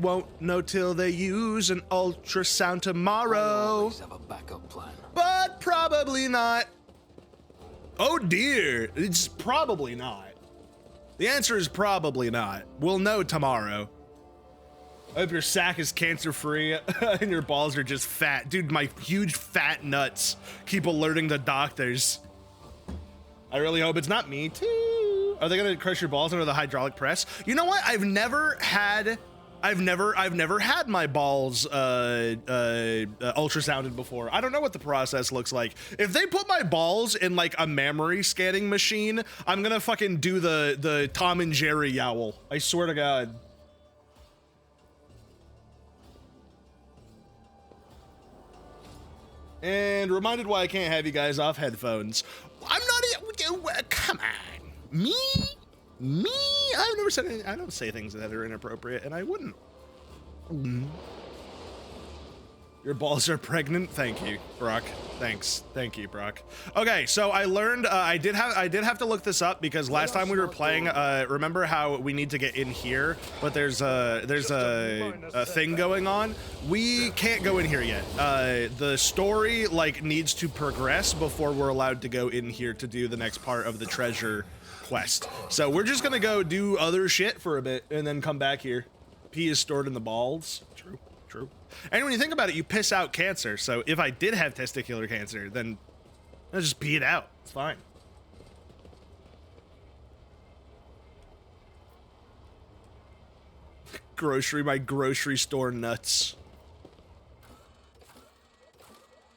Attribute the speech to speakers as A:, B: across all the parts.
A: won't know till they use an ultrasound tomorrow.
B: Always have a backup plan.
A: But probably not. Oh dear, it's probably not. The answer is probably not. We'll know tomorrow. I hope your sack is cancer-free and your balls are just fat. Dude, my huge fat nuts keep alerting the doctors. I really hope it's not me too. Are they gonna crush your balls under the hydraulic press? You know what? I've never had my balls ultrasounded before. I don't know what the process looks like. If they put my balls in like a mammary scanning machine, I'm gonna fucking do the Tom and Jerry yowl. I swear to God. And reminded why I can't have you guys off headphones. I'm not, come on. Me? I've never said anything. I don't say things that are inappropriate, and I wouldn't. Your balls are pregnant. Thank you, Brock. Thanks. Thank you, Brock. Okay, so I learned. I did have to look this up because last time we were playing. Remember how we need to get in here, but there's a thing going on. We can't go in here yet. The story like needs to progress before we're allowed to go in here to do the next part of the treasure quest. So we're just gonna go do other shit for a bit and then come back here. Pee is stored in the balls. True. And when you think about it, you piss out cancer. So if I did have testicular cancer, then I'll just pee it out. It's fine. My grocery store nuts.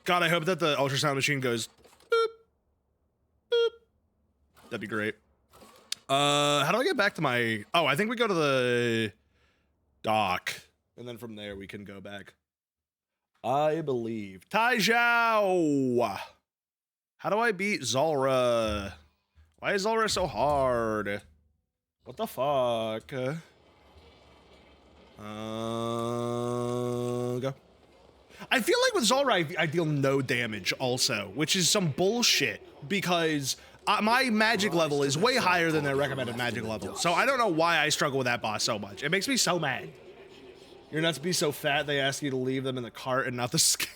A: God, I hope that the ultrasound machine goes boop, boop. That'd be great. How do I get back to my... Oh, I think we go to the dock. And then from there, we can go back. I believe. Tai Zhao! How do I beat Zulrah? Why is Zulrah so hard? What the fuck? Go. I feel like with Zulrah, I deal no damage also, which is some bullshit, because my magic level is way higher than their recommended magic level. So I don't know why I struggle with that boss so much. It makes me so mad. Your nuts be so fat, they ask you to leave them in the cart and not the skin.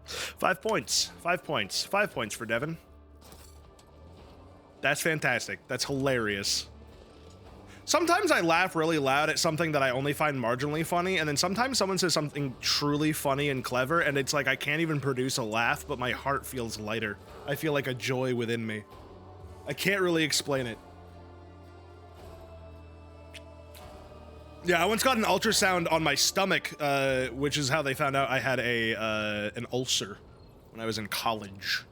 A: 5 points. 5 points. 5 points for Devin. That's fantastic. That's hilarious. Sometimes I laugh really loud at something that I only find marginally funny, and then sometimes someone says something truly funny and clever, and it's like I can't even produce a laugh, but my heart feels lighter. I feel like a joy within me. I can't really explain it. Yeah, I once got an ultrasound on my stomach, which is how they found out I had an ulcer when I was in college.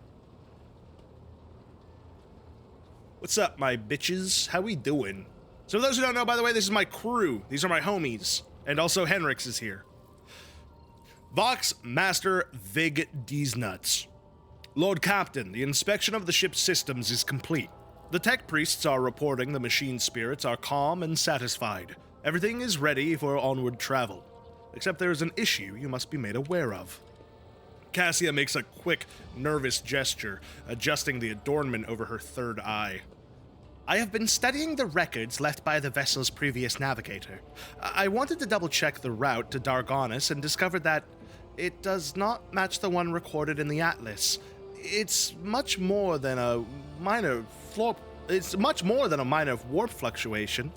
A: What's up, my bitches? How we doing? So for those who don't know, by the way, this is my crew. These are my homies. And also Henrix is here. Vox Master Vig Nuts. Lord Captain, the inspection of the ship's systems is complete. The tech priests are reporting the machine spirits are calm and satisfied. Everything is ready for onward travel, except there is an issue you must be made aware of. Cassia makes a quick, nervous gesture, adjusting the adornment over her third eye. I have been studying the records left by the vessel's previous navigator. I wanted to double-check the route to Dargonis and discovered that it does not match the one recorded in the Atlas. It's much more than a minor warp fluctuation.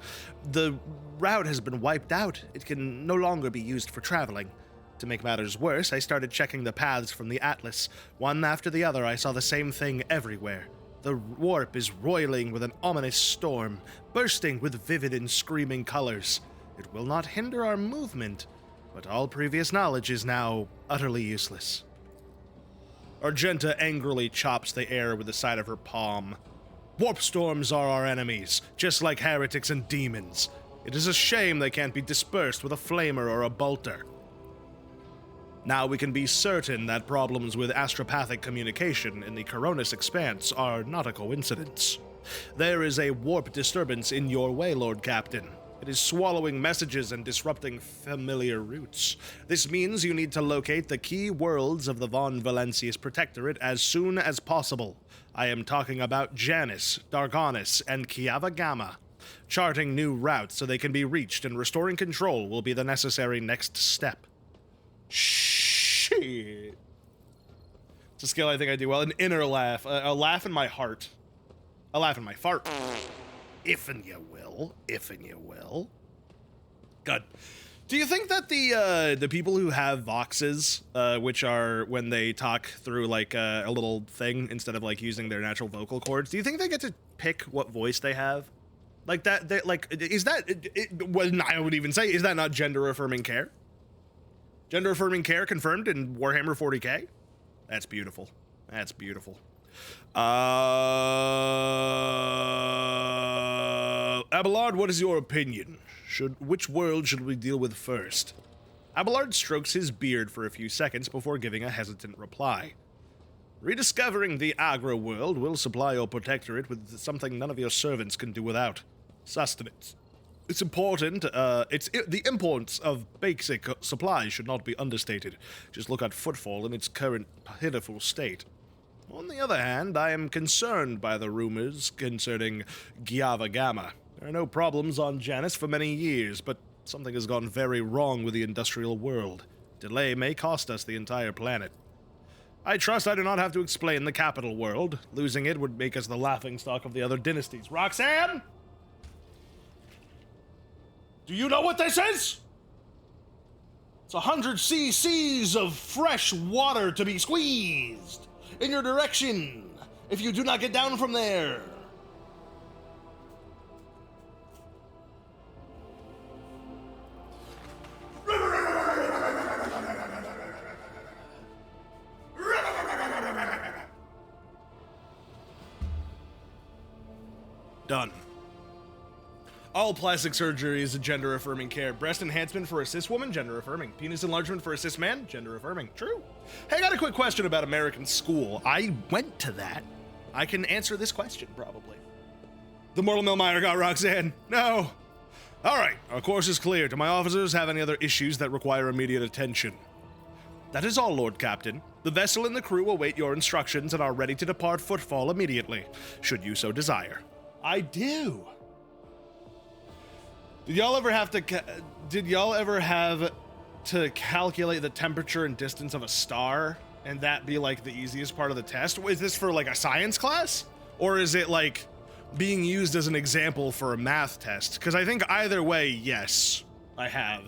A: The route has been wiped out. It can no longer be used for traveling. To make matters worse, I started checking the paths from the Atlas. One after the other, I saw the same thing everywhere. The warp is roiling with an ominous storm, bursting with vivid and screaming colors. It will not hinder our movement, but all previous knowledge is now utterly useless. Argenta angrily chops the air with the side of her palm. Warp storms are our enemies, just like heretics and demons. It is a shame they can't be dispersed with a flamer or a bolter. Now we can be certain that problems with astropathic communication in the Coronis expanse are not a coincidence. There is a warp disturbance in your way, Lord Captain. It is swallowing messages and disrupting familiar routes. This means you need to locate the key worlds of the Von Valancius Protectorate as soon as possible. I am talking about Janus, Dargonis, and Kiava Gamma. Charting new routes so they can be reached and restoring control will be the necessary next step. Shit. It's a skill I think I do well. An inner laugh. A laugh in my heart. A laugh in my fart. If and you will. If and you will. Good. Do you think that the people who have voxes, which are when they talk through like a little thing instead of like using their natural vocal cords, do you think they get to pick what voice they have? Like that, they, like, is that, well, I would even say, is that not gender affirming care? Gender affirming care confirmed in Warhammer 40k? That's beautiful. That's beautiful. Abelard, what is your opinion? Which world should we deal with first? Abelard strokes his beard for a few seconds before giving a hesitant reply. Rediscovering the Agra world will supply your protectorate with something none of your servants can do without. Sustenance. It's important, the importance of basic supplies should not be understated. Just look at Footfall in its current pitiful state. On the other hand, I am concerned by the rumors concerning Giava Gamma. There are no problems on Janus for many years, but something has gone very wrong with the industrial world. Delay may cost us the entire planet. I trust I do not have to explain the capital world. Losing it would make us the laughingstock of the other dynasties. Roxanne? Do you know what this is? It's 100 cc's of fresh water to be squeezed in your direction if you do not get down from there. Done. All plastic surgery is a gender-affirming care. Breast enhancement for a cis woman, gender-affirming. Penis enlargement for a cis man, gender-affirming. True. Hey, I got a quick question about American school. I went to that. I can answer this question, probably. The Mortal Millmire got Roxanne. No. All right, our course is clear. Do my officers have any other issues that require immediate attention? That is all, Lord Captain. The vessel and the crew await your instructions and are ready to depart Footfall immediately, should you so desire. I do. Did y'all ever have to calculate the temperature and distance of a star and that be like the easiest part of the test? Is this for like a science class? Or is it like being used as an example for a math test? Because I think either way, yes, I have.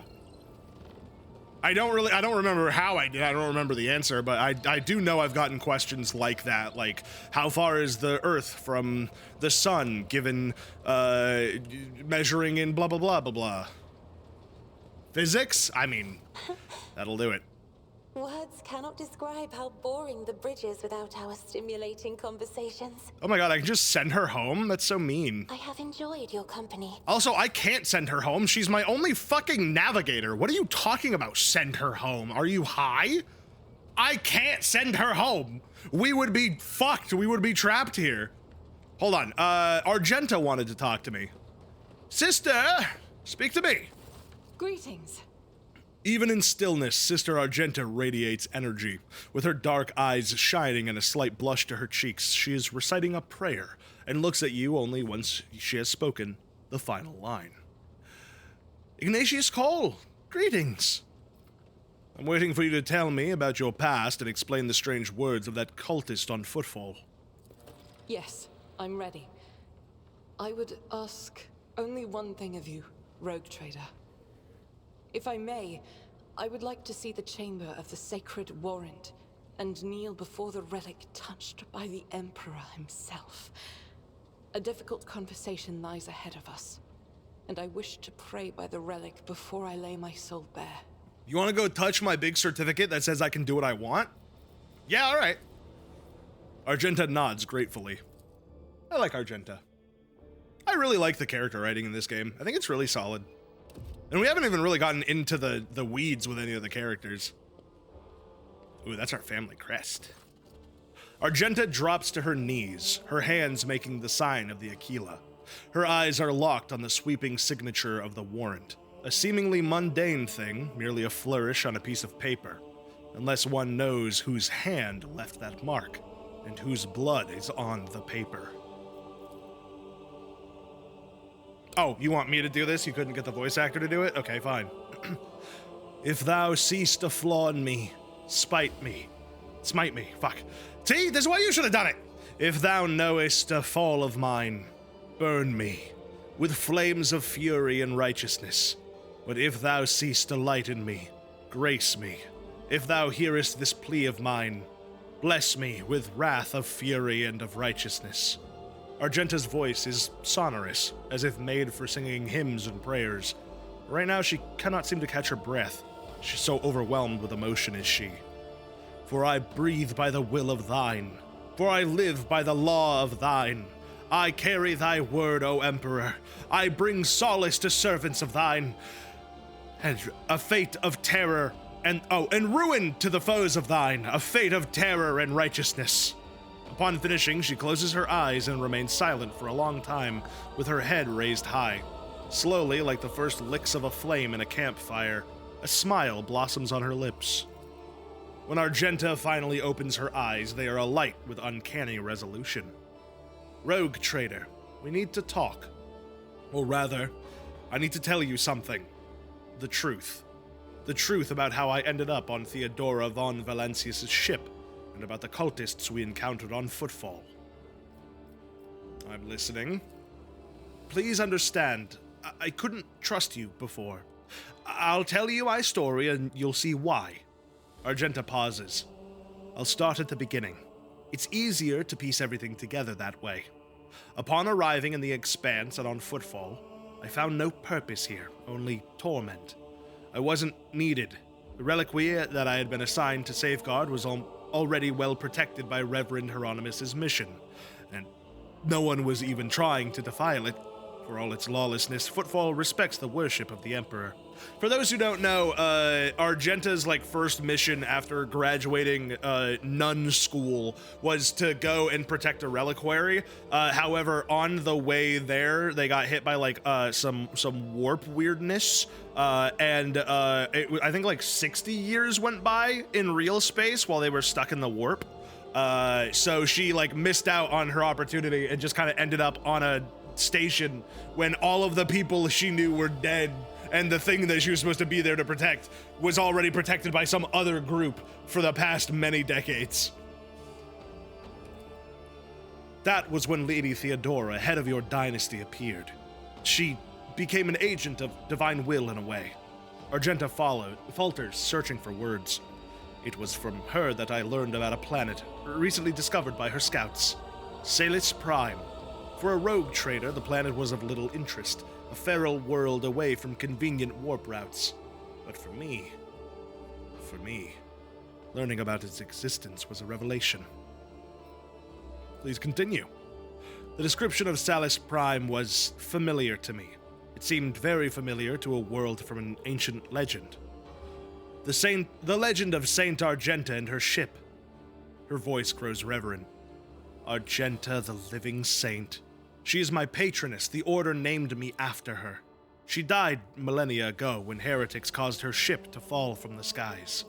A: I don't remember how I did. I don't remember the answer, but I do know I've gotten questions like that, like how far is the Earth from the sun, given measuring in blah blah blah blah blah. Physics? I mean, that'll do it.
C: Words cannot describe how boring the bridge is without our stimulating conversations.
A: Oh my god, I can just send her home? That's so mean.
C: I have enjoyed your company.
A: Also, I can't send her home. She's my only fucking navigator. What are you talking about, send her home? Are you high? I can't send her home. We would be fucked. We would be trapped here. Hold on. Argenta wanted to talk to me. Sister, speak to me.
D: Greetings.
A: Even in stillness, Sister Argenta radiates energy. With her dark eyes shining and a slight blush to her cheeks, she is reciting a prayer and looks at you only once she has spoken the final line. Ignatius Caul, greetings. I'm waiting for you to tell me about your past and explain the strange words of that cultist on Footfall.
D: Yes, I'm ready. I would ask only one thing of you, Rogue Trader. If I may, I would like to see the chamber of the sacred warrant and kneel before the relic touched by the Emperor himself. A difficult conversation lies ahead of us, and I wish to pray by the relic before I lay my soul bare.
A: You want to go touch my big certificate that says I can do what I want? Yeah, all right. Argenta nods gratefully. I like Argenta. I really like the character writing in this game. I think it's really solid. And we haven't even really gotten into the weeds with any of the characters. Ooh, that's our family crest. Argenta drops to her knees, her hands making the sign of the Aquila. Her eyes are locked on the sweeping signature of the warrant. A seemingly mundane thing, merely a flourish on a piece of paper, unless one knows whose hand left that mark, and whose blood is on the paper. Oh, you want me to do this? You couldn't get the voice actor to do it? Okay, fine. If thou cease to flawn me, smite me. Fuck. See, this is why you should have done it. If thou knowest a fall of mine, burn me with flames of fury and righteousness. But if thou cease to lighten me, grace me. If thou hearest this plea of mine, bless me with wrath of fury and of righteousness. Argenta's voice is sonorous, as if made for singing hymns and prayers. Right now, she cannot seem to catch her breath. She's so overwhelmed with emotion is she. For I breathe by the will of thine, for I live by the law of thine. I carry thy word, O Emperor. I bring solace to servants of thine, and a fate of terror and ruin to the foes of thine, a fate of terror and righteousness. Upon finishing, she closes her eyes and remains silent for a long time, with her head raised high. Slowly, like the first licks of a flame in a campfire, a smile blossoms on her lips. When Argenta finally opens her eyes, they are alight with uncanny resolution. Rogue Trader, we need to talk. Or rather, I need to tell you something. The truth. The truth about how I ended up on Theodora Von Valancius' ship, and about the cultists we encountered on Footfall. I'm listening. Please understand, I couldn't trust you before. I'll tell you my story and you'll see why. Argenta pauses. I'll start at the beginning. It's easier to piece everything together that way. Upon arriving in the Expanse and on Footfall, I found no purpose here, only torment. I wasn't needed. The reliquary that I had been assigned to safeguard was already well protected by Reverend Hieronymus' mission, and no one was even trying to defile it. For all its lawlessness, Footfall respects the worship of the Emperor. For those who don't know, Argenta's first mission after graduating nun school was to go and protect a reliquary. However, on the way there, they got hit by some warp weirdness, and I think 60 years went by in real space while they were stuck in the warp. So she missed out on her opportunity and just kind of ended up on a station when all of the people she knew were dead, and the thing that she was supposed to be there to protect was already protected by some other group for the past many decades. That was when Lady Theodora, head of your dynasty, appeared. She became an agent of divine will in a way. Argenta falters, searching for words. It was from her that I learned about a planet recently discovered by her scouts, Salus Prime. For a rogue trader, the planet was of little interest, a feral world away from convenient warp routes. But for me, learning about its existence was a revelation. Please continue. The description of Salus Prime was familiar to me. It seemed very familiar to a world from an ancient legend. The legend of Saint Argenta and her ship. Her voice grows reverent. Argenta, the living saint. She is my patroness. The Order named me after her. She died millennia ago when heretics caused her ship to fall from the skies.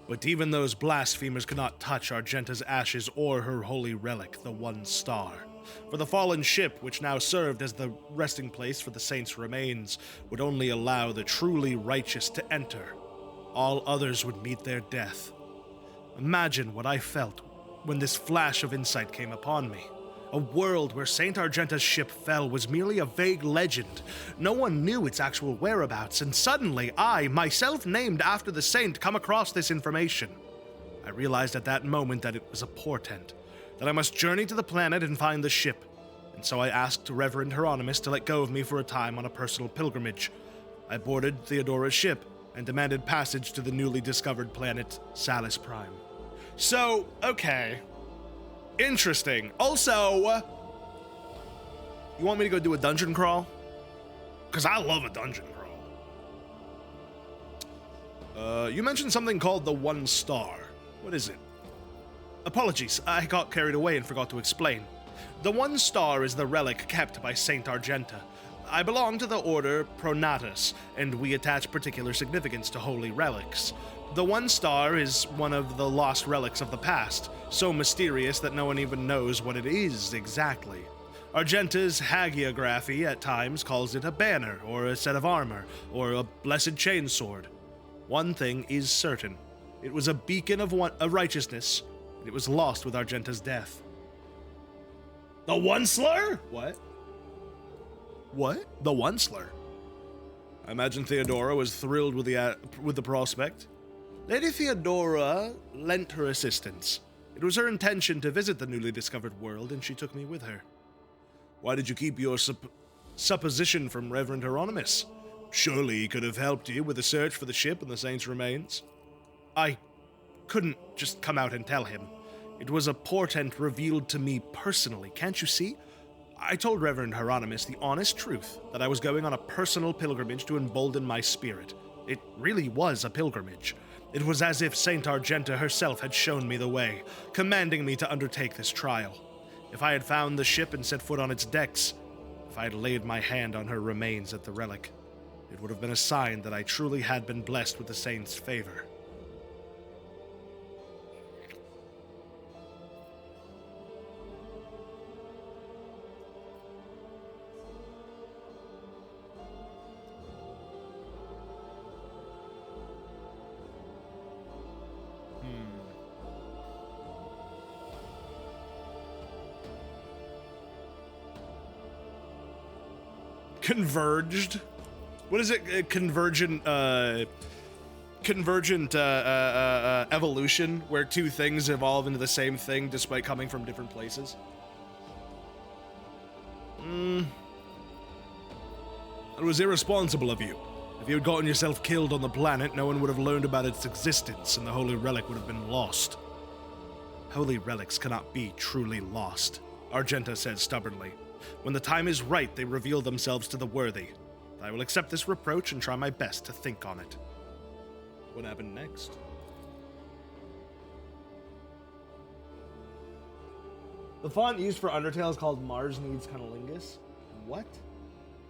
A: But even those blasphemers could not touch Argenta's ashes or her holy relic, the One Star. For the fallen ship, which now served as the resting place for the saint's remains, would only allow the truly righteous to enter. All others would meet their death. Imagine what I felt when this flash of insight came upon me. A world where Saint Argenta's ship fell was merely a vague legend. No one knew its actual whereabouts, and suddenly I, myself named after the saint, come across this information. I realized at that moment that it was a portent, that I must journey to the planet and find the ship, and so I asked Reverend Hieronymus to let go of me for a time on a personal pilgrimage. I boarded Theodora's ship and demanded passage to the newly discovered planet Salus Prime. So, okay. Interesting. Also, you want me to go do a dungeon crawl? Because I love a dungeon crawl. You mentioned something called the One Star. What is it? Apologies, I got carried away and forgot to explain. The One Star is the relic kept by Saint Argenta. I belong to the Order Pronatus, and we attach particular significance to holy relics. The One Star is one of the lost relics of the past, so mysterious that no one even knows what it is exactly. Argenta's hagiography at times calls it a banner, or a set of armor, or a blessed chainsword. One thing is certain. It was a beacon of righteousness, and it was lost with Argenta's death. The Onceler? What? What? The Onceler? I imagine Theodora was thrilled with the prospect. Lady Theodora lent her assistance. It was her intention to visit the newly discovered world, and she took me with her. Why did you keep your supposition from Reverend Hieronymus? Surely he could have helped you with the search for the ship and the saint's remains. I couldn't just come out and tell him. It was a portent revealed to me personally, can't you see? I told Reverend Hieronymus the honest truth, that I was going on a personal pilgrimage to embolden my spirit. It really was a pilgrimage. It was as if Saint Argenta herself had shown me the way, commanding me to undertake this trial. If I had found the ship and set foot on its decks, if I had laid my hand on her remains at the relic, it would have been a sign that I truly had been blessed with the saint's favor. Converged? What is it? Convergent evolution, where two things evolve into the same thing despite coming from different places? It was irresponsible of you. If you had gotten yourself killed on the planet, no one would have learned about its existence, and the holy relic would have been lost. Holy relics cannot be truly lost, Argenta said stubbornly. When the time is right, they reveal themselves to the worthy. I will accept this reproach and try my best to think on it. What happened next? The font used for Undertale is called Mars Needs Cunnilingus. What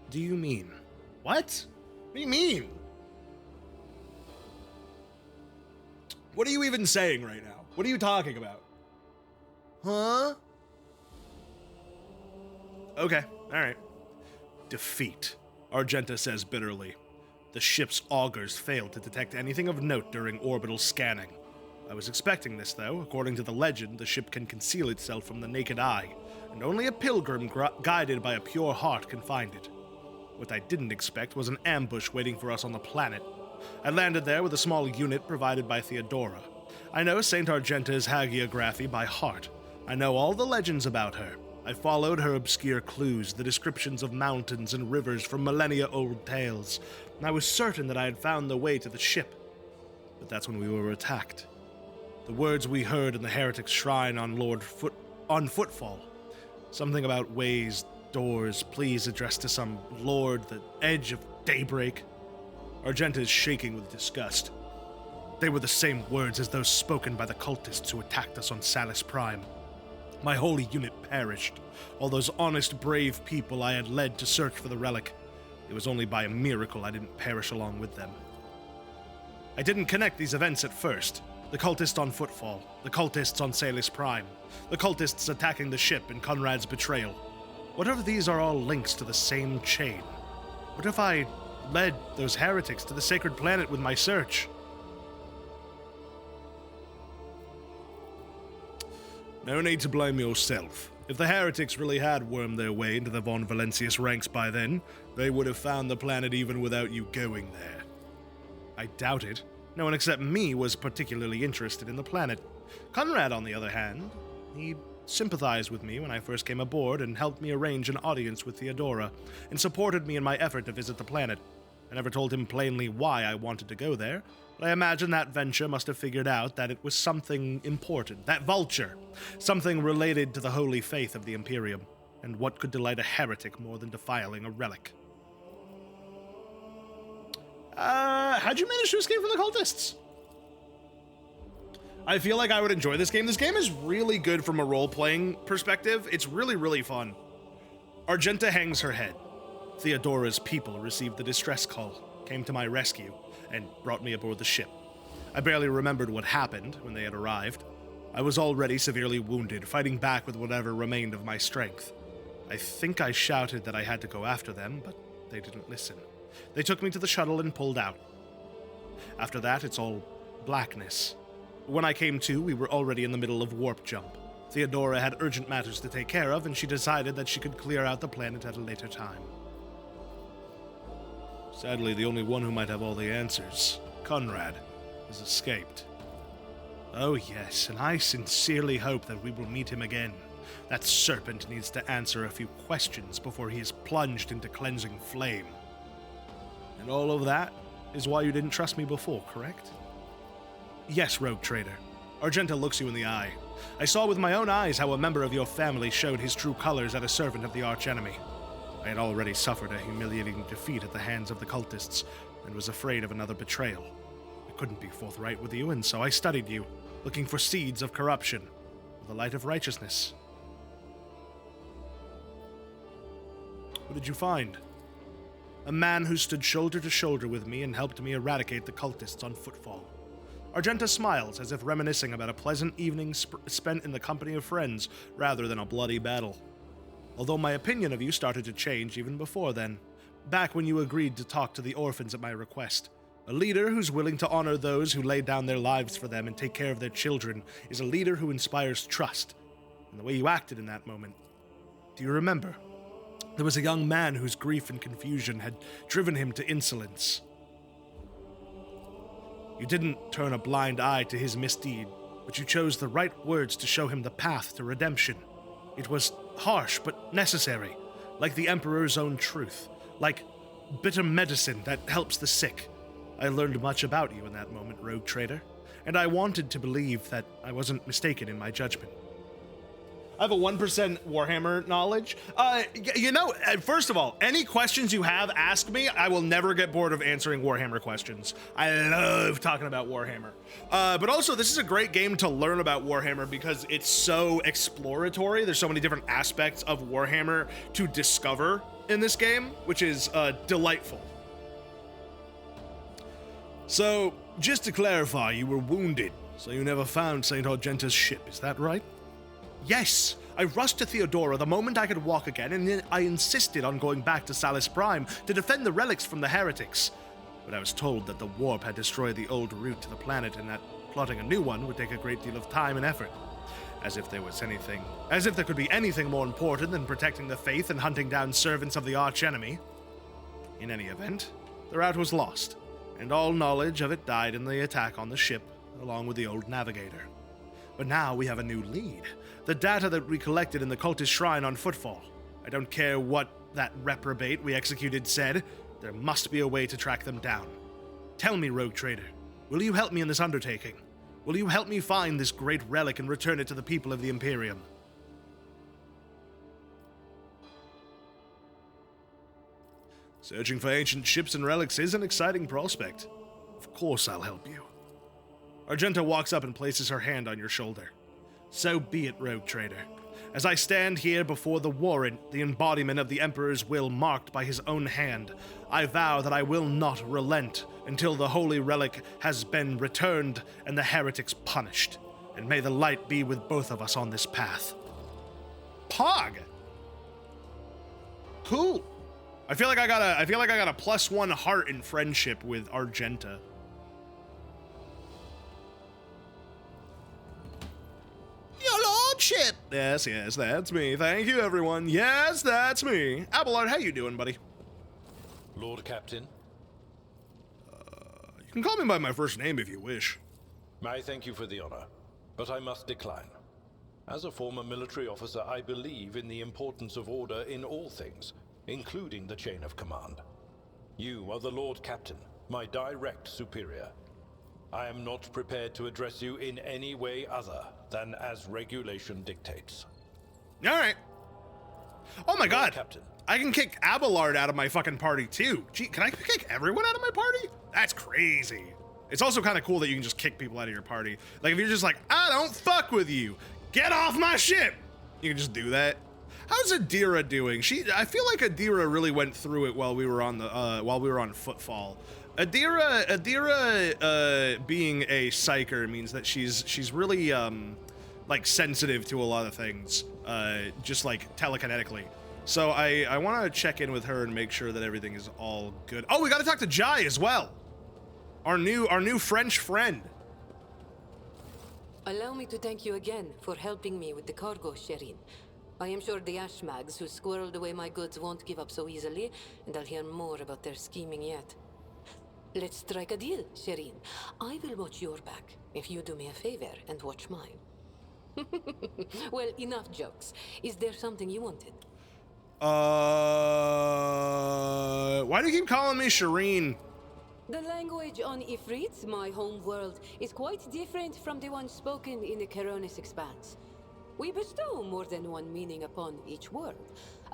A: do you mean? What? What do you mean? What are you even saying right now? What are you talking about? Huh? Okay, alright. Defeat, Argenta says bitterly. The ship's augurs failed to detect anything of note during orbital scanning. I was expecting this, though. According to the legend, the ship can conceal itself from the naked eye, and only a pilgrim guided by a pure heart can find it. What I didn't expect was an ambush waiting for us on the planet. I landed there with a small unit provided by Theodora. I know Saint Argenta's hagiography by heart. I know all the legends about her. I followed her obscure clues, the descriptions of mountains and rivers from millennia-old tales, and I was certain that I had found the way to the ship. But that's when we were attacked. The words we heard in the heretic's shrine on Footfall. Something about ways, doors, please addressed to some lord, the edge of daybreak. Argenta is shaking with disgust. They were the same words as those spoken by the cultists who attacked us on Salus Prime. My holy unit perished. All those honest, brave people I had led to search for the relic. It was only by a miracle I didn't perish along with them. I didn't connect these events at first. The cultists on Footfall, the cultists on Salus Prime, the cultists attacking the ship and Conrad's betrayal. What if these are all links to the same chain? What if I led those heretics to the sacred planet with my search? No need to blame yourself. If the heretics really had wormed their way into the Von Valancius ranks by then, they would have found the planet even without you going there. I doubt it. No one except me was particularly interested in the planet. Conrad, on the other hand, he sympathized with me when I first came aboard and helped me arrange an audience with Theodora, and supported me in my effort to visit the planet. I never told him plainly why I wanted to go there, but I imagine that venture must have figured out that it was something important, that vulture, something related to the holy faith of the Imperium, and what could delight a heretic more than defiling a relic? How'd you manage to escape from the cultists? I feel like I would enjoy this game. This game is really good from a role-playing perspective. It's really, really fun. Argenta hangs her head. Theodora's people received the distress call, came to my rescue, and brought me aboard the ship. I barely remembered what happened when they had arrived. I was already severely wounded, fighting back with whatever remained of my strength. I think I shouted that I had to go after them, but they didn't listen. They took me to the shuttle and pulled out. After that, it's all blackness. When I came to, we were already in the middle of warp jump. Theodora had urgent matters to take care of, and she decided that she could clear out the planet at a later time. Sadly, the only one who might have all the answers, Conrad, has escaped. Oh yes, and I sincerely hope that we will meet him again. That serpent needs to answer a few questions before he is plunged into cleansing flame. And all of that is why you didn't trust me before, correct? Yes, Rogue Trader. Argenta looks you in the eye. I saw with my own eyes how a member of your family showed his true colors at a servant of the archenemy. I had already suffered a humiliating defeat at the hands of the cultists, and was afraid of another betrayal. I couldn't be forthright with you, and so I studied you, looking for seeds of corruption, with the light of righteousness. What did you find? A man who stood shoulder to shoulder with me and helped me eradicate the cultists on footfall. Argenta smiles, as if reminiscing about a pleasant evening spent in the company of friends, rather than a bloody battle. Although my opinion of you started to change even before then, back when you agreed to talk to the orphans at my request. A leader who's willing to honor those who lay down their lives for them and take care of their children is a leader who inspires trust. And the way you acted in that moment. Do you remember? There was a young man whose grief and confusion had driven him to insolence. You didn't turn a blind eye to his misdeed, but you chose the right words to show him the path to redemption. It was harsh but necessary, like the Emperor's own truth, like bitter medicine that helps the sick. I learned much about you in that moment, Rogue Trader, and I wanted to believe that I wasn't mistaken in my judgment. I have a 1% Warhammer knowledge. First of all, any questions you have, ask me. I will never get bored of answering Warhammer questions. I love talking about Warhammer. But also, this is a great game to learn about Warhammer because it's so exploratory. There's so many different aspects of Warhammer to discover in this game, which is delightful. So, just to clarify, you were wounded, so you never found St. Argenta's ship, is that right? Yes, I rushed to Theodora the moment I could walk again, and then I insisted on going back to Salus Prime to defend the relics from the heretics. But I was told that the warp had destroyed the old route to the planet and that plotting a new one would take a great deal of time and effort. As if there could be anything more important than protecting the faith and hunting down servants of the archenemy. In any event, the route was lost, and all knowledge of it died in the attack on the ship, along with the old navigator. But now we have a new lead. The data that we collected in the cultist shrine on footfall. I don't care what that reprobate we executed said. There must be a way to track them down. Tell me, Rogue Trader, will you help me in this undertaking? Will you help me find this great relic and return it to the people of the Imperium? Searching for ancient ships and relics is an exciting prospect. Of course I'll help you. Argenta walks up and places her hand on your shoulder. So be it, Rogue Trader. As I stand here before the warrant, the embodiment of the Emperor's will marked by his own hand, I vow that I will not relent until the holy relic has been returned and the heretics punished. And may the light be with both of us on this path. Pog! Cool. I feel like I got a +1 heart in friendship with Argenta. Your lordship! Yes, that's me. Thank you, everyone. Yes, that's me. Abelard, how you doing, buddy?
E: Lord Captain.
A: You can call me by my first name if you wish.
E: I thank you for the honor, but I must decline. As a former military officer, I believe in the importance of order in all things, including the chain of command. You are the Lord Captain, my direct superior. I am not prepared to address you in any way other than as regulation dictates.
A: All right. Oh my God.
E: Captain.
A: I can kick Abelard out of my fucking party too. Gee, can I kick everyone out of my party? That's crazy. It's also kind of cool that you can just kick people out of your party. Like if you're just like, I don't fuck with you, get off my ship. You can just do that. How's Adira doing? I feel like Adira really went through it while we were on footfall. Adira being a psyker means that she's really like sensitive to a lot of things, just like telekinetically. So I want to check in with her and make sure that everything is all good. Oh, we got to talk to Jai as well. Our new French friend.
F: Allow me to thank you again for helping me with the cargo, Sherin. I am sure the Ashmags who squirreled away my goods won't give up so easily, and I'll hear more about their scheming yet. Let's strike a deal, Sherin. I will watch your back if you do me a favor and watch mine. Well, enough jokes. Is there something you wanted?
A: Why do you keep calling me Shireen?
F: The language on Ifrit, my home world, is quite different from the one spoken in the Coronis Expanse. We bestow more than one meaning upon each word,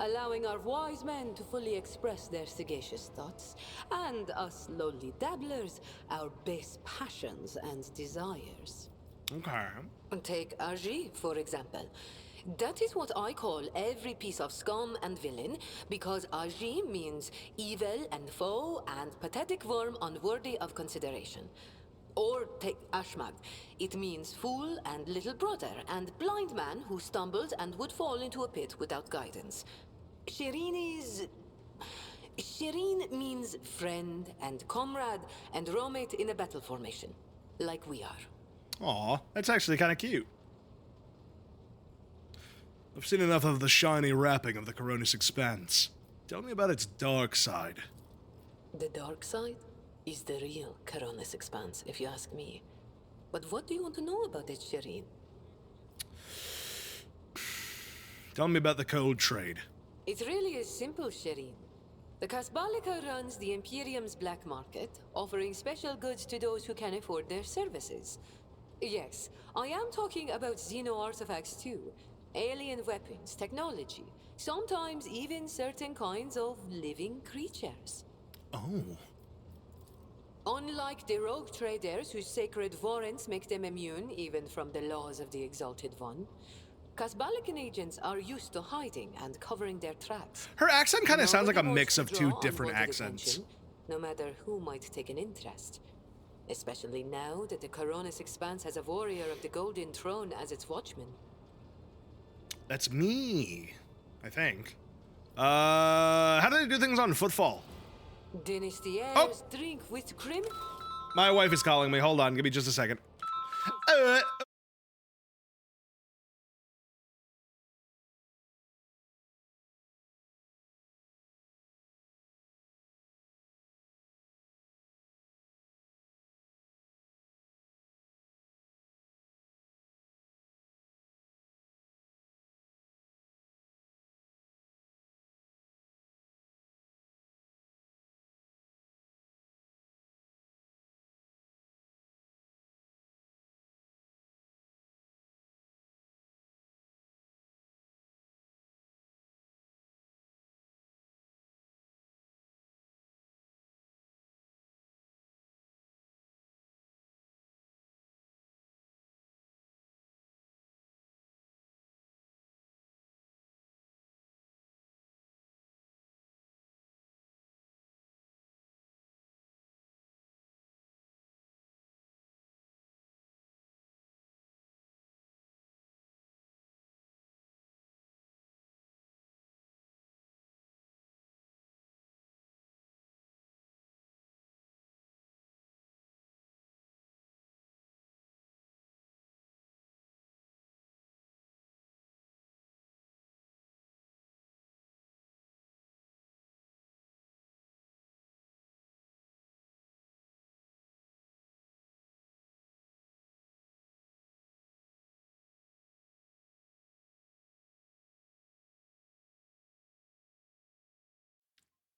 F: allowing our wise men to fully express their sagacious thoughts, and us lowly dabblers, our base passions and desires.
A: Okay.
F: Take Argy, for example. That is what I call every piece of scum and villain, because Argy means evil and foe and pathetic worm unworthy of consideration. Or take Ashmag. It means fool and little brother and blind man who stumbles and would fall into a pit without guidance. Shireen means friend and comrade and roommate in a battle formation, like we are.
A: Aw, that's actually kind of cute. I've seen enough of the shiny wrapping of the Coronis Expanse. Tell me about its dark side.
F: The dark side is the real Coronis Expanse, if you ask me. But what do you want to know about it, Shireen?
A: Tell me about the cold trade.
F: It really is simple, Shireen. The Kasbalika runs the Imperium's black market, offering special goods to those who can afford their services. Yes, I am talking about Xeno artifacts too. Alien weapons, technology, sometimes even certain kinds of living creatures.
A: Oh.
F: Unlike the rogue traders whose sacred warrants make them immune even from the laws of the Exalted One, Kasbalikan agents are used to hiding and covering their tracks.
A: Her accent kind of sounds like a
F: Nobody
A: mix of
F: wants to
A: two
F: draw
A: different
F: unwanted
A: accents.
F: attention, no matter who might take an interest. Especially now that the Coronis Expanse has a warrior of the Golden Throne as its watchman.
A: That's me, I think. How do they do things on Footfall?
F: Dynastiers drink with cream.
A: My wife is calling me. Hold on, give me just a second.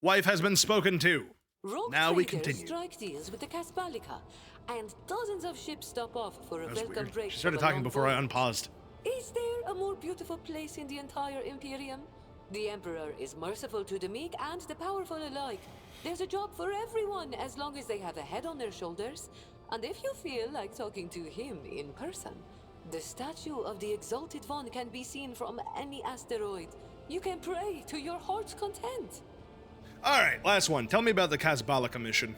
A: Wife has been spoken to.
F: Rogue
A: Now we
F: traders
A: continue.
F: strike deals with the Kasbalika, and dozens of ships stop off for a
A: That was
F: welcome
A: weird.
F: break.
A: She started
F: from a
A: talking
F: long
A: before I
F: voyage.
A: unpaused.
F: Is there a more beautiful place in the entire Imperium? The Emperor is merciful to the meek and the powerful alike. There's a job for everyone as long as they have a head on their shoulders. And if you feel like talking to him in person, the statue of the Exalted One can be seen from any asteroid. You can pray to your heart's content.
A: All right, last one. Tell me about the Kasbalika mission.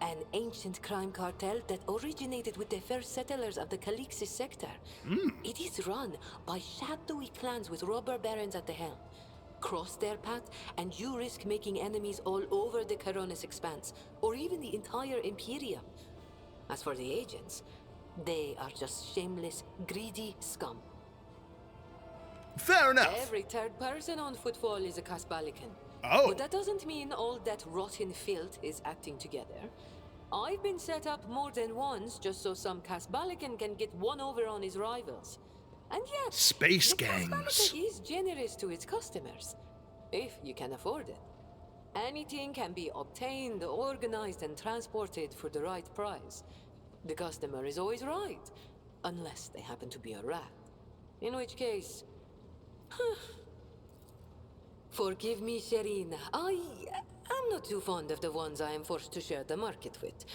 F: An ancient crime cartel that originated with the first settlers of the Calixis sector. It is run by shadowy clans with robber barons at the helm. cross their path, and you risk making enemies all over the Coronis expanse, or even the entire Imperium. As for the agents, they are just shameless, greedy scum.
A: Fair enough.
F: Every third person on Footfall is a Casbalican.
A: Oh.
F: But that doesn't mean all that rotten filth is acting together. I've been set up more than once just so some Casbalican can get one over on his rivals. And yet,
A: Space
F: the
A: gangs.
F: Casbalican is generous to its customers, if you can afford it. Anything can be obtained, organized, and transported for the right price. The customer is always right, unless they happen to be a rat. In which case... Forgive me, Shireen. I'm not too fond of the ones I am forced to share the market with.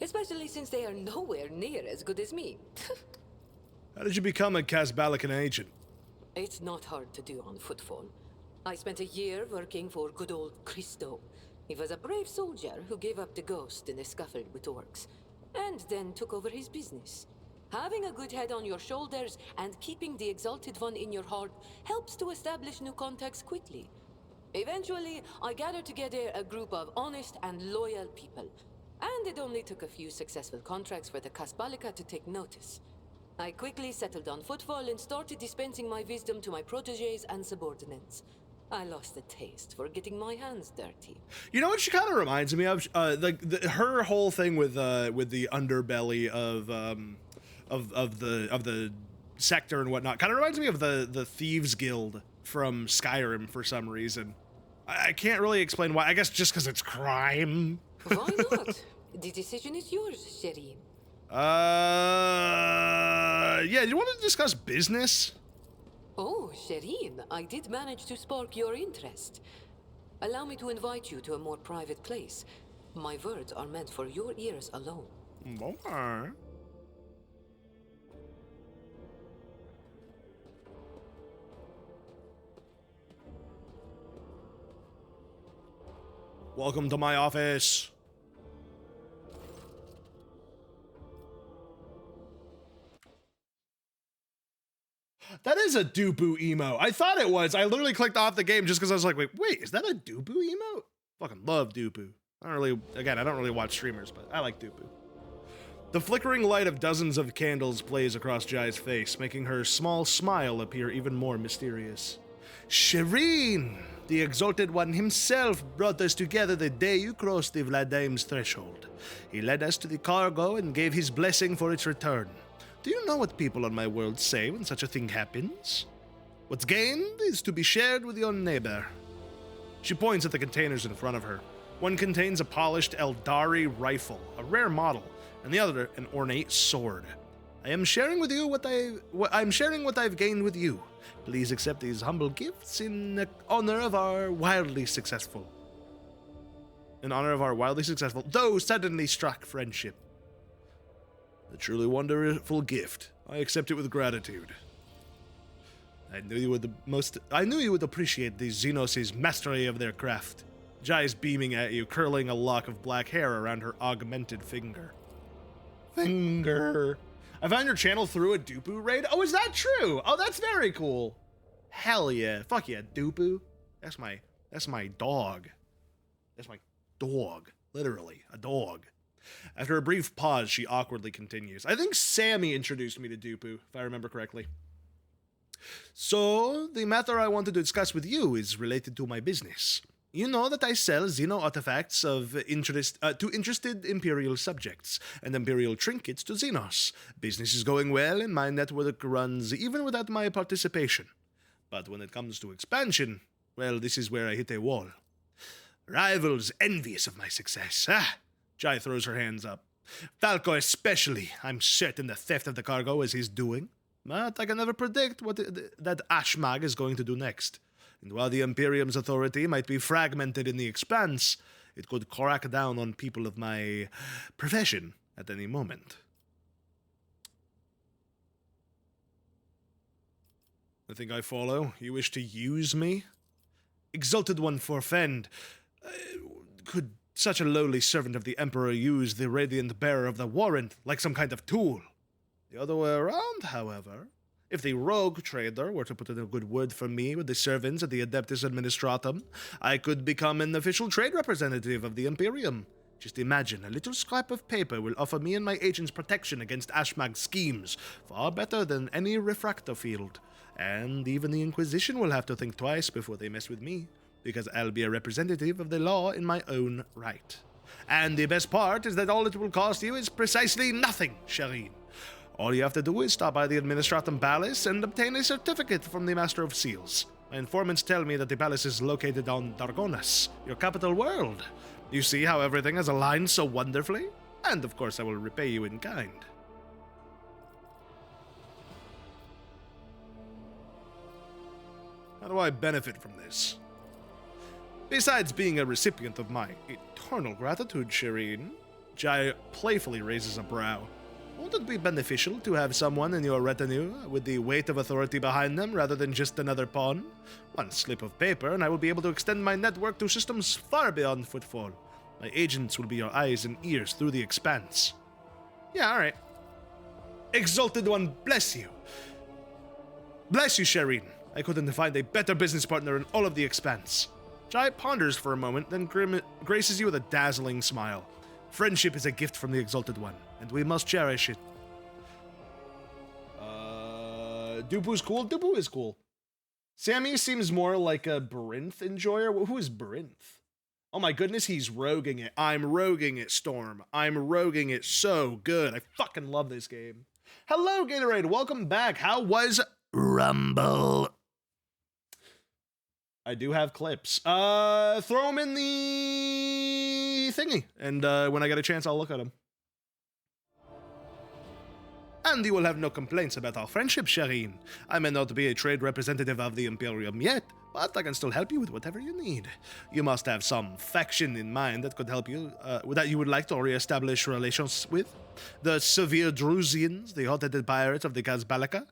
F: Especially since they are nowhere near as good as me.
A: How did you become a Casbalican agent?
F: It's not hard to do on Footfall. I spent a year working for good old Christo. He was a brave soldier who gave up the ghost in a scuffle with orcs, and then took over his business. Having a good head on your shoulders and keeping the Exalted One in your heart helps to establish new contacts quickly. Eventually, I gathered together a group of honest and loyal people, and it only took a few successful contracts for the Casbalica to take notice. I quickly settled on Footfall and started dispensing my wisdom to my protégés and subordinates. I lost the taste for getting my hands dirty.
A: You know what she kind of reminds me of? Her whole thing with the underbelly of the sector and whatnot kind of reminds me of the Thieves Guild from Skyrim for some reason. I can't really explain why. I guess just because it's crime.
F: Why not? The decision is yours, Shireen.
A: Yeah, you want to discuss business?
F: Oh, Shireen, I did manage to spark your interest. Allow me to invite you to a more private place. My words are meant for your ears alone.
A: Okay. Welcome to my office. That is a Dupu emote. I thought it was. I literally clicked off the game just because I was like, wait, is that a Dupu emote? Fucking love Dupu. I don't really watch streamers, but I like Dupu. The flickering light of dozens of candles plays across Jai's face, making her small smile appear even more mysterious. Shireen, the Exalted One himself brought us together the day you crossed the Vladaim's threshold. He led us to the cargo and gave his blessing for its return. Do you know what people on my world say when such a thing happens? What's gained is to be shared with your neighbor. She points at the containers in front of her. One contains a polished Eldari rifle, a rare model, and the other an ornate sword. I am sharing with you what I've gained with you. Please accept these humble gifts in honor of our wildly successful, though suddenly struck friendship. A truly wonderful gift. I accept it with gratitude. I knew you would appreciate the Xenos' mastery of their craft. Jai is beaming at you, curling a lock of black hair around her augmented finger. I found your channel through a Dupu raid. Oh, is that true? Oh, that's very cool. Hell yeah. Fuck yeah, Dupu. That's my dog. That's my dog. Literally, a dog. After a brief pause, she awkwardly continues. I think Sammy introduced me to Dupu, if I remember correctly. So, the matter I wanted to discuss with you is related to my business. You know that I sell Xeno artifacts of interest to interested Imperial subjects, and Imperial trinkets to Xenos. Business is going well, and my network runs even without my participation. But when it comes to expansion, well, this is where I hit a wall. Rivals envious of my success. Jai throws her hands up. Falco especially. I'm certain the theft of the cargo is his doing. But I can never predict what that Ashmag is going to do next. And while the Imperium's authority might be fragmented in the expanse, it could crack down on people of my profession at any moment. I think I follow. You wish to use me? Exalted One forfend. Could such a lowly servant of the Emperor use the radiant bearer of the warrant like some kind of tool? The other way around, however. If the rogue trader were to put in a good word for me with the servants at the Adeptus Administratum, I could become an official trade representative of the Imperium. Just imagine, a little scrap of paper will offer me and my agents protection against Ashmag's schemes, far better than any refractor field. And even the Inquisition will have to think twice before they mess with me, because I'll be a representative of the law in my own right. And the best part is that all it will cost you is precisely nothing, Shireen. All you have to do is stop by the Administratum Palace and obtain a certificate from the Master of Seals. My informants tell me that the palace is located on Dargonas, your capital world. You see how everything has aligned so wonderfully? And of course I will repay you in kind. How do I benefit from this? Besides being a recipient of my eternal gratitude, Shireen, Jai playfully raises a brow. Won't it be beneficial to have someone in your retinue with the weight of authority behind them rather than just another pawn? One slip of paper and I will be able to extend my network to systems far beyond footfall. My agents will be your eyes and ears through the expanse. Yeah, alright. Exalted One, bless you. Bless you, Shireen. I couldn't find a better business partner in all of the expanse. Jai ponders for a moment, then graces you with a dazzling smile. Friendship is a gift from the Exalted One, and we must cherish it. Dupu's cool? Dupu is cool. Sammy seems more like a Brinth enjoyer. Who is Brinth? Oh my goodness, he's roguing it. I'm roguing it, Storm. I'm roguing it so good. I fucking love this game. Hello, Gatorade. Welcome back. How was Rumble? I do have clips. Throw them in the thingy. And when I get a chance, I'll look at them. And you will have no complaints about our friendship, Shireen. I may not be a trade representative of the Imperium yet, but I can still help you with whatever you need. You must have some faction in mind that could help you, that you would like to re-establish relations with. The Severe Drusians, the hot-headed pirates of the Kazbalaka.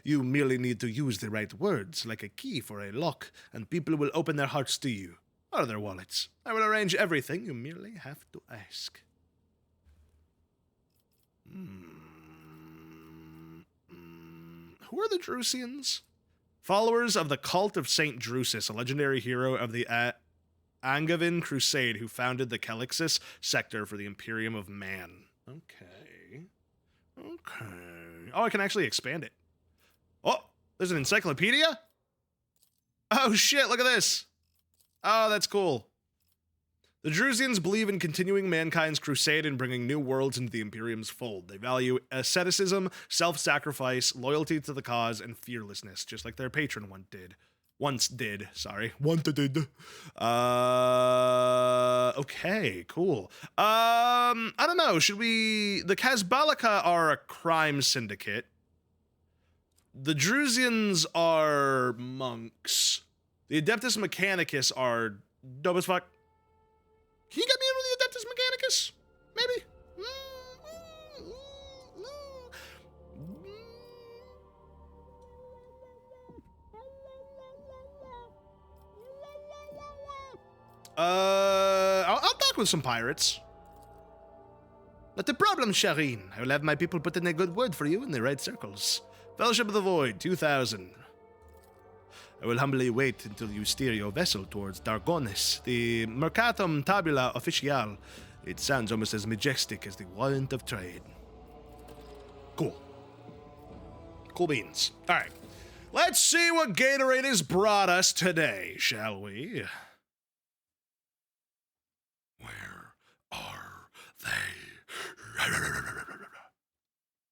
A: You merely need to use the right words, like a key for a lock, and people will open their hearts to you, or their wallets. I will arrange everything, you merely have to ask. Who are the Drusians? Followers of the Cult of St. Drusus, a legendary hero of the Angevin Crusade who founded the Calixis sector for the Imperium of Man. Okay. Oh, I can actually expand it. Oh, there's an encyclopedia? Oh shit, look at this. Oh, that's cool. The Drusians believe in continuing mankind's crusade and bringing new worlds into the Imperium's fold. They value asceticism, self-sacrifice, loyalty to the cause, and fearlessness, just like their patron once did. Okay, cool. I don't know, should we... The Kazbalaka are a crime syndicate. The Drusians are monks. The Adeptus Mechanicus are dope as fuck. Can you get me in with the Adeptus Mechanicus? Maybe? I'll talk with some pirates. Not a problem, Shireen. I will have my people put in a good word for you in the right circles. Fellowship of the Void, 2000. I will humbly wait until you steer your vessel towards Dargonis, the Mercatum Tabula Official. It sounds almost as majestic as the warrant of trade. Cool. Cool beans. All right. Let's see what Gatorade has brought us today, shall we? Where are they?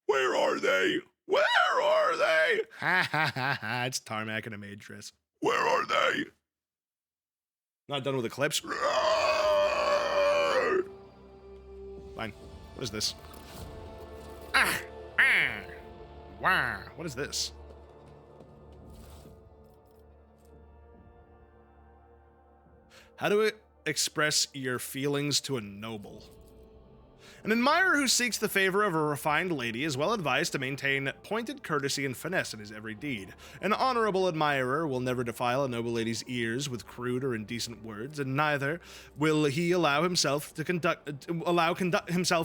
A: Where are they? Where are they? Ha ha ha ha. It's Tarmac in a maid dress. Where are they? Not done with the clips? Fine. What is this? Wow. What is this? How do we express your feelings to a noble? An admirer who seeks the favor of a refined lady is well advised to maintain pointed courtesy and finesse in his every deed. An honorable admirer will never defile a noble lady's ears with crude or indecent words, and neither will he allow himself to conduct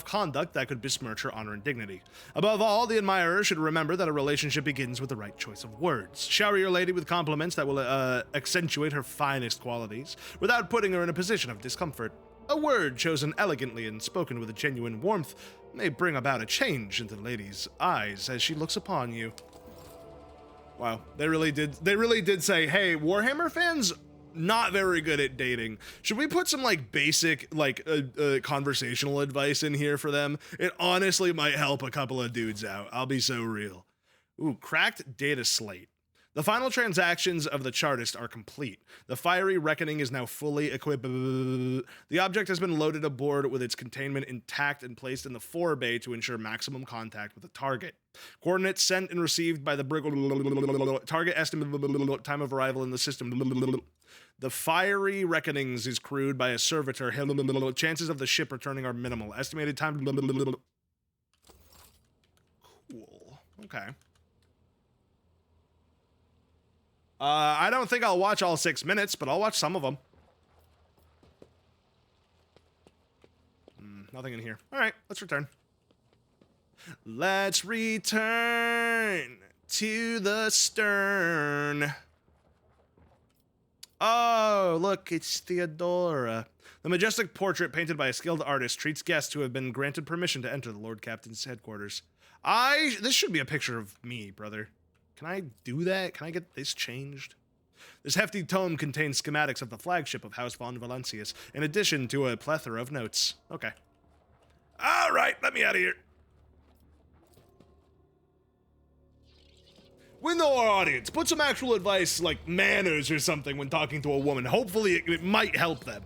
A: conduct that could besmirch her honor and dignity. Above all, the admirer should remember that a relationship begins with the right choice of words. Shower your lady with compliments that will accentuate her finest qualities, without putting her in a position of discomfort. A word chosen elegantly and spoken with a genuine warmth may bring about a change in the lady's eyes as she looks upon you. Wow, they really did say, hey, Warhammer fans, not very good at dating. Should we put some like basic conversational advice in here for them? It honestly might help a couple of dudes out. I'll be so real. Ooh, cracked data slate. The final transactions of the Chartist are complete. The fiery reckoning is now fully equipped. The object has been loaded aboard with its containment intact and placed in the forebay to ensure maximum contact with the target. Coordinates sent and received by the brig. Target estimate time of arrival in the system. The fiery reckonings is crewed by a servitor. Chances of the ship returning are minimal. Estimated time. Cool. Okay. I don't think I'll watch all 6 minutes, but I'll watch some of them. Nothing in here. All right, let's return. Let's return to the stern. Oh, look, it's Theodora. The majestic portrait painted by a skilled artist treats guests who have been granted permission to enter the Lord Captain's headquarters. This should be a picture of me, brother. Can I do that? Can I get this changed? This hefty tome contains schematics of the flagship of House Von Valancius, in addition to a plethora of notes. Okay. All right, let me out of here. We know our audience. Put some actual advice, like manners or something, when talking to a woman. Hopefully it might help them.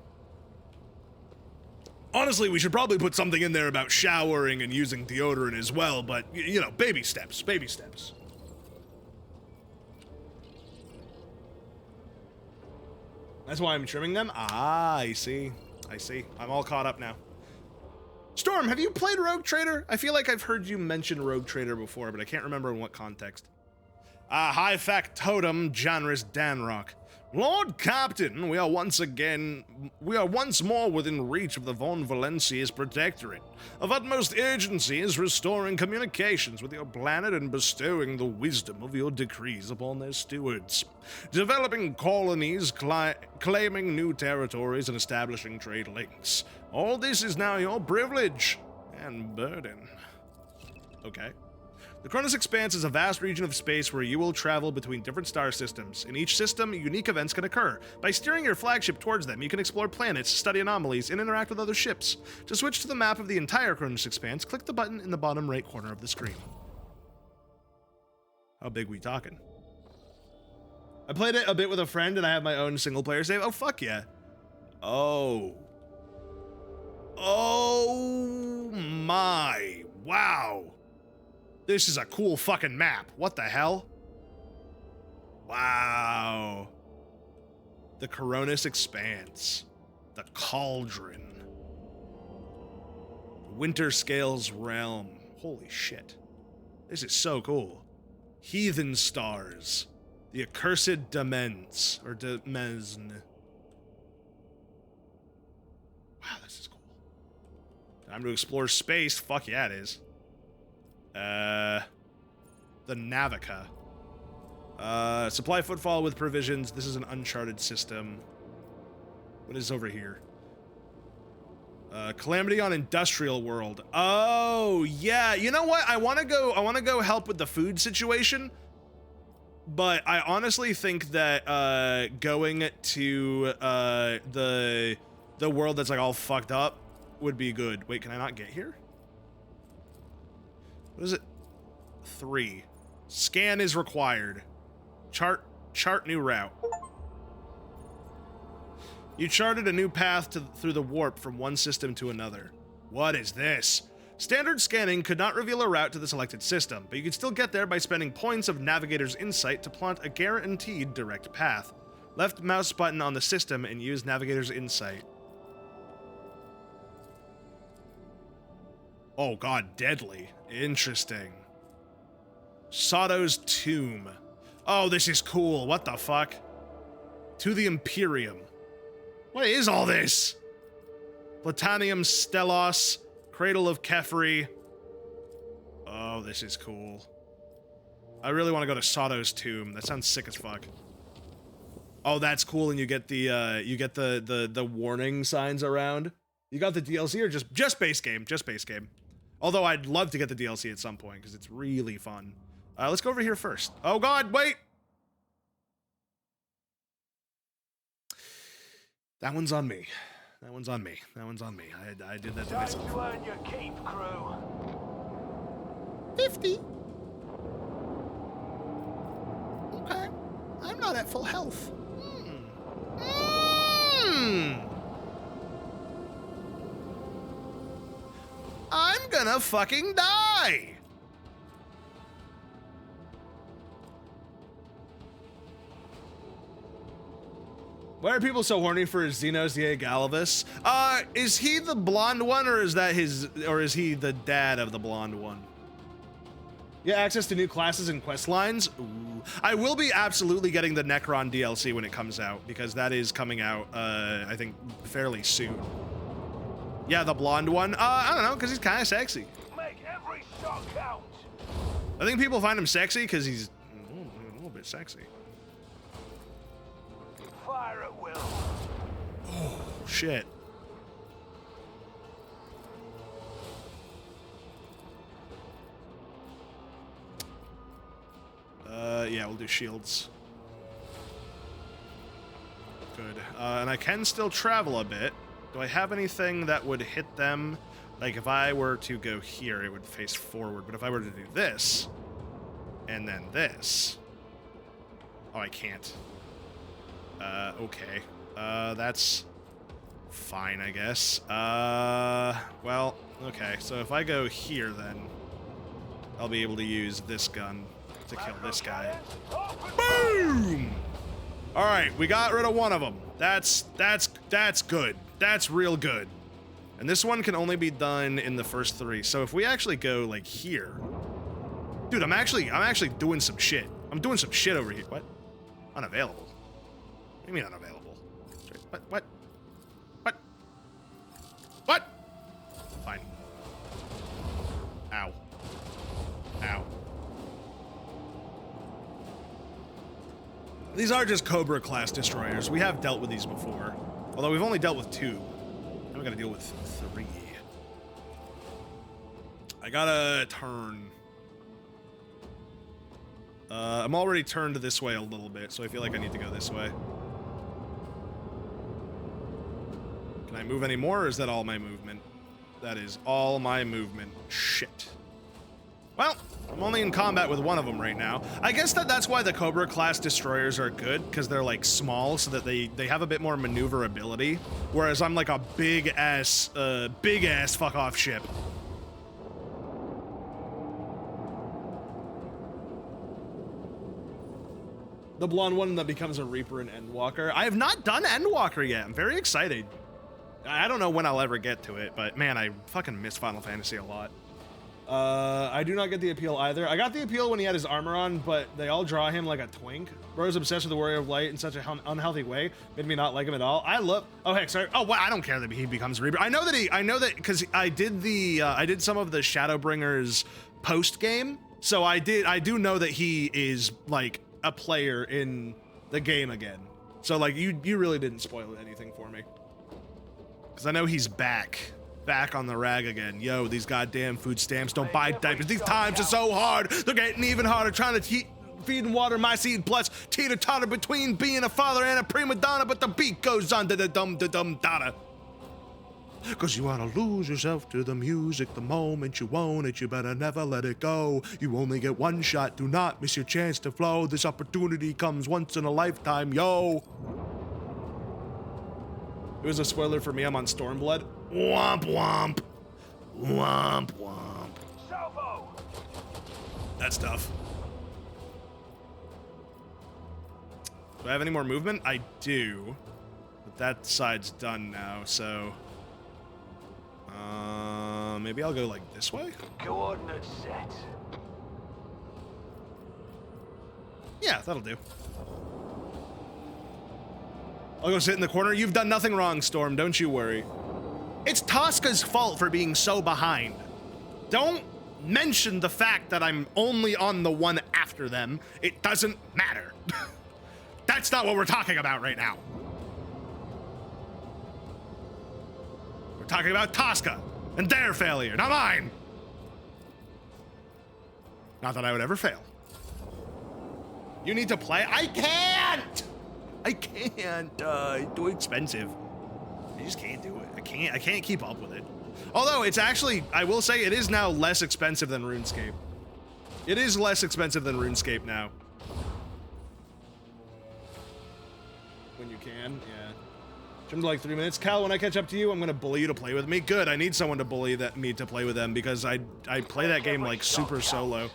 A: Honestly, we should probably put something in there about showering and using deodorant as well, but, you know, baby steps, baby steps. That's why I'm trimming them? Ah, I see. I see. I'm all caught up now. Storm, have you played Rogue Trader? I feel like I've heard you mention Rogue Trader before, but I can't remember in what context. High Factotum Janris Danrock. Lord Captain, we are once more within reach of the Von Valancius Protectorate. Of utmost urgency is restoring communications with your planet and bestowing the wisdom of your decrees upon their stewards. Developing colonies, claiming new territories, and establishing trade links. All this is now your privilege and burden. Okay. The Cronus Expanse is a vast region of space where you will travel between different star systems. In each system, unique events can occur. By steering your flagship towards them, you can explore planets, study anomalies, and interact with other ships. To switch to the map of the entire Cronus Expanse, click the button in the bottom right corner of the screen. How big we talking? I played it a bit with a friend, and I have my own single-player save. Oh, fuck yeah. Oh. Oh my. Wow. This is a cool fucking map. What the hell? Wow. The Cronus Expanse. The Cauldron. Winter Scales Realm. Holy shit. This is so cool. Heathen Stars. The Accursed Demens. Or Demesne. Wow, this is cool. Time to explore space. Fuck yeah, it is. The Navica. Supply footfall with provisions. This is an uncharted system. What is over here? Calamity on Industrial World. Oh, yeah. You know what? I want to go help with the food situation. But I honestly think that going to the world that's like all fucked up would be good. Wait, can I not get here? What is it? 3. Scan is required. Chart new route. You charted a new path through the warp from one system to another. What is this? Standard scanning could not reveal a route to the selected system, but you could still get there by spending points of Navigator's Insight to plot a guaranteed direct path. Left mouse button on the system and use Navigator's Insight. Oh god, deadly. Interesting. Sato's tomb. Oh, this is cool. What the fuck? To the Imperium. What is all this? Platanium Stellos, Cradle of Kefri. Oh, this is cool. I really want to go to Sato's tomb. That sounds sick as fuck. Oh, that's cool, and you get the warning signs around. You got the DLC or just base game? Just base game. Although I'd love to get the DLC at some point because it's really fun. Let's go over here first. Oh god, wait! That one's on me. That one's on me. That one's on me. I did that to myself.
G: Time to earn your keep, crew.
A: 50. Okay. I'm not at full health. I'm gonna fucking die. Why are people so horny for Xenos the Galivus? Is he the blonde one, or is he the dad of the blonde one? Yeah, access to new classes and quest lines. Ooh. I will be absolutely getting the Necron DLC when it comes out, because that is coming out, I think, fairly soon. Yeah, the blonde one. I don't know, because he's kind of sexy.
G: Make every shot count.
A: I think people find him sexy because he's a little bit sexy.
G: Fire at will.
A: Oh, shit. Yeah, we'll do shields. Good. And I can still travel a bit. Do I have anything that would hit them? Like, if I were to go here, it would face forward. But if I were to do this, and then this... Oh, I can't. Okay. That's fine, I guess. Well, okay. So if I go here, then I'll be able to use this gun to kill this guy. Boom! All right, we got rid of one of them. That's good. That's real good. And this one can only be done in the first 3. So if we actually go like here, dude, I'm actually doing some shit. I'm doing some shit over here. What? Unavailable. What do you mean unavailable? What? Fine. Ow. Ow. These are just Cobra class destroyers. We have dealt with these before. Although we've only dealt with 2. Now we gotta deal with 3. I gotta turn. I'm already turned this way a little bit, so I feel like I need to go this way. Can I move any more, or is that all my movement? That is all my movement. Shit. Well, I'm only in combat with one of them right now. I guess that's why the Cobra class destroyers are good, because they're like small, so that they have a bit more maneuverability. Whereas I'm like a big ass fuck off ship. The blonde one that becomes a Reaper and Endwalker. I have not done Endwalker yet. I'm very excited. I don't know when I'll ever get to it, but man, I fucking miss Final Fantasy a lot. I do not get the appeal either. I got the appeal when he had his armor on, but they all draw him like a twink. Bro's obsessed with the Warrior of Light in such an unhealthy way. Made me not like him at all. Oh heck, sorry. Oh, well, I don't care that he becomes Reaper. I know that because I did some of the Shadowbringers post game. So I do know that he is like a player in the game again. So like you really didn't spoil anything for me. Because I know he's back on the rag again. Yo, these goddamn food stamps don't buy diapers. These times are so hard. They're getting even harder trying to feed and water my seed, plus teeter-totter between being a father and a prima donna, but the beat goes on to the dum dada. Cause you wanna lose yourself to the music the moment you own it. You better never let it go. You only get one shot. Do not miss your chance to flow. This opportunity comes once in a lifetime, yo. It was a spoiler for me. I'm on Stormblood. Womp womp. Womp womp.
G: Salvo.
A: That's tough. Do I have any more movement? I do. But that side's done now, so... maybe I'll go like this way?
G: Coordinates set.
A: Yeah, that'll do. I'll go sit in the corner. You've done nothing wrong, Storm. Don't you worry. It's Tosca's fault for being so behind. Don't mention the fact that I'm only on the one after them. It doesn't matter. That's not what we're talking about right now. We're talking about Tosca and their failure, not mine. Not that I would ever fail. You need to play? I can't! I can't. It's too expensive. I just can't do it. I can't keep up with it. Although it's actually, I will say, it is now less expensive than RuneScape. It is less expensive than RuneScape now. When you can, yeah. Jump to like 3 minutes. Cal, when I catch up to you, I'm gonna bully you to play with me. Good, I need someone to bully me to play with them because I play that game like super solo.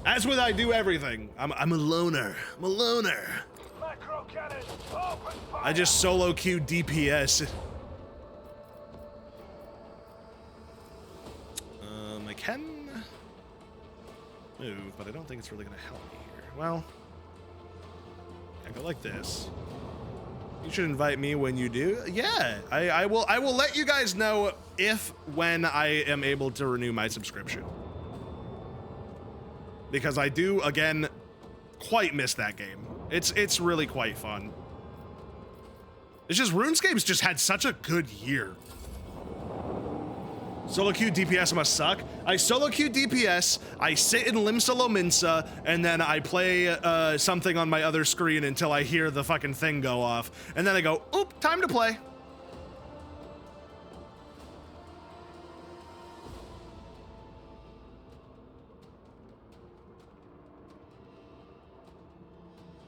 A: As with I do everything. I'm a loner. I'm a loner.
G: Macro cannon, open fire.
A: I just solo queue DPS. I can move, but I don't think it's really gonna help me here. Well, I go like this. You should invite me when you do. Yeah, I will let you guys know when I am able to renew my subscription. Because I do, again, quite miss that game. It's really quite fun. It's just RuneScape's just had such a good year. Solo queue DPS must suck. I solo queue DPS, I sit in Lim Solo Minsa, and then I play something on my other screen until I hear the fucking thing go off. And then I go, oop, time to play.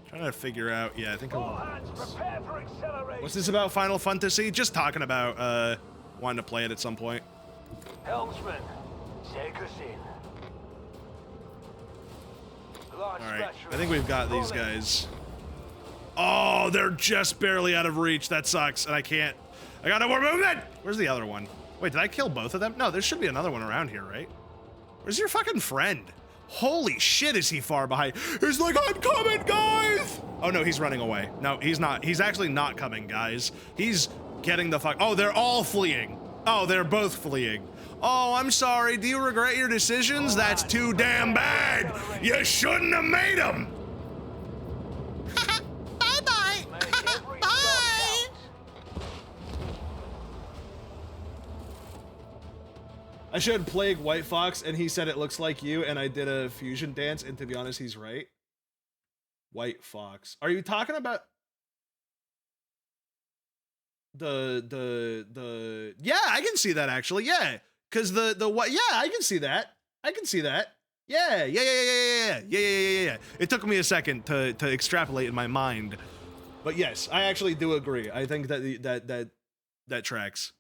A: Trying to figure out, yeah, I think
G: All hands prepare for acceleration.
A: what's this about Final Fantasy? Just talking about wanting to play it at some point.
G: Helmsman, take us in. Large
A: All right,
G: battery.
A: I think we've got these
G: Rolling.
A: guys. Oh, they're just barely out of reach. That sucks, and I can't. I got no more movement. Where's the other one? Wait, did I kill both of them? No, there should be another one around here, right? Where's your fucking friend? Holy shit, is he far behind? He's like, I'm coming, guys! Oh no, he's running away. No, he's not. He's actually not coming, guys. He's getting the fuck. Oh, they're all fleeing. Oh, they're both fleeing. Oh, I'm sorry. Do you regret your decisions? That's too damn bad. You shouldn't have made them. Bye-bye.
G: Make every
A: Bye.
G: shot count.
A: I showed Plague White Fox, and he said it looks like you, and I did a fusion dance, and to be honest, he's right. White Fox. Are you talking about the yeah, I can see that actually. Yeah. Cause the what? Yeah, I can see that. I can see that. Yeah. It took me a second to extrapolate in my mind, but yes, I actually do agree. I think that that tracks.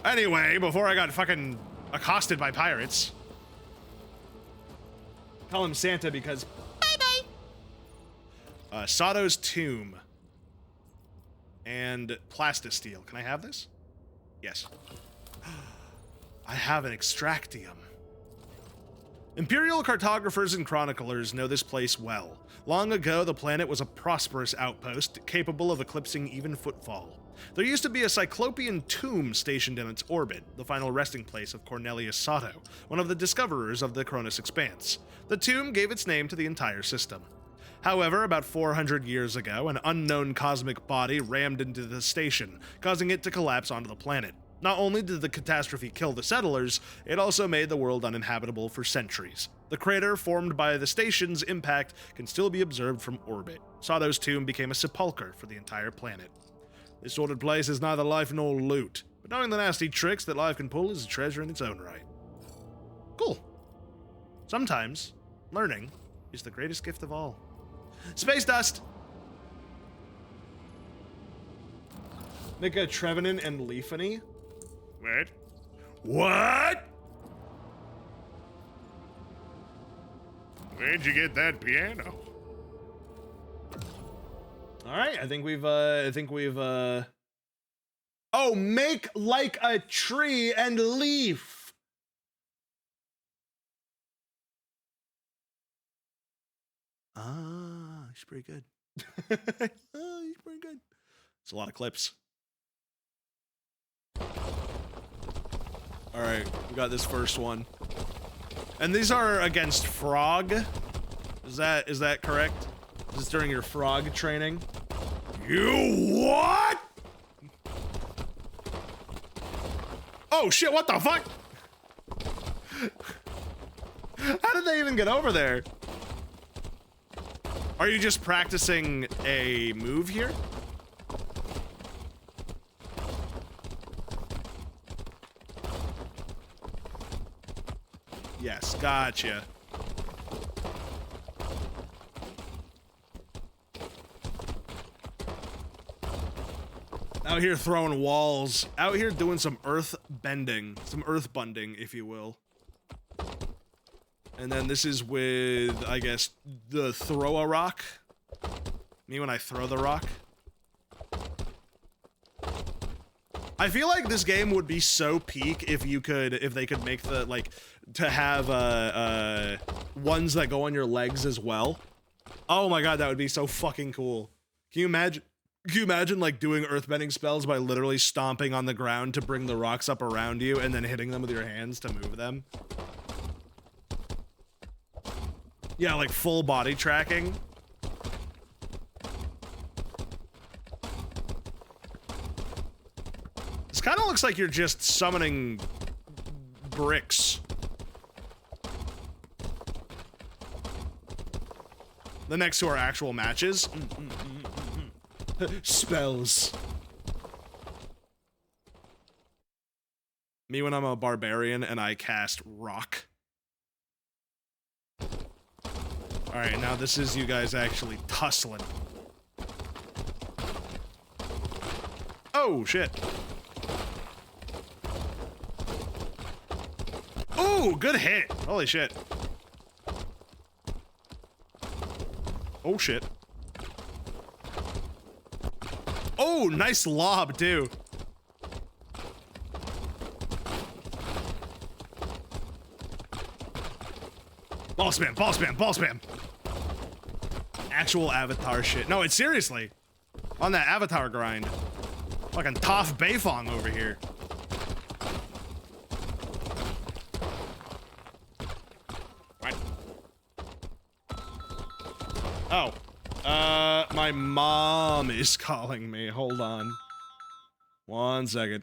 A: Anyway, before I got fucking accosted by pirates, call him Santa because bye. Sato's tomb and plastisteel. Can I have this? Yes. I have an extractium. Imperial cartographers and chroniclers know this place well. Long ago, the planet was a prosperous outpost, capable of eclipsing even footfall. There used to be a Cyclopean tomb stationed in its orbit, the final resting place of Cornelius Sato, one of the discoverers of the Cronus Expanse. The tomb gave its name to the entire system. However, about 400 years ago, an unknown cosmic body rammed into the station, causing it to collapse onto the planet. Not only did the catastrophe kill the settlers, it also made the world uninhabitable for centuries. The crater formed by the station's impact can still be observed from orbit. Sato's tomb became a sepulcher for the entire planet. This sordid place is neither life nor loot, but knowing the nasty tricks that life can pull is a treasure in its own right. Cool. Sometimes, learning is the greatest gift of all. Space dust! Make a Trevenant and Leafany? What? What? Where'd you get that piano? All right, I think we've Oh, make like a tree and leaf. Ah, he's pretty good. Oh, he's pretty good. It's a lot of clips. All right, we got this first one. And these are against frog. Is that correct? Is this during your frog training? You what? Oh shit, what the fuck? How did they even get over there? Are you just practicing a move here? Yes, gotcha. Out here throwing walls. Out here doing some earth bending. Some earth bunding, if you will. And then this is with, I guess, the throw a rock. Me when I throw the rock. I feel like this game would be so peak if they could make the, like, to have, ones that go on your legs as well. Oh my god, that would be so fucking cool. Can you imagine? Can you imagine, like, doing earthbending spells by literally stomping on the ground to bring the rocks up around you and then hitting them with your hands to move them? Yeah, like full body tracking. This kind of looks like you're just summoning bricks. The next two are actual matches. Spells. Me when I'm a barbarian and I cast rock. Alright, now this is you guys actually tussling. Oh, shit. Ooh, good hit. Holy shit. Oh, shit. Oh, nice lob, too. Ball spam, ball spam, ball spam. Actual Avatar shit. No, it's seriously. On that Avatar grind. Fucking Toph Beifong over here. Right. Oh. My mom is calling me. Hold on. 1 second.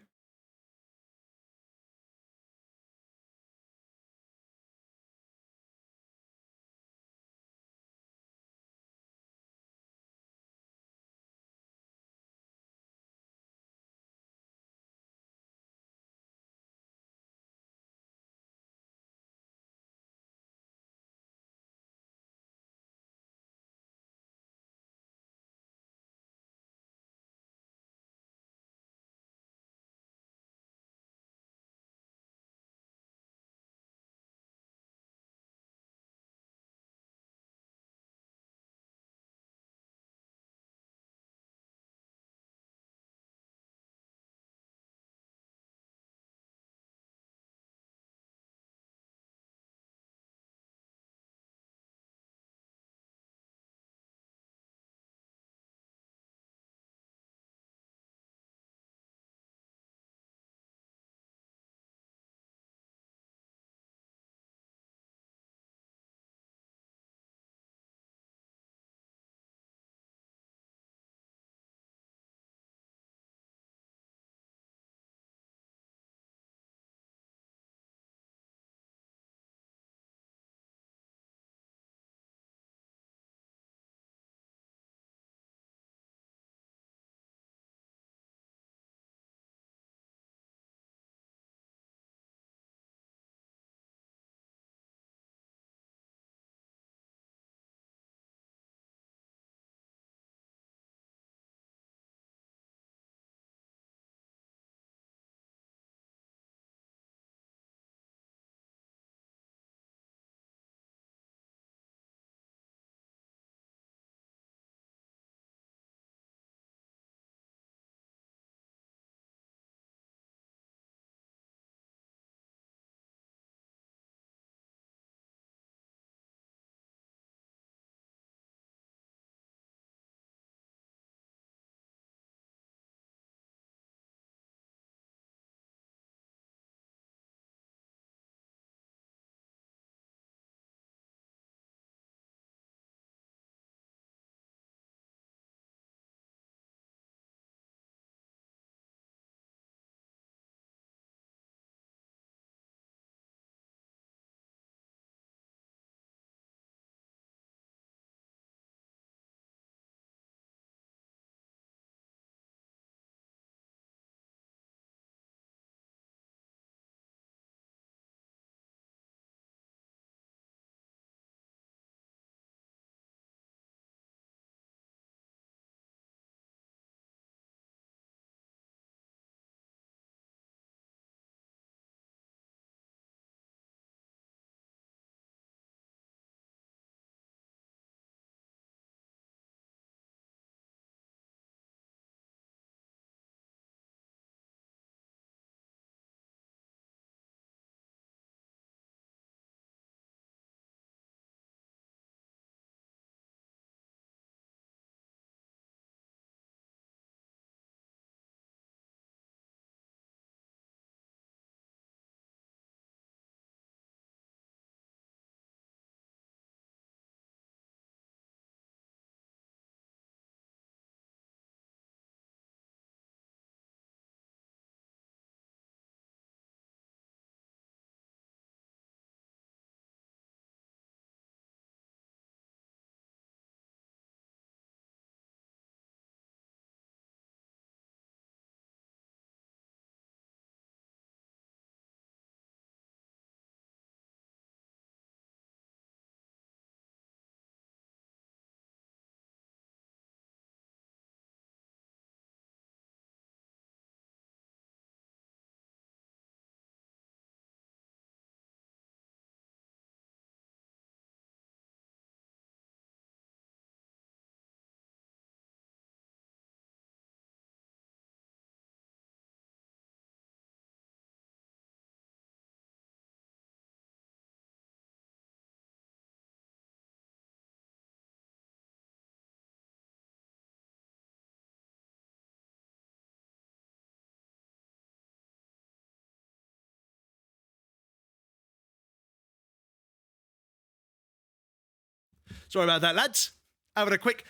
A: Sorry about that, lads. Having a quick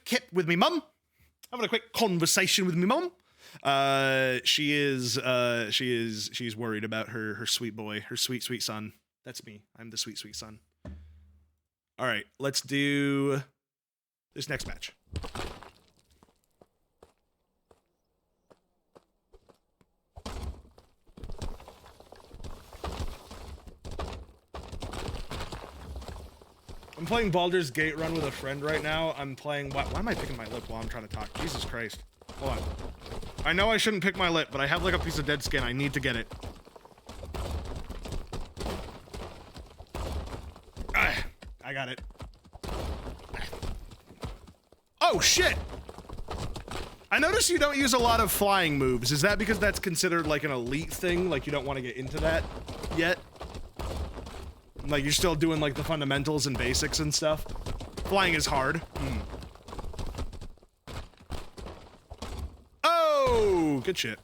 A: kip with me mum. Having a quick conversation with me mum. She's worried about her sweet boy, her sweet son. That's me. I'm the sweet son. All right, let's do this next match. I'm playing Baldur's Gate Run with a friend right now. I'm playing... Why am I picking my lip while I'm trying to talk? Jesus Christ. Hold on. I know I shouldn't pick my lip, but I have like a piece of dead skin. I need to get it. I got it. Oh, shit! I notice you don't use a lot of flying moves. Is that because that's considered like an elite thing? Like you don't want to get into that yet? Like, you're still doing, like, the fundamentals and basics and stuff. Flying is hard. Oh! Good shit.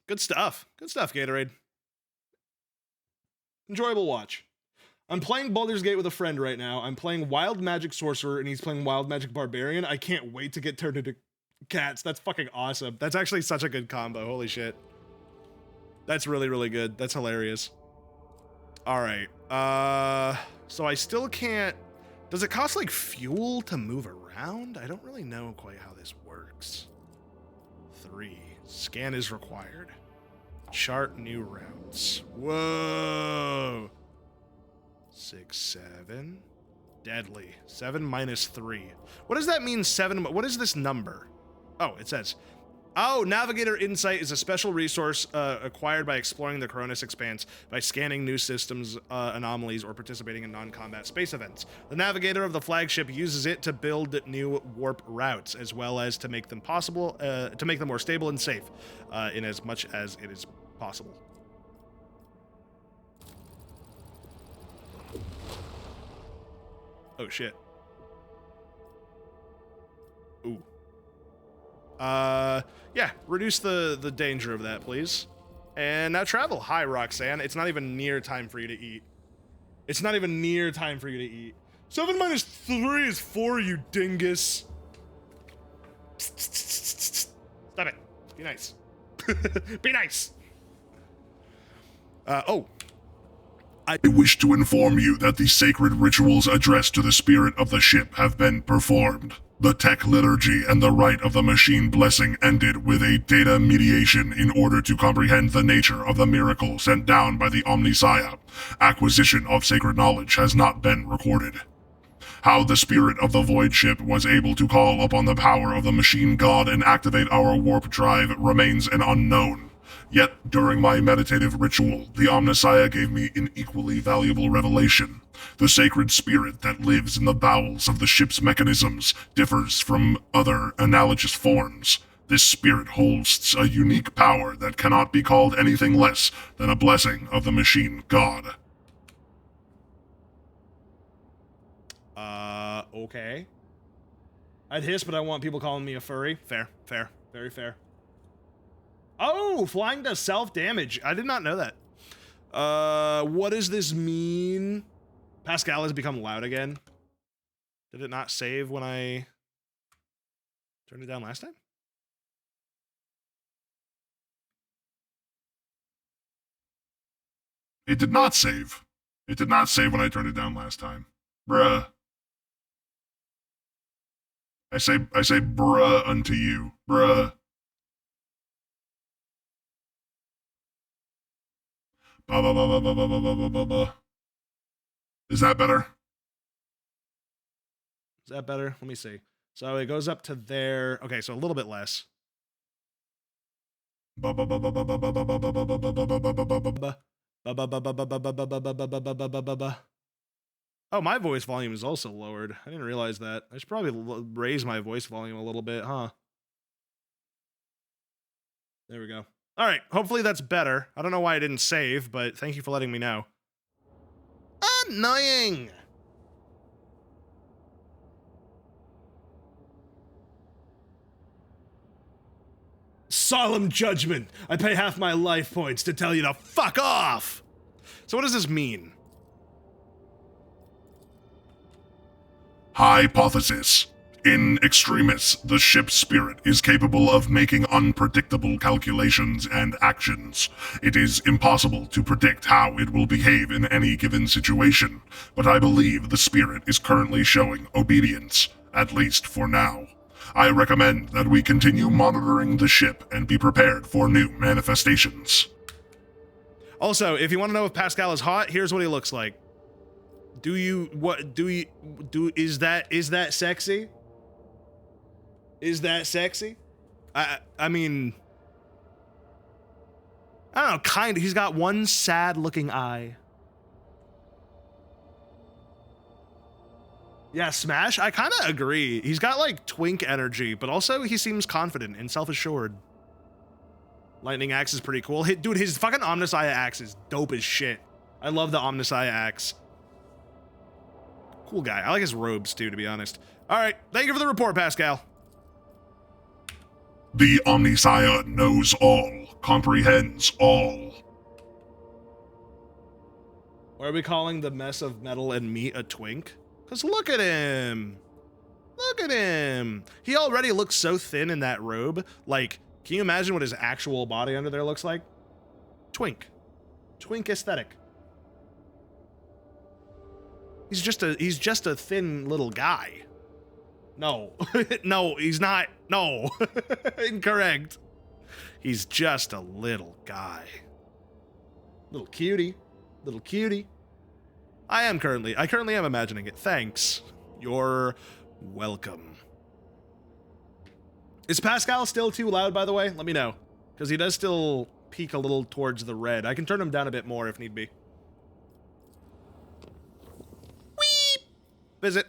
A: Good stuff. Good stuff, Gatorade. Enjoyable watch. I'm playing Baldur's Gate with a friend right now. I'm playing Wild Magic Sorcerer, and he's playing Wild Magic Barbarian. I can't wait to get turned into cats. That's fucking awesome. That's actually such a good combo. Holy shit. That's really, really good. That's hilarious. All right. So I still can't... Does it cost, like, fuel to move around? I don't really know quite how this works. 3. Scan is required. Chart new routes. Whoa. 6, 7. Deadly. 7 minus 3. What does that mean, 7? What is this number? Oh, it says... Oh, Navigator Insight is a special resource acquired by exploring the Coronis Expanse by scanning new systems, anomalies, or participating in non-combat space events. The Navigator of the flagship uses it to build new warp routes, as well as to make them more stable and safe, in as much as it is possible. Oh shit. Ooh. Yeah, reduce the danger of that, please. And now travel. Hi, Roxanne. It's not even near time for you to eat. It's not even near time for you to eat. 7 minus 3 is 4, you dingus. Stop it. Be nice. Be nice. Oh.
H: I wish to inform you that the sacred rituals addressed to the spirit of the ship have been performed. The tech liturgy and the rite of the machine blessing ended with a data mediation in order to comprehend the nature of the miracle sent down by the Omnissiah. Acquisition of sacred knowledge has not been recorded. How the spirit of the void ship was able to call upon the power of the machine god and activate our warp drive remains an unknown. Yet, during my meditative ritual, the Omnissiah gave me an equally valuable revelation. The sacred spirit that lives in the bowels of the ship's mechanisms differs from other analogous forms. This spirit holds a unique power that cannot be called anything less than a blessing of the machine god.
A: Okay. I'd hiss, but I want people calling me a furry. Fair, fair, very fair. Oh, flying does self-damage. I did not know that. What does this mean? Pascal has become loud again. Did it not save when I turned it down last time?
H: It did not save. It did not save when I turned it down last time. Bruh. I say bruh unto you. Bruh. Ba ba ba ba ba ba ba ba ba ba. Is that better?
A: Is that better? Let me see. So it goes up to there. Okay, so a little bit less.
H: Ba ba ba ba ba ba ba ba ba ba ba ba ba ba ba ba ba.
A: Oh, my voice volume is also lowered. I didn't realize that. I should probably raise my voice volume a little bit, huh? There we go. All right, hopefully that's better. I don't know why I didn't save, but thank you for letting me know. Annoying! Solemn judgment! I pay half my life points to tell you to fuck off! So what does this mean?
H: Hypothesis. In extremis, the ship's spirit is capable of making unpredictable calculations and actions. It is impossible to predict how it will behave in any given situation, but I believe the spirit is currently showing obedience, at least for now. I recommend that we continue monitoring the ship and be prepared for new manifestations.
A: Also, if you want to know if Pascal is hot, here's what he looks like. Is that sexy? Is that sexy? I mean, I don't know, kind of. He's got one sad looking eye. Yeah, Smash, I kind of agree. He's got like twink energy, but also he seems confident and self-assured. Lightning axe is pretty cool. Dude, his fucking Omnissiah axe is dope as shit. I love the Omnissiah axe. Cool guy. I like his robes too, to be honest. All right, thank you for the report, Pascal.
H: The Omnissiah knows all, comprehends all.
A: Why are we calling the mess of metal and meat a twink? Because look at him. Look at him. He already looks so thin in that robe. Like, can you imagine what his actual body under there looks like? Twink. Twink aesthetic. He's just a thin little guy. No. No, he's not. No. Incorrect. He's just a little guy. Little cutie. Little cutie. I currently am imagining it. Thanks. You're welcome. Is Pascal still too loud, by the way? Let me know. Because he does still peak a little towards the red. I can turn him down a bit more if need be. Weep! Visit.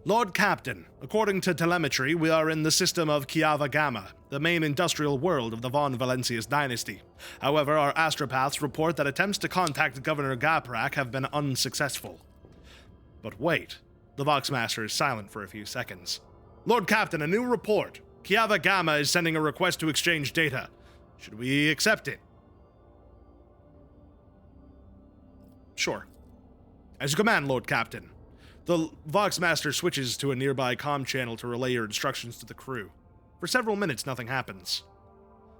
A: Lord Captain, according to telemetry, we are in the system of Kiava Gamma, the main industrial world of the Von Valancius dynasty. However, our astropaths report that attempts to contact Governor Gaprak have been unsuccessful. But wait, the Voxmaster is silent for a few seconds. Lord Captain, a new report. Kiava Gamma is sending a request to exchange data. Should we accept it? Sure. As you command, Lord Captain. The Voxmaster switches to a nearby comm channel to relay your instructions to the crew. For several minutes, nothing happens.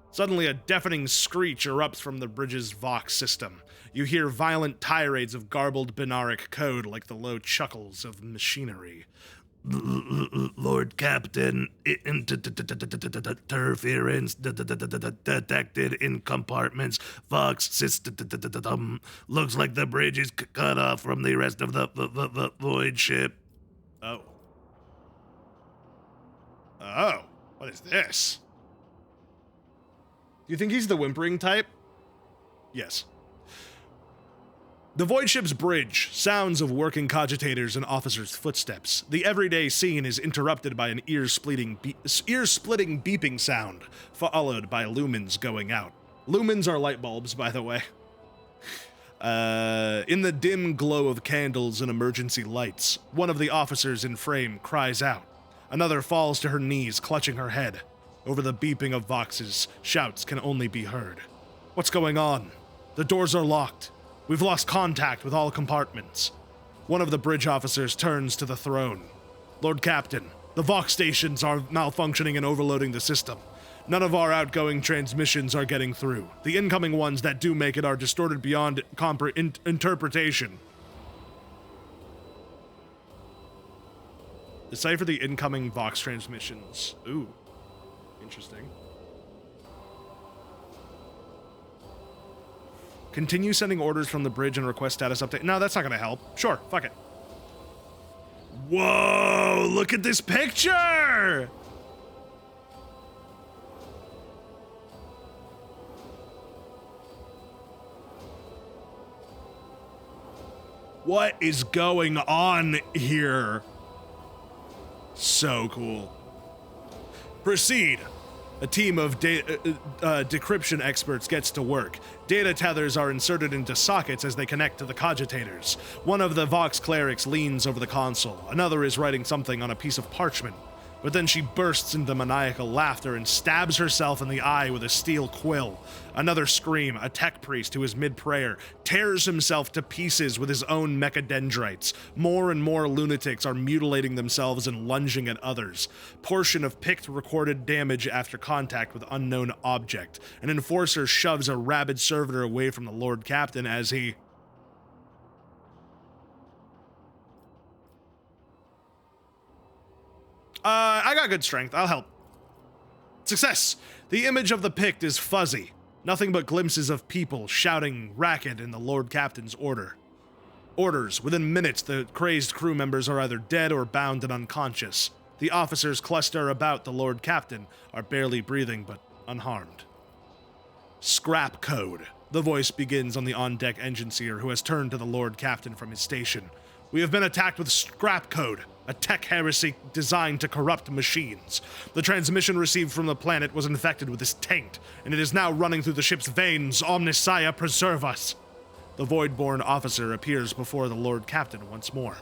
A: Suddenly, a deafening screech erupts from the bridge's Vox system. You hear violent tirades of garbled Binaric code like the low chuckles of machinery. Lord Captain, interference detected in compartments. Vox system. Looks like the bridge is cut off from the rest of the void ship. Oh. Oh, what is this? Do you think he's the whimpering type? Yes. The void ship's bridge, sounds of working cogitators and officers' footsteps. The everyday scene is interrupted by an ear-splitting beeping sound, followed by lumens going out. Lumens are light bulbs, by the way. In the dim glow of candles and emergency lights, one of the officers in frame cries out. Another falls to her knees, clutching her head. Over the beeping of Voxes, shouts can only be heard. What's going on? The doors are locked. We've lost contact with all compartments. One of the bridge officers turns to the throne. Lord Captain, the Vox stations are malfunctioning and overloading the system. None of our outgoing transmissions are getting through. The incoming ones that do make it are distorted beyond interpretation. Decipher the incoming Vox transmissions. Ooh, interesting. Continue sending orders from the bridge and request status update. No, that's not gonna help. Sure, fuck it. Whoa, look at this picture! What is going on here? So cool. Proceed. A team of decryption experts gets to work. Data tethers are inserted into sockets as they connect to the cogitators. One of the Vox clerics leans over the console. Another is writing something on a piece of parchment. But then she bursts into maniacal laughter and stabs herself in the eye with a steel quill. Another scream, a tech priest who is mid-prayer tears himself to pieces with his own mechadendrites. More and more lunatics are mutilating themselves and lunging at others. Portion of Pict recorded damage after contact with unknown object. An enforcer shoves a rabid servitor away from the Lord Captain as he... I got good strength. I'll help. Success! The image of the Pict is fuzzy. Nothing but glimpses of people shouting racket in the Lord Captain's orders. Within minutes, the crazed crew members are either dead or bound and unconscious. The officers cluster about the Lord Captain, are barely breathing but unharmed. Scrap code. The voice begins on the on-deck engine seer who has turned to the Lord Captain from his station. We have been attacked with scrap code, a tech heresy designed to corrupt machines. The transmission received from the planet was infected with this taint, and it is now running through the ship's veins. Omnissiah, preserve us. The Voidborn officer appears before the Lord Captain once more.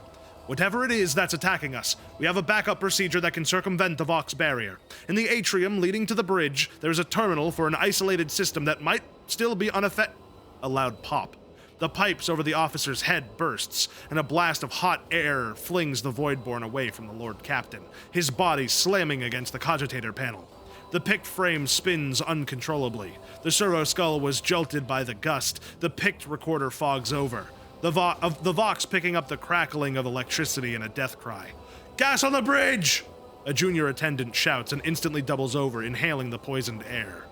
A: Whatever it is that's attacking us, we have a backup procedure that can circumvent the Vox barrier. In the atrium leading to the bridge, there's a terminal for an isolated system that might still be unaffected. A loud pop. The pipes over the officer's head bursts, and a blast of hot air flings the Voidborn away from the Lord Captain, his body slamming against the cogitator panel. The Pict frame spins uncontrollably. The servo skull was jolted by the gust. The Pict recorder fogs over. The Vox picking up the crackling of electricity in a death cry. Gas on the bridge! A junior attendant shouts and instantly doubles over, inhaling the poisoned air.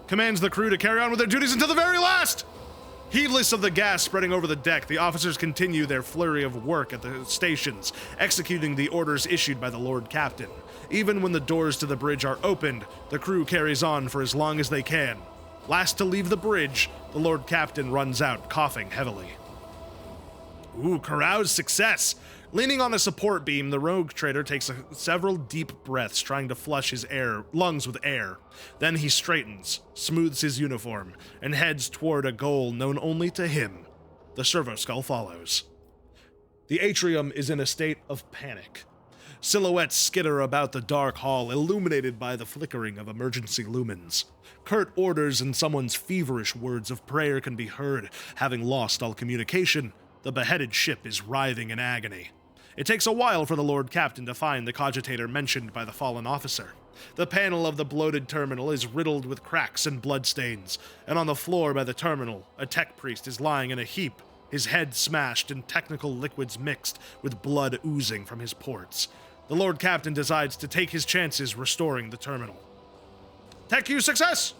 A: Commands the crew to carry on with their duties until the very last! Heedless of the gas spreading over the deck, the officers continue their flurry of work at the stations, executing the orders issued by the Lord Captain. Even when the doors to the bridge are opened, the crew carries on for as long as they can. Last to leave the bridge, the Lord Captain runs out, coughing heavily. Ooh, carouse success! Leaning on a support beam, the rogue trader takes several deep breaths, trying to flush his lungs with air. Then he straightens, smooths his uniform, and heads toward a goal known only to him. The servo skull follows. The atrium is in a state of panic. Silhouettes skitter about the dark hall, illuminated by the flickering of emergency lumens. Curt orders and someone's feverish words of prayer can be heard. Having lost all communication, the beheaded ship is writhing in agony. It takes a while for the Lord Captain to find the cogitator mentioned by the fallen officer. The panel of the bloated terminal is riddled with cracks and bloodstains, and on the floor by the terminal, a tech priest is lying in a heap, his head smashed and technical liquids mixed with blood oozing from his ports. The Lord Captain decides to take his chances restoring the terminal. Tech Q success!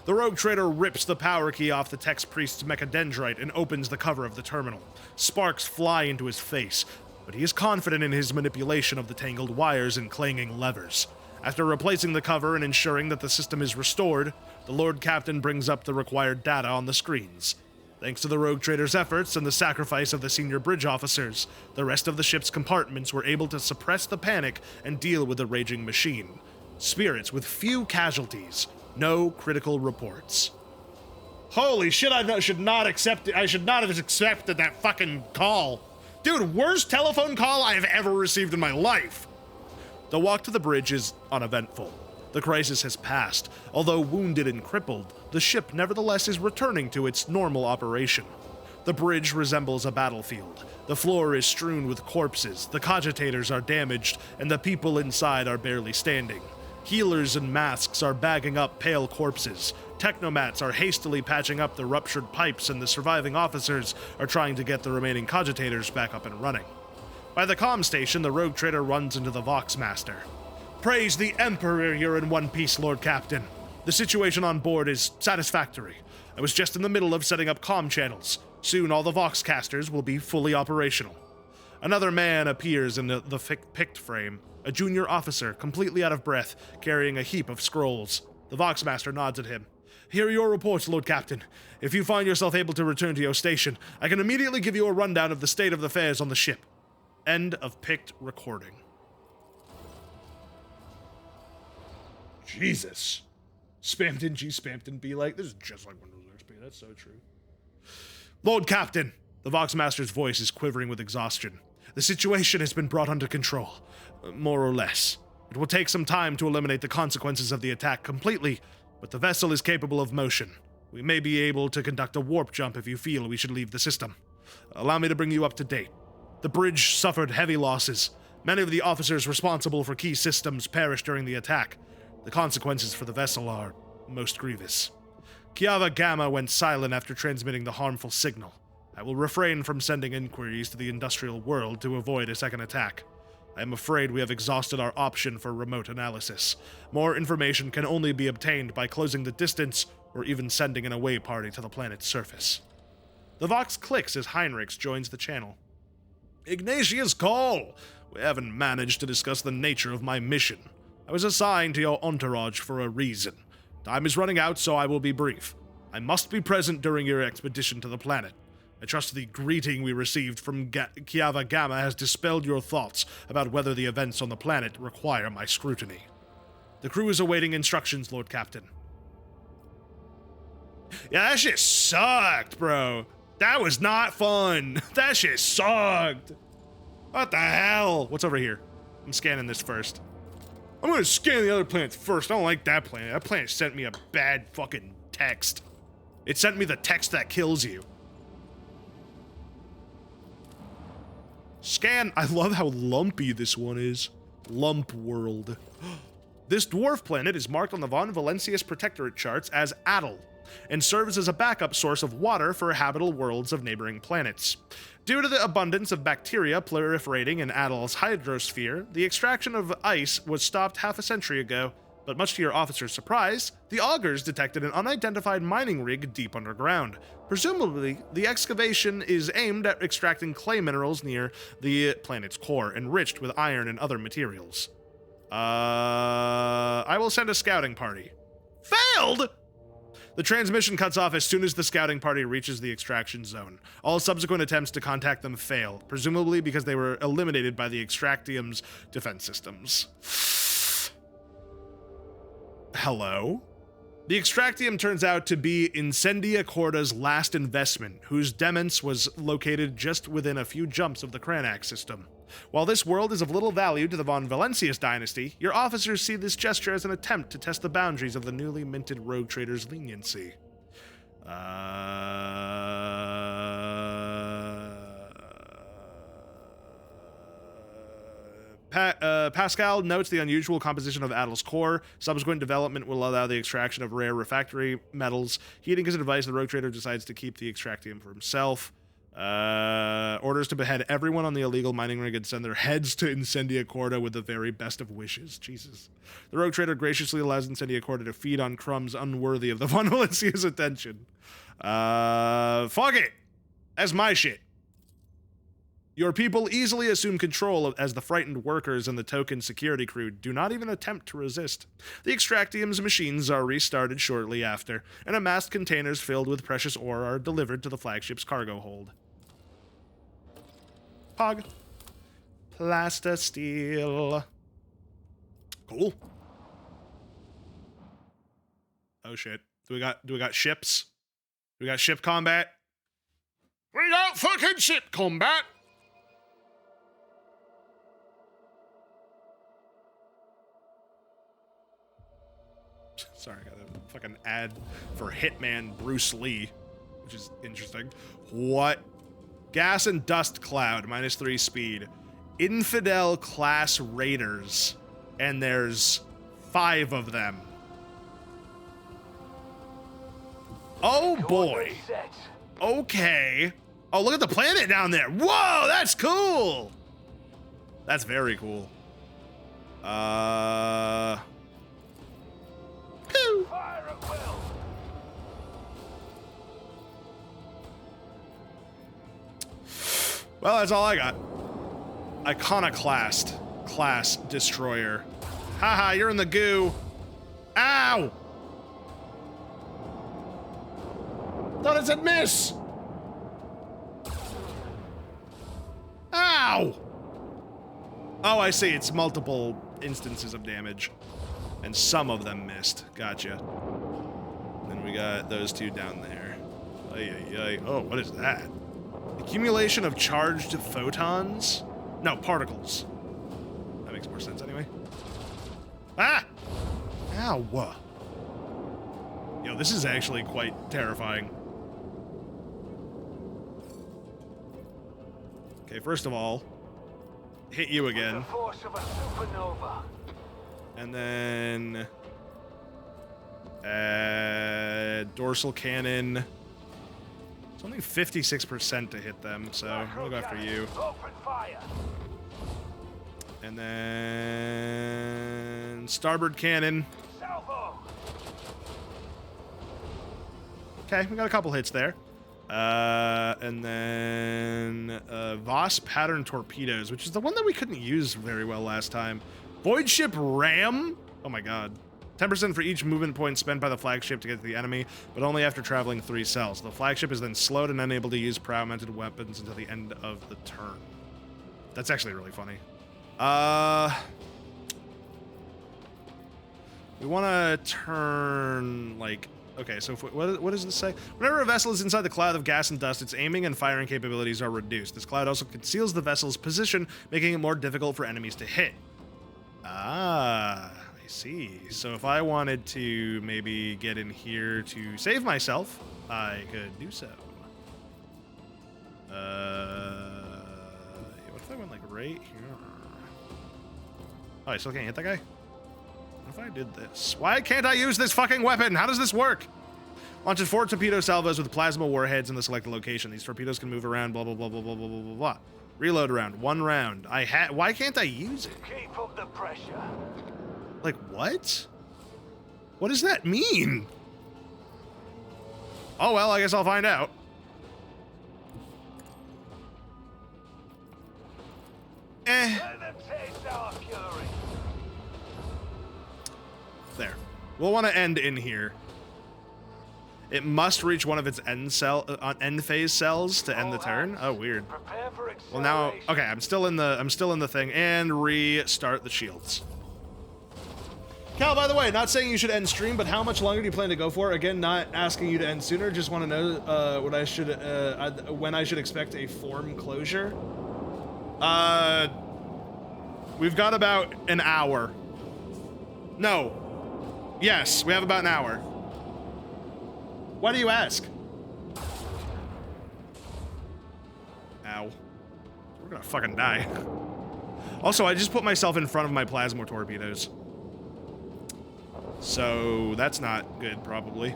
A: The rogue trader rips the power key off the tech priest's mechadendrite and opens the cover of the terminal. Sparks fly into his face, but he is confident in his manipulation of the tangled wires and clanging levers. After replacing the cover and ensuring that the system is restored, the Lord Captain brings up the required data on the screens. Thanks to the rogue trader's efforts and the sacrifice of the senior bridge officers, the rest of the ship's compartments were able to suppress the panic and deal with the raging machine. Spirits with few casualties, no critical reports. Holy shit, I should not have accepted that fucking call. Dude, worst telephone call I have ever received in my life. The walk to the bridge is uneventful. The crisis has passed. Although wounded and crippled, the ship nevertheless is returning to its normal operation. The bridge resembles a battlefield. The floor is strewn with corpses, the cogitators are damaged, and the people inside are barely standing. Healers in masks are bagging up pale corpses. Technomats are hastily patching up the ruptured pipes, and the surviving officers are trying to get the remaining cogitators back up and running. By the comm station, the rogue trader runs into the Vox Master. Praise the Emperor, you're in one piece, Lord Captain. The situation on board is satisfactory. I was just in the middle of setting up comm channels. Soon all the Vox casters will be fully operational. Another man appears in the Pict frame, a junior officer, completely out of breath, carrying a heap of scrolls. The Vox Master nods at him. Here are your reports, Lord Captain. If you find yourself able to return to your station, I can immediately give you a rundown of the state of affairs on the ship. End of Pict recording. Jesus. Spammed in G, spammed in B, like, this is just like Windows XP, that's so true. Lord Captain, The Voxmaster's voice is quivering with exhaustion. The situation has been brought under control, more or less. It will take some time to eliminate the consequences of the attack completely, but the vessel is capable of motion. We may be able to conduct a warp jump if you feel we should leave the system. Allow me to bring you up to date. The bridge suffered heavy losses. Many of the officers responsible for key systems perished during the attack. The consequences for the vessel are most grievous. Kiava Gamma went silent after transmitting the harmful signal. I will refrain from sending inquiries to the industrial world to avoid a second attack. I am afraid we have exhausted our option for remote analysis. More information can only be obtained by closing the distance or even sending an away party to the planet's surface. The Vox clicks as Heinrichs joins the channel. Ignatius Caul! We haven't managed to discuss the nature of my mission. I was assigned to your entourage for a reason. Time is running out, so I will be brief. I must be present during your expedition to the planet. I trust the greeting we received from Kiava Gamma has dispelled your thoughts about whether the events on the planet require my scrutiny. The crew is awaiting instructions, Lord Captain. Yeah, that shit sucked, bro. That was not fun. That shit sucked. What the hell? What's over here? I'm scanning this first. I'm gonna scan the other planets first. I don't like that planet. That planet sent me a bad fucking text. It sent me the text that kills you. Scan. I love how lumpy this one is. Lump world. This dwarf planet is marked on the Von Valancius Protectorate charts as Adel, and serves as a backup source of water for habitable worlds of neighboring planets. Due to the abundance of bacteria proliferating in Adel's hydrosphere, the extraction of ice was stopped half a century ago, but much to your officer's surprise, the augurs detected an unidentified mining rig deep underground. Presumably, the excavation is aimed at extracting clay minerals near the planet's core, enriched with iron and other materials. I will send a scouting party. Failed?! The transmission cuts off as soon as the scouting party reaches the extraction zone. All subsequent attempts to contact them fail, presumably because they were eliminated by the Extractium's defense systems. Hello? The Extractium turns out to be Incendia Corda's last investment, whose demence was located just within a few jumps of the Cranax system. While this world is of little value to the Von Valancius dynasty, your officers see this gesture as an attempt to test the boundaries of the newly minted rogue trader's leniency. Pascal notes the unusual composition of Adel's core. Subsequent development will allow the extraction of rare refractory metals. Heeding his advice, the rogue trader decides to keep the Extractium for himself. Orders to behead everyone on the illegal mining rig and send their heads to Incendia Corda with the very best of wishes. Jesus. The rogue trader graciously allows Incendia Corda to feed on crumbs unworthy of the Von Valancius attention. Fuck it! That's my shit. Your people easily assume control as the frightened workers and the token security crew do not even attempt to resist. The Extractium's machines are restarted shortly after, and amassed containers filled with precious ore are delivered to the flagship's cargo hold. Pog. Plaster steel. Cool. Oh shit. Do we got ships? We got ship combat? We got fucking ship combat! Sorry, I got a fucking ad for Hitman Bruce Lee, which is interesting. What? Gas and dust cloud, -3 speed. Infidel class raiders. And there's 5 of them. Oh boy. Okay. Oh, look at the planet down there. Whoa, that's cool. That's very cool. Fire at will. Well, that's all I got. Iconoclast class destroyer. Haha, you're in the goo. Ow! Thought it said miss. Ow! Oh, I see. It's multiple instances of damage. And some of them missed. Gotcha. Then we got those two down there. Ay, ay, ay. Oh, what is that? Accumulation of charged photons? No, particles. That makes more sense anyway. Ah! Ow. Yo, this is actually quite terrifying. Okay, first of all, hit you again.
G: The force of a supernova.
A: And then dorsal cannon. It's only 56% to hit them, so I'm gonna go after you.
G: Open fire.
A: And then starboard cannon.
G: Salvo.
A: Okay, we got a couple hits there. And then Voss pattern torpedoes, which is the one that we couldn't use very well last time. Void ship ram. Oh my god. 10% for each movement point spent by the flagship to get to the enemy, but only after traveling 3 cells. The flagship is then slowed and unable to use prow-mounted weapons until the end of the turn. That's actually really funny. We want to turn, like... Okay, so if what does this say? Whenever a vessel is inside the cloud of gas and dust, its aiming and firing capabilities are reduced. This cloud also conceals the vessel's position, making it more difficult for enemies to hit. Ah, I see. So if I wanted to maybe get in here to save myself, I could do so. What if I went like right here? Oh, I still can't hit that guy? What if I did this? Why can't I use this fucking weapon? How does this work? Launches 4 torpedo salvos with plasma warheads in the selected location. These torpedoes can move around, blah, blah, blah, blah, blah, blah, blah, blah, blah. Reload round. 1 round. Why can't I use it?
G: Keep up the pressure.
A: Like, what? What does that mean? Oh, well, I guess I'll find out.
G: Let them taste our fury.
A: There. We'll want to end in here. It must reach one of its end phase cells to end the turn. Oh, weird.
G: Prepare for
A: Well, now,
G: acceleration.
A: okay, I'm still in the thing, and restart the shields. Cal, by the way, not saying you should end stream, but how much longer do you plan to go for? Again, not asking you to end sooner. Just want to know when I should expect a form closure. We've got about an hour. No. Yes, we have about an hour. Why do you ask? Ow. We're gonna fucking die. Also, I just put myself in front of my plasma torpedoes. So, that's not good, probably.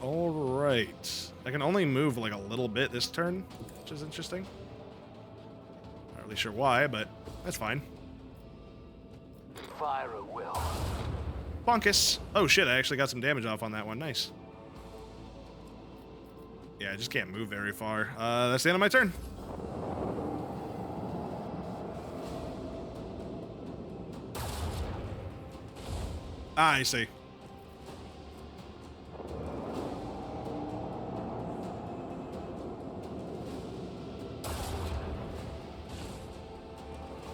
A: Alright. I can only move like a little bit this turn, which is interesting. Not really sure why, but that's fine.
G: Fire at will.
A: Bonkus. Oh shit, I actually got some damage off on that one. Nice. Yeah, I just can't move very far. That's the end of my turn. Ah, I see.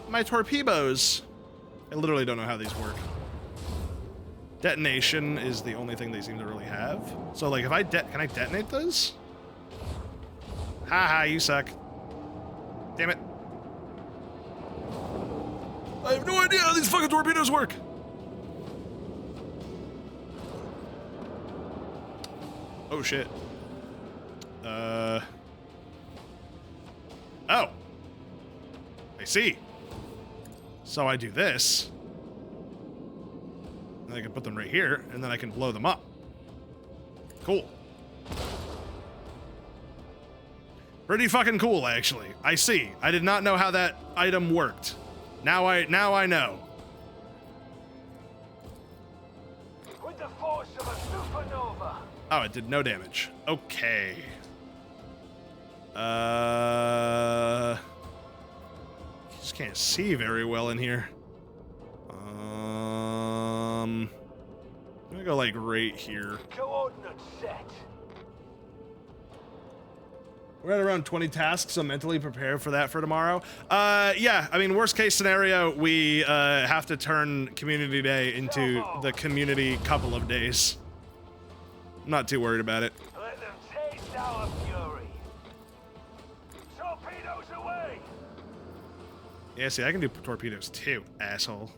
A: My torpedoes. I literally don't know how these work. Detonation is the only thing they seem to really have. So, like, if I can I detonate those? Haha, you suck. Damn it. I have no idea how these fucking torpedoes work. Oh, shit. Oh. I see. So I do this. And I can put them right here, and then I can blow them up. Cool. Pretty fucking cool, actually. I see. I did not know how that item worked. Now I know.
G: With the force of a supernova.
A: Oh, it did no damage. Okay. Just can't see very well in here. I'm gonna go like right here.
G: Coordinates set.
A: We're at around 20 tasks, so mentally prepare for that for tomorrow. Yeah, I mean, worst case scenario, we have to turn Community Day into the Community Couple of Days. I'm not too worried about it.
G: Let them taste our fury. Torpedoes away!
A: Yeah, see, I can do torpedoes too, asshole.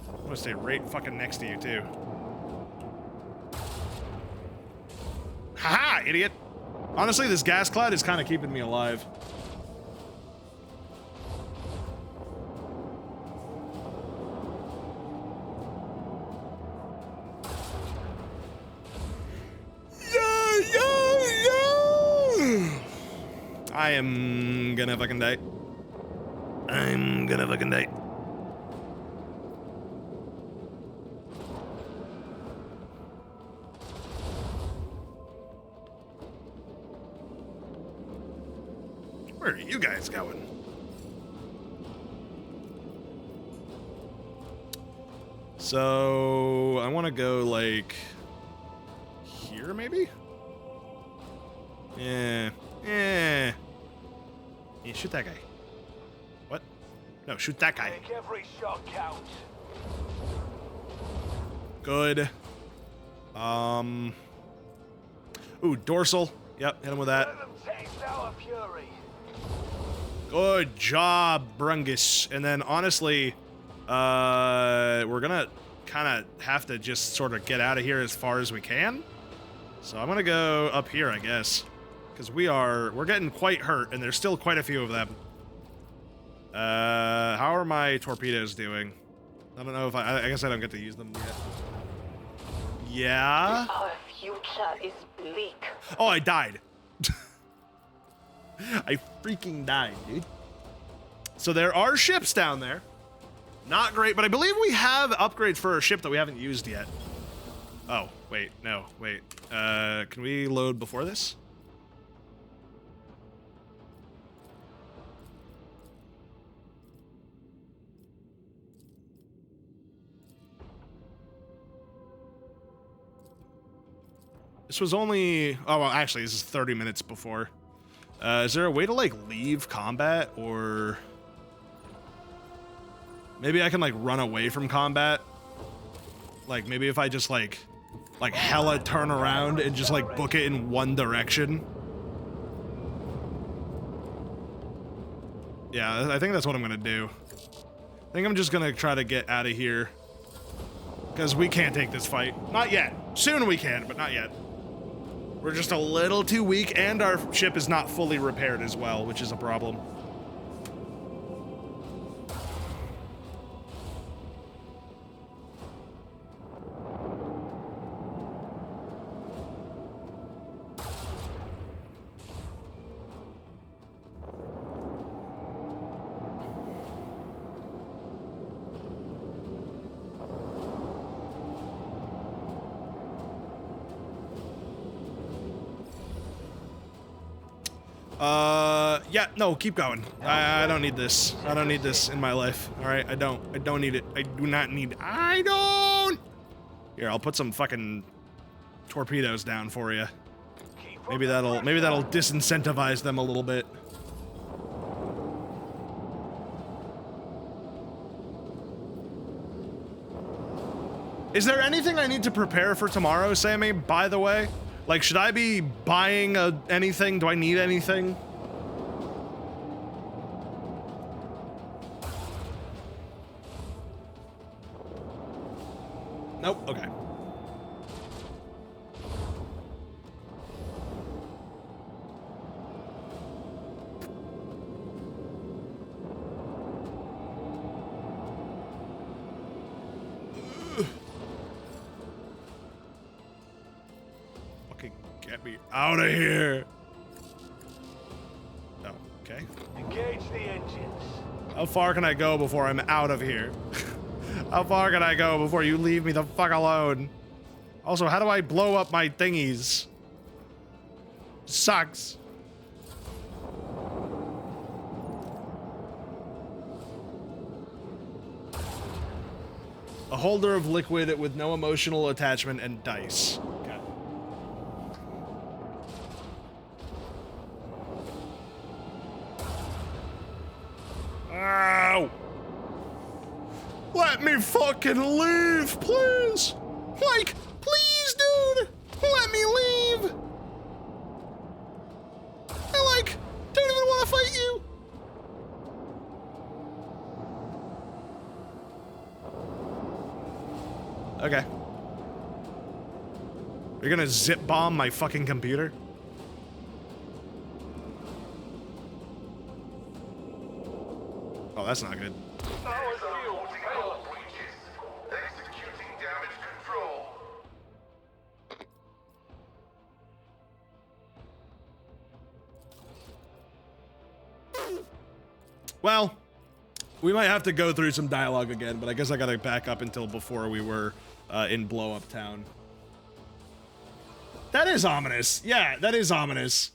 A: I'm gonna stay right fucking next to you, too. Haha, idiot! Honestly, this gas cloud is kind of keeping me alive. I am gonna fucking die. I'm gonna fucking die. Where are you guys going? So I want to go like here, maybe? Yeah. Yeah, shoot that guy. What? No, shoot that guy.
G: Make every shot count.
A: Good. Ooh, dorsal. Yep, hit him with that.
G: Let them taste our fury.
A: Good job, Brungus. And then, honestly, we're gonna kind of have to just sort of get out of here as far as we can. So I'm gonna go up here, I guess. Because we're getting quite hurt, and there's still quite a few of them. How are my torpedoes doing? I don't know if I guess I don't get to use them yet. Yeah?
I: Our future is bleak.
A: Oh, I died. I freaking died, dude. So there are ships down there. Not great, but I believe we have upgrades for our ship that we haven't used yet. Oh, wait, no, wait. Can we load before this? This was only... Oh, well, actually, this is 30 minutes before. Is there a way to, like, leave combat, or... Maybe I can, like, run away from combat? Like, maybe if I just, like hella turn around and just, like, book it in one direction? Yeah, I think that's what I'm gonna do. I think I'm just gonna try to get out of here. Because we can't take this fight. Not yet. Soon we can, but not yet. We're just a little too weak, and our ship is not fully repaired as well, which is a problem. Yeah, no, keep going. I don't need this. I don't need this in my life. All right, I don't need it. I do not need. I don't. Here, I'll put some fucking torpedoes down for you. Maybe that'll disincentivize them a little bit. Is there anything I need to prepare for tomorrow, Sammy? By the way, like, should I be buying anything? Do I need anything? Nope, okay. Fucking get me out of here. Oh, okay.
G: Engage the engines.
A: How far can I go before I'm out of here? How far can I go before you leave me the fuck alone? Also, how do I blow up my thingies? Sucks. A holder of liquid with no emotional attachment and dice. Okay. me fucking leave, please. Like, please, dude. Let me leave. I, like, don't even want to fight you. Okay. You're gonna zip bomb my fucking computer? Oh, that's not good.
G: Executing damage control.
A: Well, we might have to go through some dialogue again, but I guess I gotta back up until before we were in Blow Up Town. That is ominous. Yeah, that is ominous.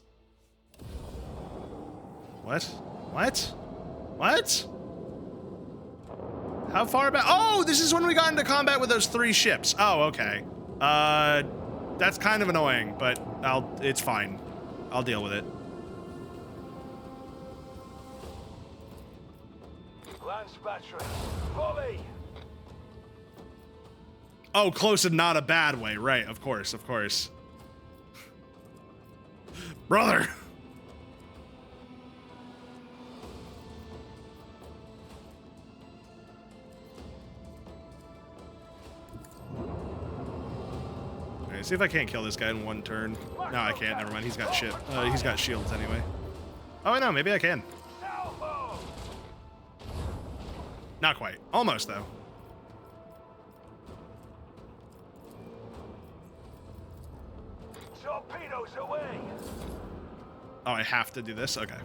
A: What? What? What? How far back? Oh, this is when we got into combat with those 3 ships. Oh, okay. That's kind of annoying, but it's fine. I'll deal with it.
G: Lance battery. Volley.
A: Oh, close and not a bad way. Right, of course, of course. Brother! Alright, see if I can't kill this guy in 1 turn. No, I can't. Never mind. He's got shit. He's got shields anyway. Oh, I know. Maybe I can.
G: Salvo.
A: Not quite. Almost, though.
G: Torpedoes away.
A: Oh, I have to do this? Okay.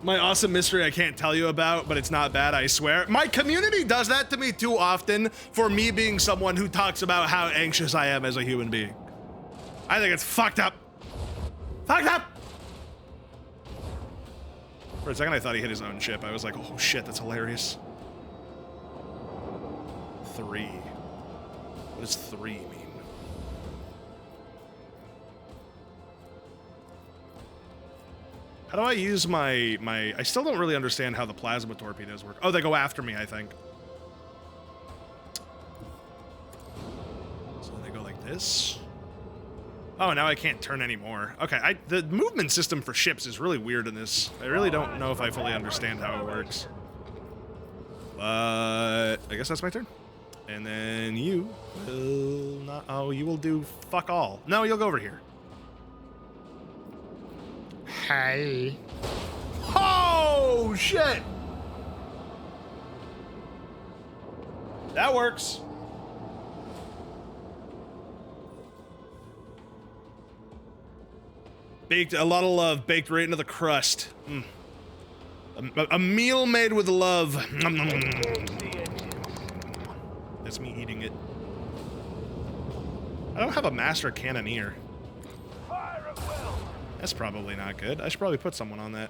A: My awesome mystery I can't tell you about, but it's not bad, I swear. My community does that to me too often for me being someone who talks about how anxious I am as a human being. I think it's fucked up. Fucked up! For a second I thought he hit his own ship. I was like, oh shit, that's hilarious. 3. What does 3 mean? How do I use my... I still don't really understand how the plasma torpedoes work. Oh, they go after me, I think. So they go like this. Oh, now I can't turn anymore. Okay, the movement system for ships is really weird in this. I really don't know if I fully understand how it works. But I guess that's my turn. And then you will not... Oh, you will do fuck all. No, you'll go over here. Hey. Oh, shit! That works. Baked, a lot of love, baked right into the crust. Mm. A meal made with love. That's me eating it. I don't have a master cannoneer.
G: Fire at will.
A: That's probably not good. I should probably put someone on that.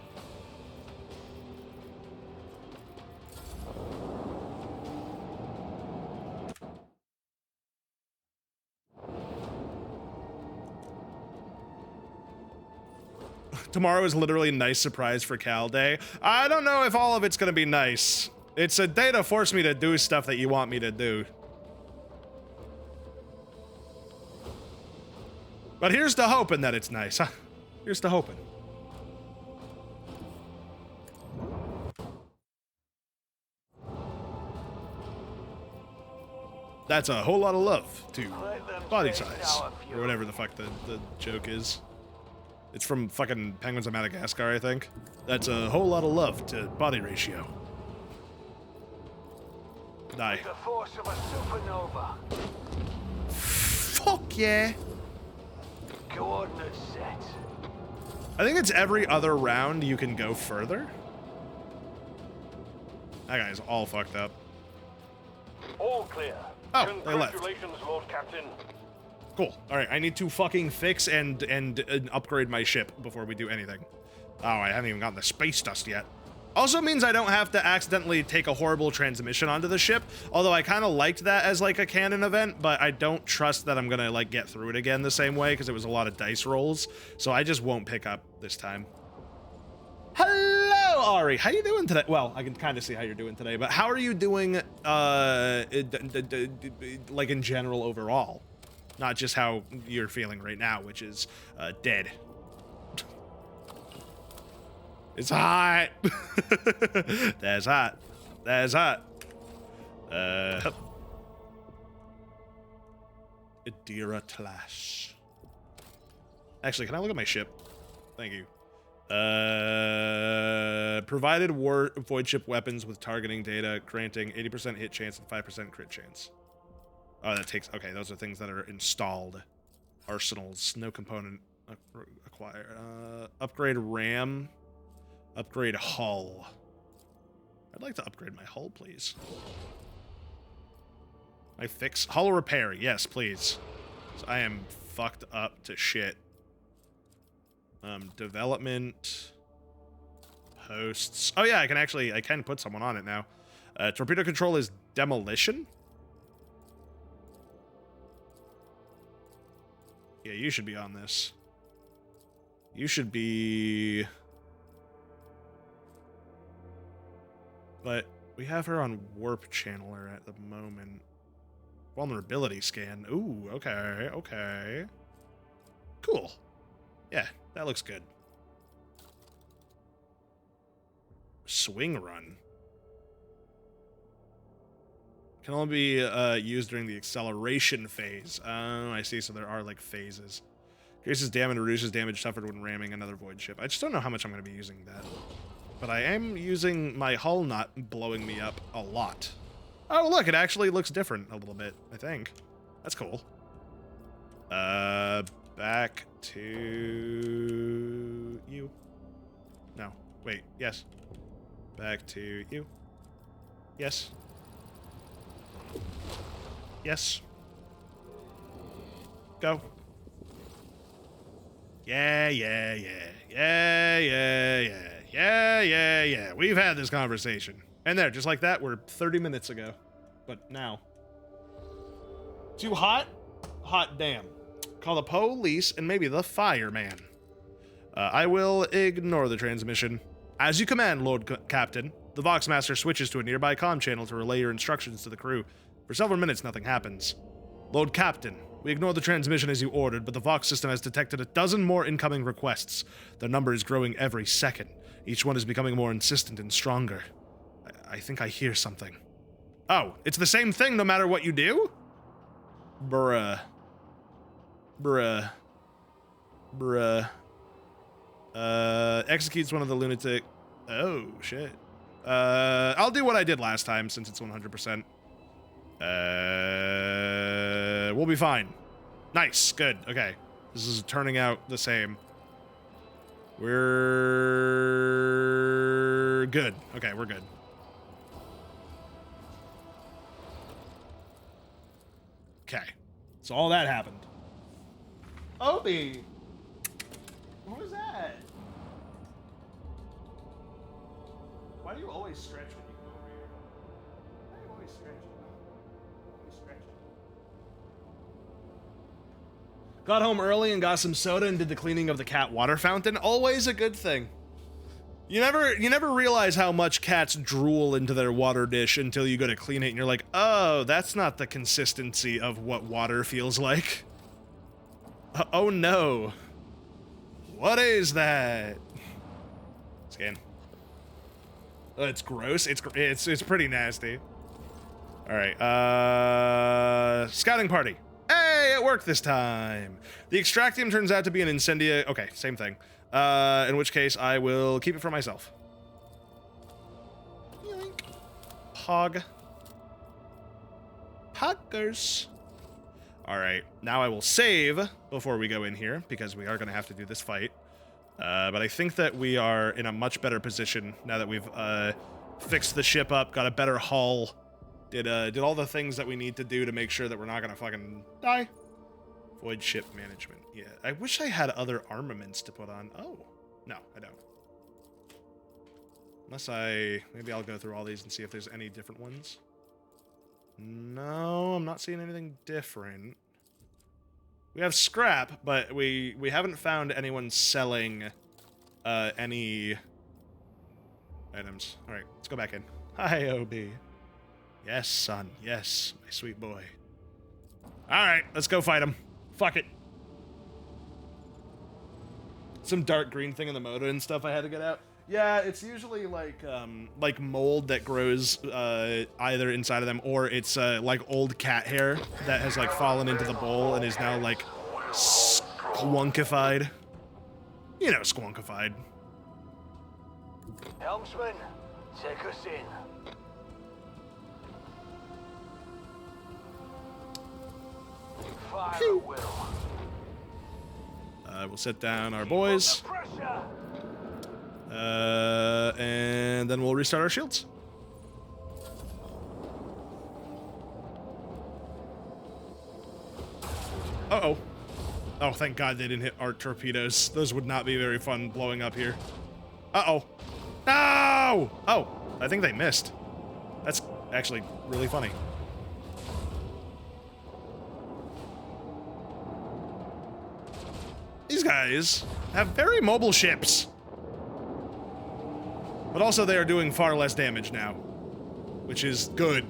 A: Tomorrow is literally a nice surprise for Cal Day. I don't know if all of it's gonna be nice. It's a day to force me to do stuff that you want me to do. But here's to hoping that it's nice, huh? Here's to hoping. That's a whole lot of love to body size, or whatever the fuck the joke is. It's from fucking Penguins of Madagascar, I think. That's a whole lot of love to body ratio. Die.
G: The force of a supernova.
A: Fuck yeah.
G: Coordinates set.
A: I think it's every other round you can go further. That guy's all fucked up.
G: All clear.
A: Oh, they left.
G: Congratulations, Lord Captain.
A: Cool. All right, I need to fucking fix and upgrade my ship before we do anything. Oh, I haven't even gotten the space dust yet. Also means I don't have to accidentally take a horrible transmission onto the ship, although I kind of liked that as like a canon event, but I don't trust that I'm gonna like get through it again the same way because it was a lot of dice rolls, so I just won't pick up this time. Hello, Ari. How you doing today? Well, I can kind of see how you're doing today, but how are you doing, like in general overall? Not just how you're feeling right now, which is dead. It's hot. That's hot. That's hot. Adira Tlash. Actually, can I look at my ship? Thank you. Provided void ship weapons with targeting data, granting 80% hit chance and 5% crit chance. Oh, that takes... Okay, those are things that are installed. Arsenals. No component acquired. Upgrade RAM. Upgrade hull. I'd like to upgrade my hull, please. I fix... Hull repair. Yes, please. So I am fucked up to shit. Development. Hosts. Oh yeah, I can put someone on it now. Torpedo control is demolition? Yeah, you should be on this. You should be... But we have her on warp channeler at the moment. Vulnerability scan. Ooh, okay, okay. Cool. Yeah, that looks good. Swing run. Can only be used during the acceleration phase. Oh, I see. So there are like phases. Increases damage, reduces damage suffered when ramming another void ship. I just don't know how much I'm going to be using that. But I am using my hull not blowing me up a lot. Oh, look, it actually looks different a little bit, I think. That's cool. Back to you. No, wait, yes. Back to you. Yes. Yes. Go. Yeah. We've had this conversation. And there, just like that, we're 30 minutes ago. But now. Too hot? Hot damn. Call the police and maybe the fireman. I will ignore the transmission. As you command, Lord Captain. The Voxmaster switches to a nearby comm channel to relay your instructions to the crew. For several minutes, nothing happens. Lord Captain, we ignore the transmission as you ordered, but the Vox system has detected a dozen more incoming requests. Their number is growing every second. Each one is becoming more insistent and stronger. I think I hear something. Oh, it's the same thing no matter what you do? Bruh. Executes one of the lunatic... Oh, shit. I'll do what I did last time, since it's 100%. We'll be fine. Nice, good, okay. This is turning out the same. We're good. Okay, we're good. Okay, so all that happened. Obi! What was that? Why do you always stretch when you come over here? Why do you always stretch? Always stretch. Got home early and got some soda and did the cleaning of the cat water fountain. Always a good thing. You never realize how much cats drool into their water dish until you go to clean it and you're like, oh, that's not the consistency of what water feels like. Oh no. What is that? Scan. Oh, it's gross. It's pretty nasty. All right. Scouting party. Hey, it worked this time. The extractium turns out to be an incendia. Okay, same thing. In which case, I will keep it for myself. Yoink. Pog. Poggers. All right, now I will save before we go in here, because we are going to have to do this fight. But I think that we are in a much better position now that we've fixed the ship up, got a better hull, did all the things that we need to do to make sure that we're not going to fucking die. Void ship management. Yeah, I wish I had other armaments to put on. Oh, no, I don't. Unless maybe I'll go through all these and see if there's any different ones. No, I'm not seeing anything different. We have scrap, but we haven't found anyone selling any items. All right, let's go back in. Hi, OB. Yes, son. Yes, my sweet boy. All right, let's go fight him. Fuck it. Some dark green thing in the motor and stuff I had to get out. Yeah, it's usually like mold that grows either inside of them, or it's like old cat hair that has like fallen into the bowl and is now like squonkified. You know, squonkified.
G: Helmsman, take us in. Fire at will.
A: We'll set down our boys. And then we'll restart our shields. Uh-oh. Oh, thank God they didn't hit our torpedoes. Those would not be very fun blowing up here. Uh-oh. No! Oh, I think they missed. That's actually really funny. These guys have very mobile ships. But also they are doing far less damage now, which is good.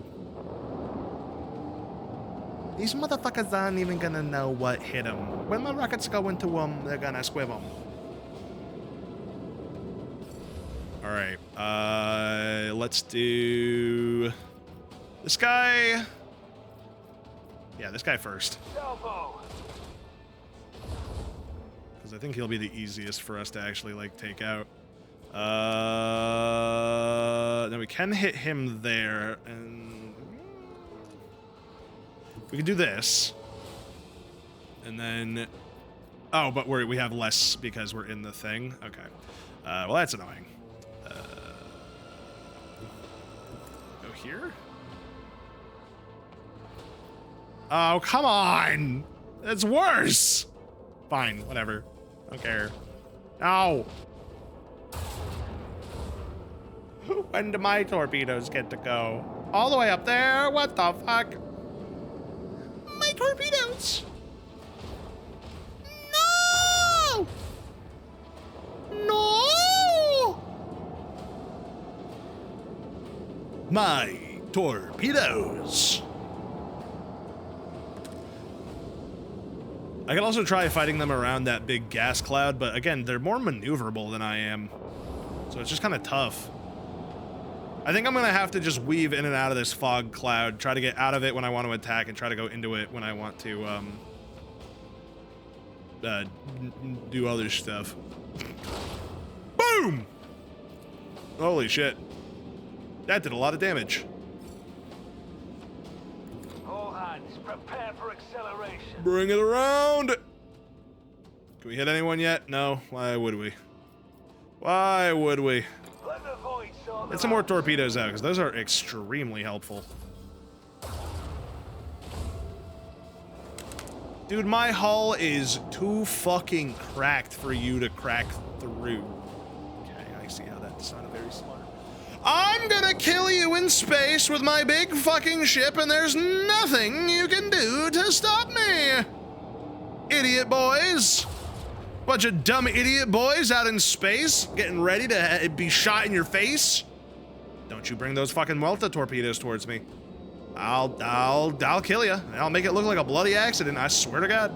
A: These motherfuckers aren't even gonna know what hit them. When my rockets go into them, they're gonna squiv them. Alright, let's do this guy. Yeah, this guy first. Because I think he'll be the easiest for us to actually, like, take out. Then we can hit him there, and we can do this. And then, oh, but we have less because we're in the thing. Okay. Well, that's annoying. Go here. Oh, come on! That's worse! Fine, whatever. I don't care. No! When do my torpedoes get to go? All the way up there? What the fuck? My torpedoes! No! No! My torpedoes! I can also try fighting them around that big gas cloud, but again, they're more maneuverable than I am. So it's just kind of tough. I think I'm going to have to just weave in and out of this fog cloud, try to get out of it when I want to attack, and try to go into it when I want to do other stuff. Boom! Holy shit. That did a lot of damage.
G: All hands, prepare for acceleration.
A: Bring it around! Can we hit anyone yet? No. Why would we? Why would we?
G: Let the void sort
A: Get some more torpedoes out, because those are extremely helpful. Dude, my hull is too fucking cracked for you to crack through. Okay, I see how that sounded very smart. I'm gonna kill you in space with my big fucking ship, and there's nothing you can do to stop me! Idiot boys! Bunch of dumb idiot boys out in space, getting ready to be shot in your face. Don't you bring those fucking Welta torpedoes towards me. I'll kill you. I'll make it look like a bloody accident, I swear to God.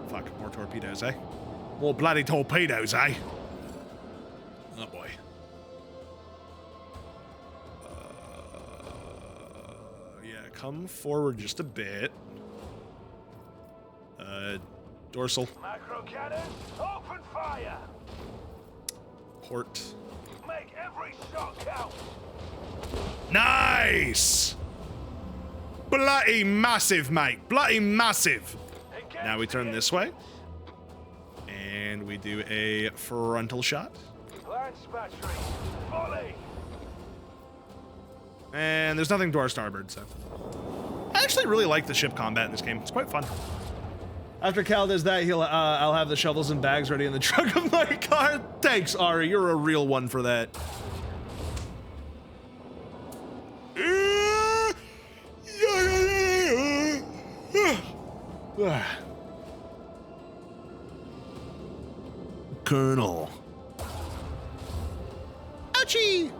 A: Fuck, more torpedoes, eh? More bloody torpedoes, eh? Oh boy. Yeah, come forward just a bit. Dorsal.
G: Macro cannon, open fire.
A: Port.
G: Make every shot count.
A: Nice! Bloody massive, mate. Bloody massive. Now we turn this way. And we do a frontal shot.
G: Lance battery, volley.
A: And there's nothing to our starboard, so. I actually really like the ship combat in this game. It's quite fun. After Cal does that, I'll have the shovels and bags ready in the trunk of my car. Thanks, Ari. You're a real one for that. Colonel. Ouchie!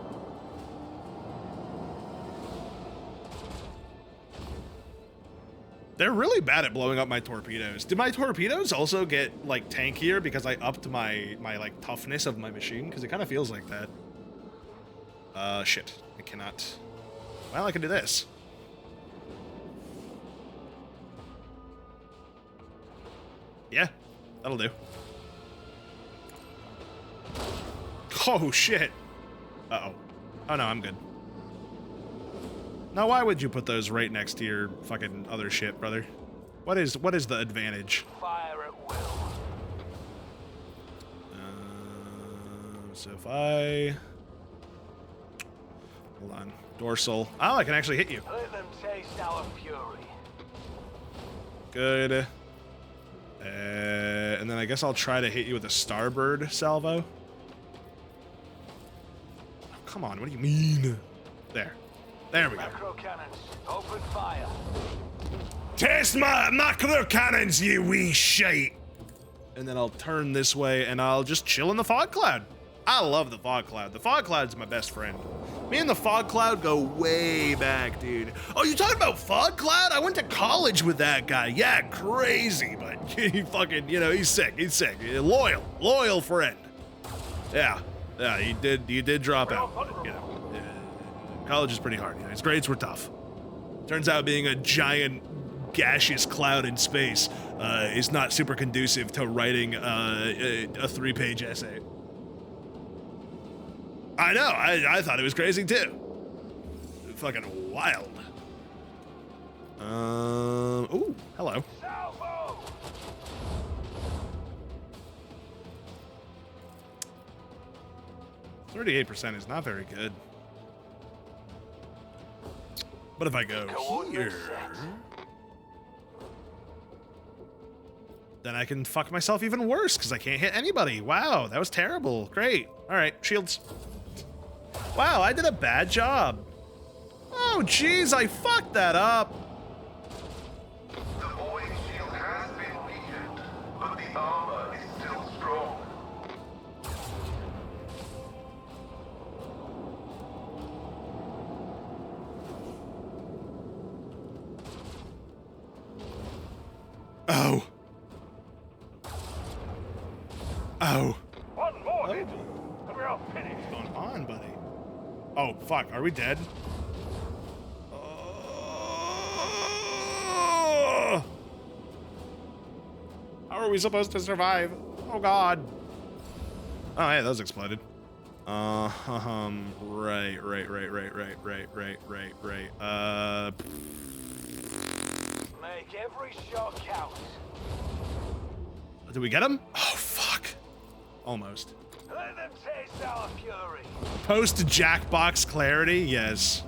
A: They're really bad at blowing up my torpedoes. Did my torpedoes also get, like, tankier because I upped my like, toughness of my machine? Because it kind of feels like that. Shit. I cannot... Well, I can do this. Yeah, that'll do. Oh, shit. Uh-oh. Oh, no, I'm good. Now, why would you put those right next to your fucking other shit, brother? What is the advantage?
G: Fire at will.
A: So if I... Hold on. Dorsal. Oh, I can actually hit you.
G: Let them taste our fury.
A: Good. And then I guess I'll try to hit you with a starboard salvo. Oh, come on, what do you mean? There. There we go.
G: Macro cannons, open fire.
A: Test my macro cannons, you wee shite! And then I'll turn this way and I'll just chill in the fog cloud. I love the fog cloud. The fog cloud's my best friend. Me and the fog cloud go way back, dude. Oh, you talking about fog cloud? I went to college with that guy. Yeah, crazy, but he fucking, you know, he's sick. He's sick. Loyal friend. Yeah, you did drop out, but, you know, college is pretty hard. You know, his grades were tough. Turns out being a giant gaseous cloud in space is not super conducive to writing a 3-page essay. I know, I thought it was crazy too. Fucking wild. Ooh, hello. 38% is not very good. But if I go here, then I can fuck myself even worse because I can't hit anybody. Wow, that was terrible. Great. All right, shields. Wow, I did a bad job. Oh, jeez, I fucked that up.
H: The void shield has been weakened, but the armor is still strong.
A: Oh. Oh.
G: One more hit, and we're all finished.
A: What's going on, buddy? Oh, fuck. Are we dead? How are we supposed to survive? Oh, God. Oh, hey, those exploded. Right.
G: Make every shot count.
A: Did we get him? Oh, fuck. Almost.
G: Let them taste our fury.
A: Post Jackbox clarity? Yes.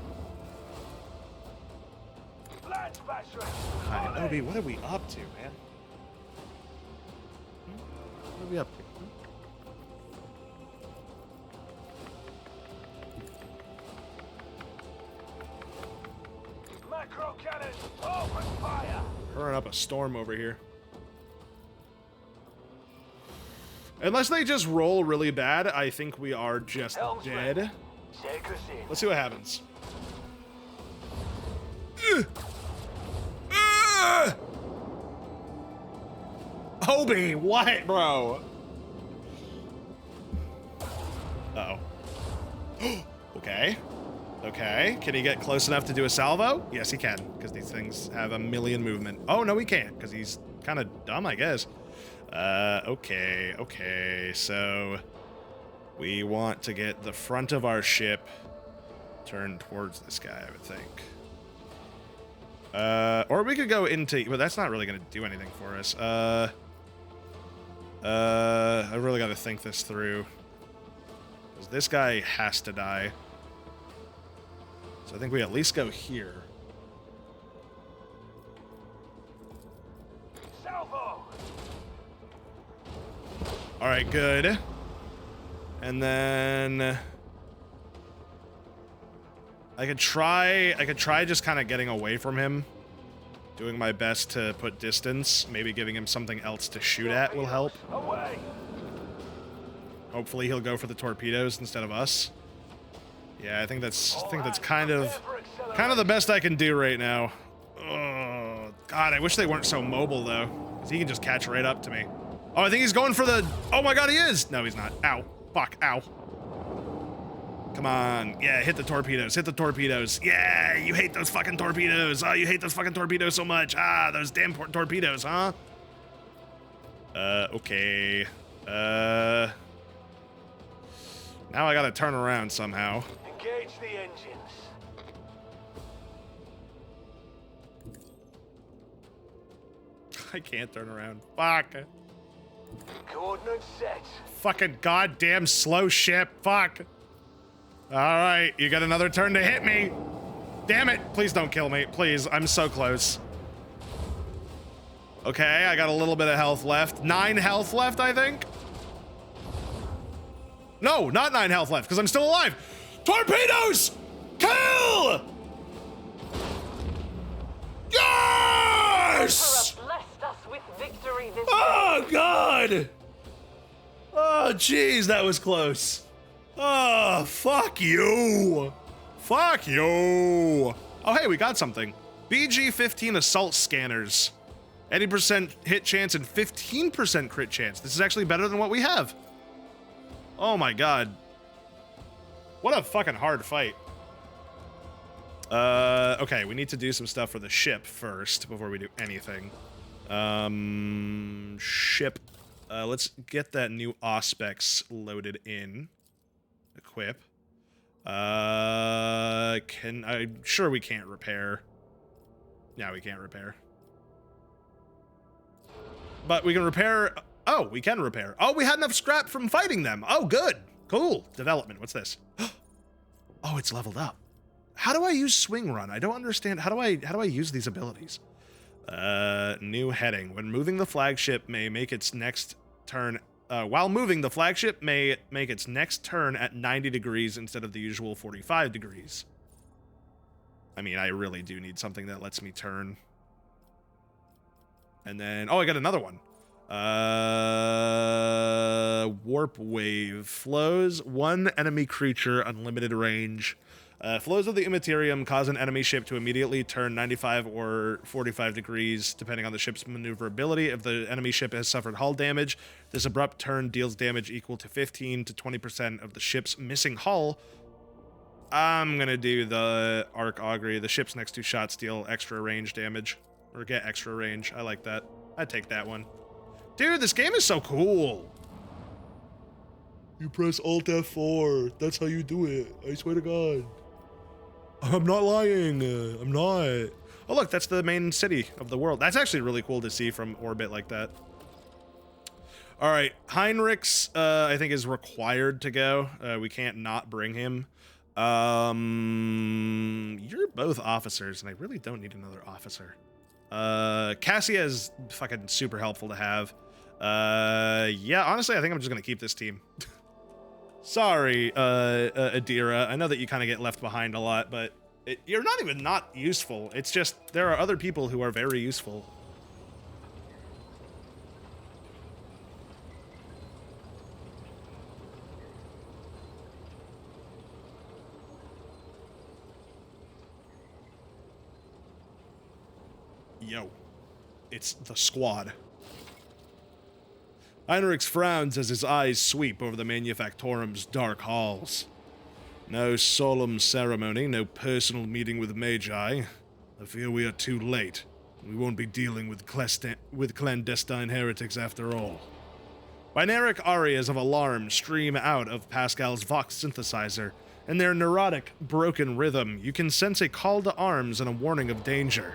G: Blast bashers.
A: Hi, Obi, what are we up to, man? What are we up to?
G: Macro cannons, open fire.
A: Burning up a storm over here. Unless they just roll really bad, I think we are just dead.
G: Take us in.
A: Let's see what happens. Obi, what, bro? Uh-oh. Okay. Okay. Can he get close enough to do a salvo? Yes, he can, because these things have a million movement. Oh, no, he can't, because he's kind of dumb, I guess. Okay, so we want to get the front of our ship turned towards this guy, I would think. Or we could go into, but that's not really going to do anything for us. I really got to think this through. Because this guy has to die. So I think we at least go here.
G: Salvo.
A: All right, good. And then I could try just kind of getting away from him. Doing my best to put distance. Maybe giving him something else to shoot at will help.
G: Away.
A: Hopefully he'll go for the torpedoes instead of us. Yeah, I think that's kind of the best I can do right now. Oh, God, I wish they weren't so mobile though. 'Cause he can just catch right up to me. Oh, I think he's going for the, oh my God, he is. No, he's not. Ow, fuck, ow. Come on, yeah, hit the torpedoes, hit the torpedoes. Yeah, you hate those fucking torpedoes. Oh, you hate those fucking torpedoes so much. Ah, those damn torpedoes, huh? Okay. Now I gotta turn around somehow.
G: Engage the engines.
A: I can't turn around. Fuck.
G: Coordinates set.
A: Fucking goddamn slow ship. Fuck. Alright, you got another turn to hit me. Damn it. Please don't kill me. Please, I'm so close. Okay, I got a little bit of health left. 9 health left, I think. No, not 9 health left, because I'm still alive. Torpedoes! Kill! Yes!
I: Blessed us with victory this
A: Oh, God! Oh, jeez, that was close. Oh, fuck you. Fuck you. Oh, hey, we got something. BG-15 assault scanners. 80% hit chance and 15% crit chance. This is actually better than what we have. Oh my God. What a fucking hard fight. Okay, we need to do some stuff for the ship first before we do anything. Ship. Let's get that new Auspex loaded in. Equip. I'm sure we can't repair. Yeah, we can't repair. But we can repair. Oh, we can repair. Oh, we had enough scrap from fighting them. Oh, good. Cool. Development. What's this? Oh, it's leveled up. How do I use swing run? I don't understand. How do I use these abilities? New heading. When moving the flagship may make its next turn. While moving, the flagship may make its next turn at 90 degrees instead of the usual 45 degrees. I mean, I really do need something that lets me turn. And then, oh, I got another one. Warp wave. Flows one enemy creature, unlimited range. Flows of the Immaterium cause an enemy ship to immediately turn 95 or 45 degrees, depending on the ship's maneuverability. If the enemy ship has suffered hull damage, this abrupt turn deals damage equal to 15 to 20% of the ship's missing hull. I'm gonna do the Arc Augury. The ship's next 2 shots deal extra range damage. Or get extra range. I like that. I'd take that one. Dude, this game is so cool. You press Alt F4. That's how you do it. I swear to God. I'm not lying. I'm not. Oh, look, that's the main city of the world. That's actually really cool to see from orbit like that. All right, Heinrichs, I think, is required to go. We can't not bring him. You're both officers, and I really don't need another officer. Cassia is fucking super helpful to have. Yeah, honestly, I think I'm just gonna keep this team. Sorry, Adira. I know that you kind of get left behind a lot, but you're not even not useful. It's just there are other people who are very useful. Yo, it's the squad. Heinrichs frowns as his eyes sweep over the Manufactorum's dark halls. No solemn ceremony, no personal meeting with Magi. I fear we are too late. We won't be dealing with clandestine heretics after all. Binaric arias of alarm stream out of Pascal's Vox synthesizer. In their neurotic, broken rhythm, you can sense a call to arms and a warning of danger.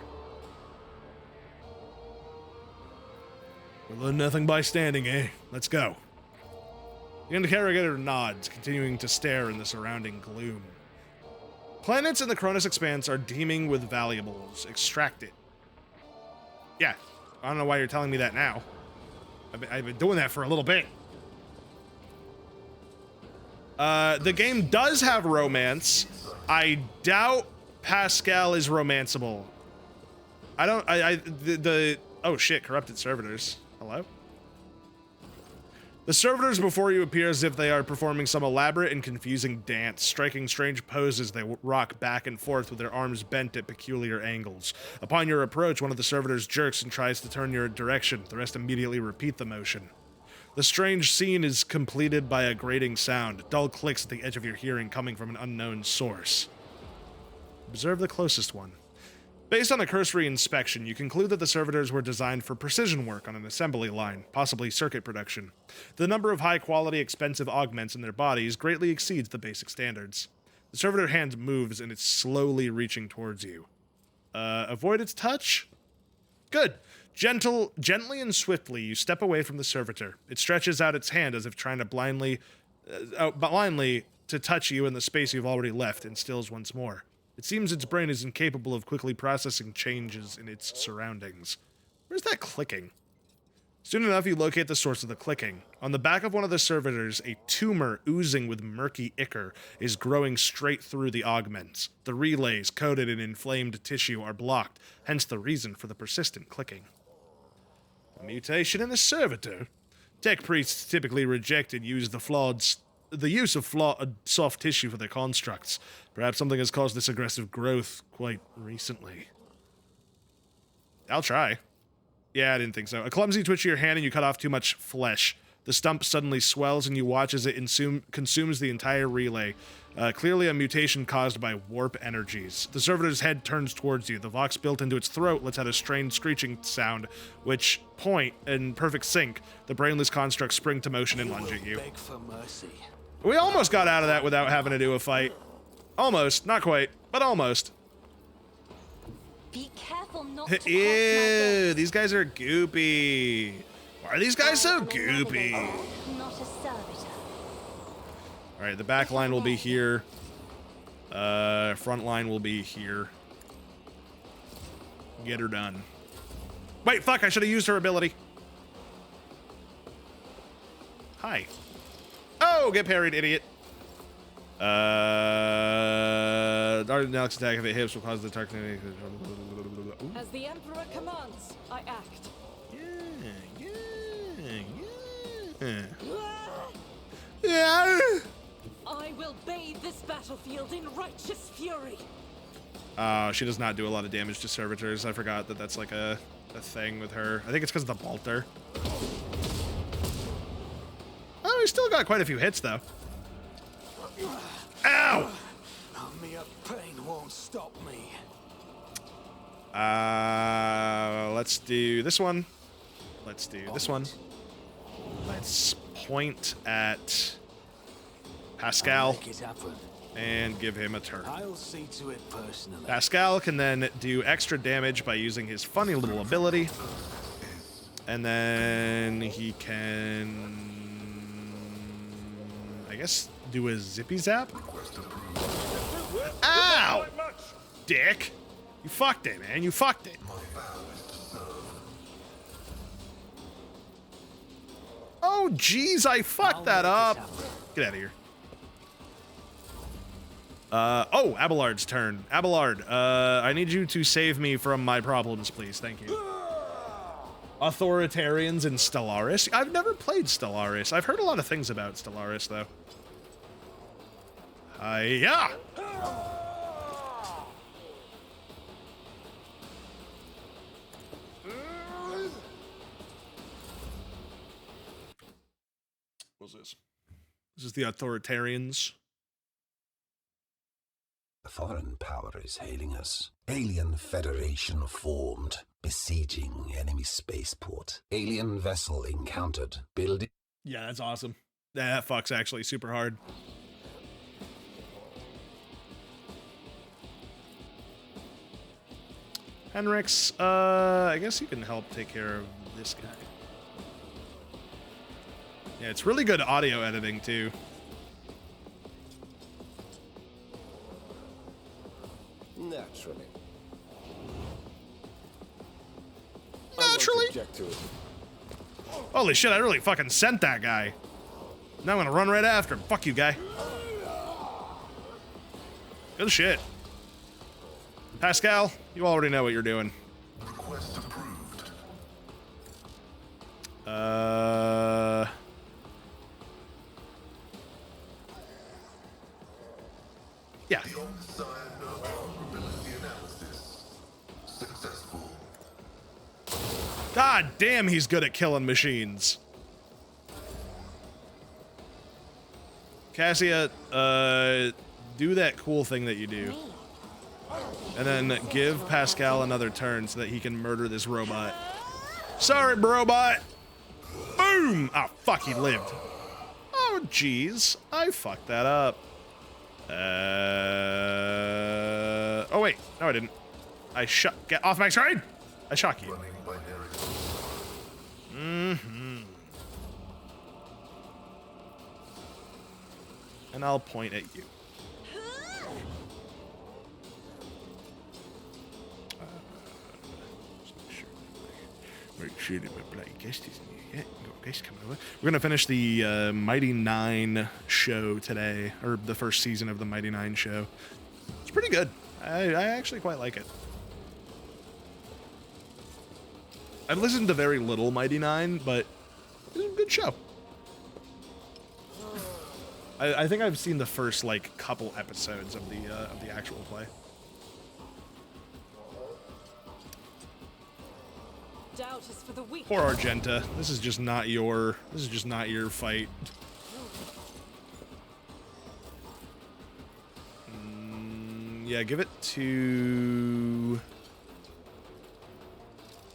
A: We'll learn nothing by standing, eh? Let's go. The interrogator nods, continuing to stare in the surrounding gloom. Planets in the Cronus Expanse are teeming with valuables. Extract it. Yeah, I don't know why you're telling me that now. I've been doing that for a little bit. The game does have romance. I doubt Pascal is romanceable. Oh shit, corrupted servitors. Hello? The servitors before you appear as if they are performing some elaborate and confusing dance, striking strange poses. They rock back and forth with their arms bent at peculiar angles. Upon your approach, one of the servitors jerks and tries to turn your direction. The rest immediately repeat the motion. The strange scene is completed by a grating sound, dull clicks at the edge of your hearing coming from an unknown source. Observe the closest one. Based on a cursory inspection, you conclude that the servitors were designed for precision work on an assembly line, possibly circuit production. The number of high-quality, expensive augments in their bodies greatly exceeds the basic standards. The servitor hand moves and it's slowly reaching towards you. Avoid its touch? Good. Gently and swiftly, you step away from the servitor. It stretches out its hand as if trying to blindly to touch you in the space you've already left, and stills once more. It seems its brain is incapable of quickly processing changes in its surroundings. Where's that clicking? Soon enough, you locate the source of the clicking. On the back of one of the servitors, a tumor oozing with murky ichor is growing straight through the augments. The relays, coated in inflamed tissue, are blocked, hence the reason for the persistent clicking. A mutation in the servitor? Tech priests typically reject and use the use of soft tissue for their constructs. Perhaps something has caused this aggressive growth quite recently. I'll try. Yeah, I didn't think so. A clumsy twitch of your hand and you cut off too much flesh. The stump suddenly swells and you watch as it consumes the entire relay. Clearly a mutation caused by warp energies. The servitor's head turns towards you. The vox built into its throat lets out a strange screeching sound, which point, in perfect sync, the brainless constructs spring to motion and lunge at you.
B: Beg for mercy.
A: We almost got out of that without having to do a fight. Almost. Not quite, but almost.
C: Be careful not to
A: Ew, these guys are goopy. Why are these guys so goopy?
C: Not a servitor.
A: Alright, the back line will be here. Front line will be here. Get her done. Wait, fuck, I should have used her ability. Hi. Oh, get parried, idiot. Next attack, if it hits, will cause the target.
D: As the Emperor commands, I act.
A: Yeah.
D: I will bathe this battlefield in righteous fury.
A: She does not do a lot of damage to servitors. I forgot that that's like a thing with her. I think it's because of the bolter. Oh, we still got quite a few hits, though. Ow!
B: Mere pain won't stop me.
A: Let's do this one. Let's do this one. Let's point at Pascal and give him a turn.
B: I'll see to it personally.
A: Pascal can then do extra damage by using his funny little ability. And then he can, I guess, do a zippy zap. Ow! Dick! You fucked it, man. You fucked it. Oh, jeez, I fucked that up. Get out of here. Oh, Abelard's turn. Abelard, I need you to save me from my problems, please. Thank you. Authoritarians in Stellaris? I've never played Stellaris. I've heard a lot of things about Stellaris, though. Hiya! What's this? This is the Authoritarians.
J: A foreign power is hailing us. Alien Federation formed, besieging enemy spaceport. Alien vessel encountered, building...
A: Yeah, that's awesome. That fucks actually super hard. Henrix, I guess you can help take care of this guy. Yeah, it's really good audio editing, too.
K: Naturally.
A: Naturally?
K: Object to it.
A: Holy shit, I really fucking sent that guy. Now I'm gonna run right after him. Fuck you, guy. Good shit. Pascal, you already know what you're doing.
H: Request approved.
A: Yeah.
H: The on-side probability analysis successful.
A: God damn, he's good at killing machines. Cassia, do that cool thing that you do. And then give Pascal another turn so that he can murder this robot. Sorry, robot! Boom! Oh, fuck, he lived. Oh, jeez. I fucked that up. Oh, wait. No, I didn't. Get off my screen! I shock you. Mm-hmm. And I'll point at you. Make sure that my bloody guest isn't here yet. You got a guest coming over. We're gonna finish the Mighty Nine show today, or the first season of the Mighty Nine show. It's pretty good. I actually quite like it. I've listened to very little Mighty Nine, but it's a good show. I think I've seen the first like couple episodes of the actual play.
D: Doubt is for the weak.
A: Poor Argenta. This is just not your fight. Yeah, give it to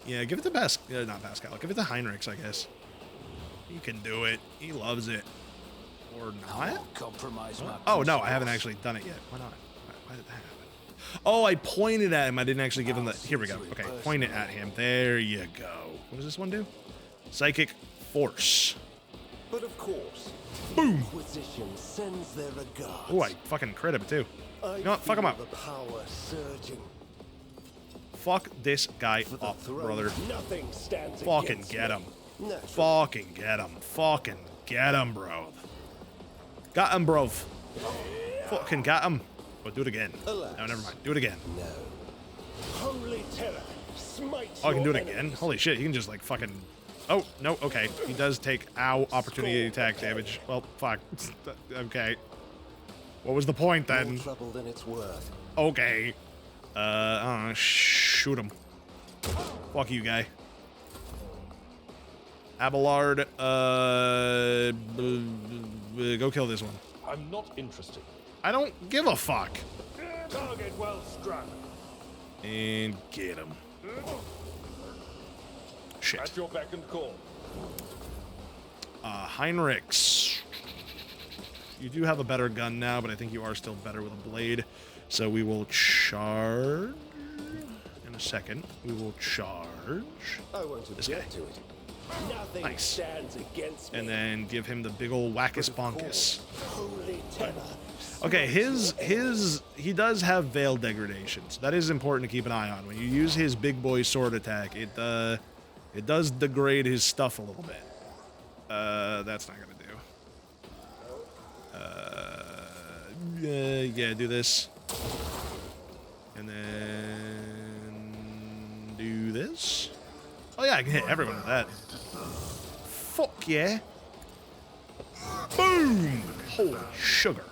A: not Pascal. Give it to Heinrichs, I guess. He can do it. He loves it. Or not?
B: Compromise my
A: Oh no, I haven't actually done it yet. Why not? Why did that happen? Oh, I pointed at him. I didn't actually give him the... Here we go. Okay, point it at him. There you go. What does this one do? Psychic Force.
K: But of course,
A: Boom!
K: Inquisition sends their regards.
A: Oh, I fucking crit him too. You know what? Fuck him up.
K: The power surging.
A: Fuck this guy up, brother.
K: Nothing stands
A: Fucking
K: against
A: get
K: me.
A: him.
K: Naturally.
A: Fucking get him. Fucking get him, bro. Got him, bro. Fucking got him. Oh, do it again.
K: Alas.
A: No, never mind. Do it again.
K: No. Holy terror, smite
A: Oh, I can do it
K: your
A: again?
K: enemies.
A: Holy shit, he can just like fucking... Oh, no, okay. He does take, opportunity attack damage. Well, fuck. Okay. What was the point then?
K: More trouble than it's worth.
A: Okay. Shoot him. Fuck you, guy. Abelard, go kill this one.
E: I'm not interested.
A: I don't give a fuck.
G: Target well struck.
A: And get him. Shit.
E: At your beck and call.
A: Heinrichs. You do have a better gun now, but I think you are still better with a blade. So we will charge. In a second, we will charge.
K: I won't object to it. Nothing
A: Nice.
K: stands against me.
A: And then give him the big ol' wackus bonkus.
K: Holy terror.
A: Okay, he does have veil degradation, so that is important to keep an eye on. When you use his big boy sword attack, it does degrade his stuff a little bit. That's not gonna do. Yeah, do this. And then do this. Oh yeah, I can hit everyone with that. Fuck yeah. Boom! Holy sugar.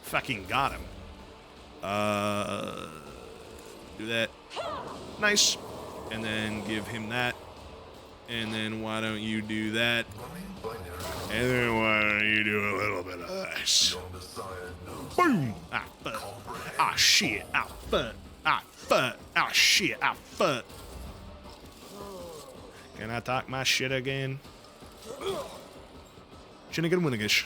A: Fucking got him. Do that. Nice. And then give him that. And then why don't you do that? And then why don't you do a little bit of this? Boom! Ah, fuck. Ah, shit. Ah, fuck. Ah, fuck. Ah, shit. Ah, fuck. Can I talk my shit again? Shinnigan Winnigish.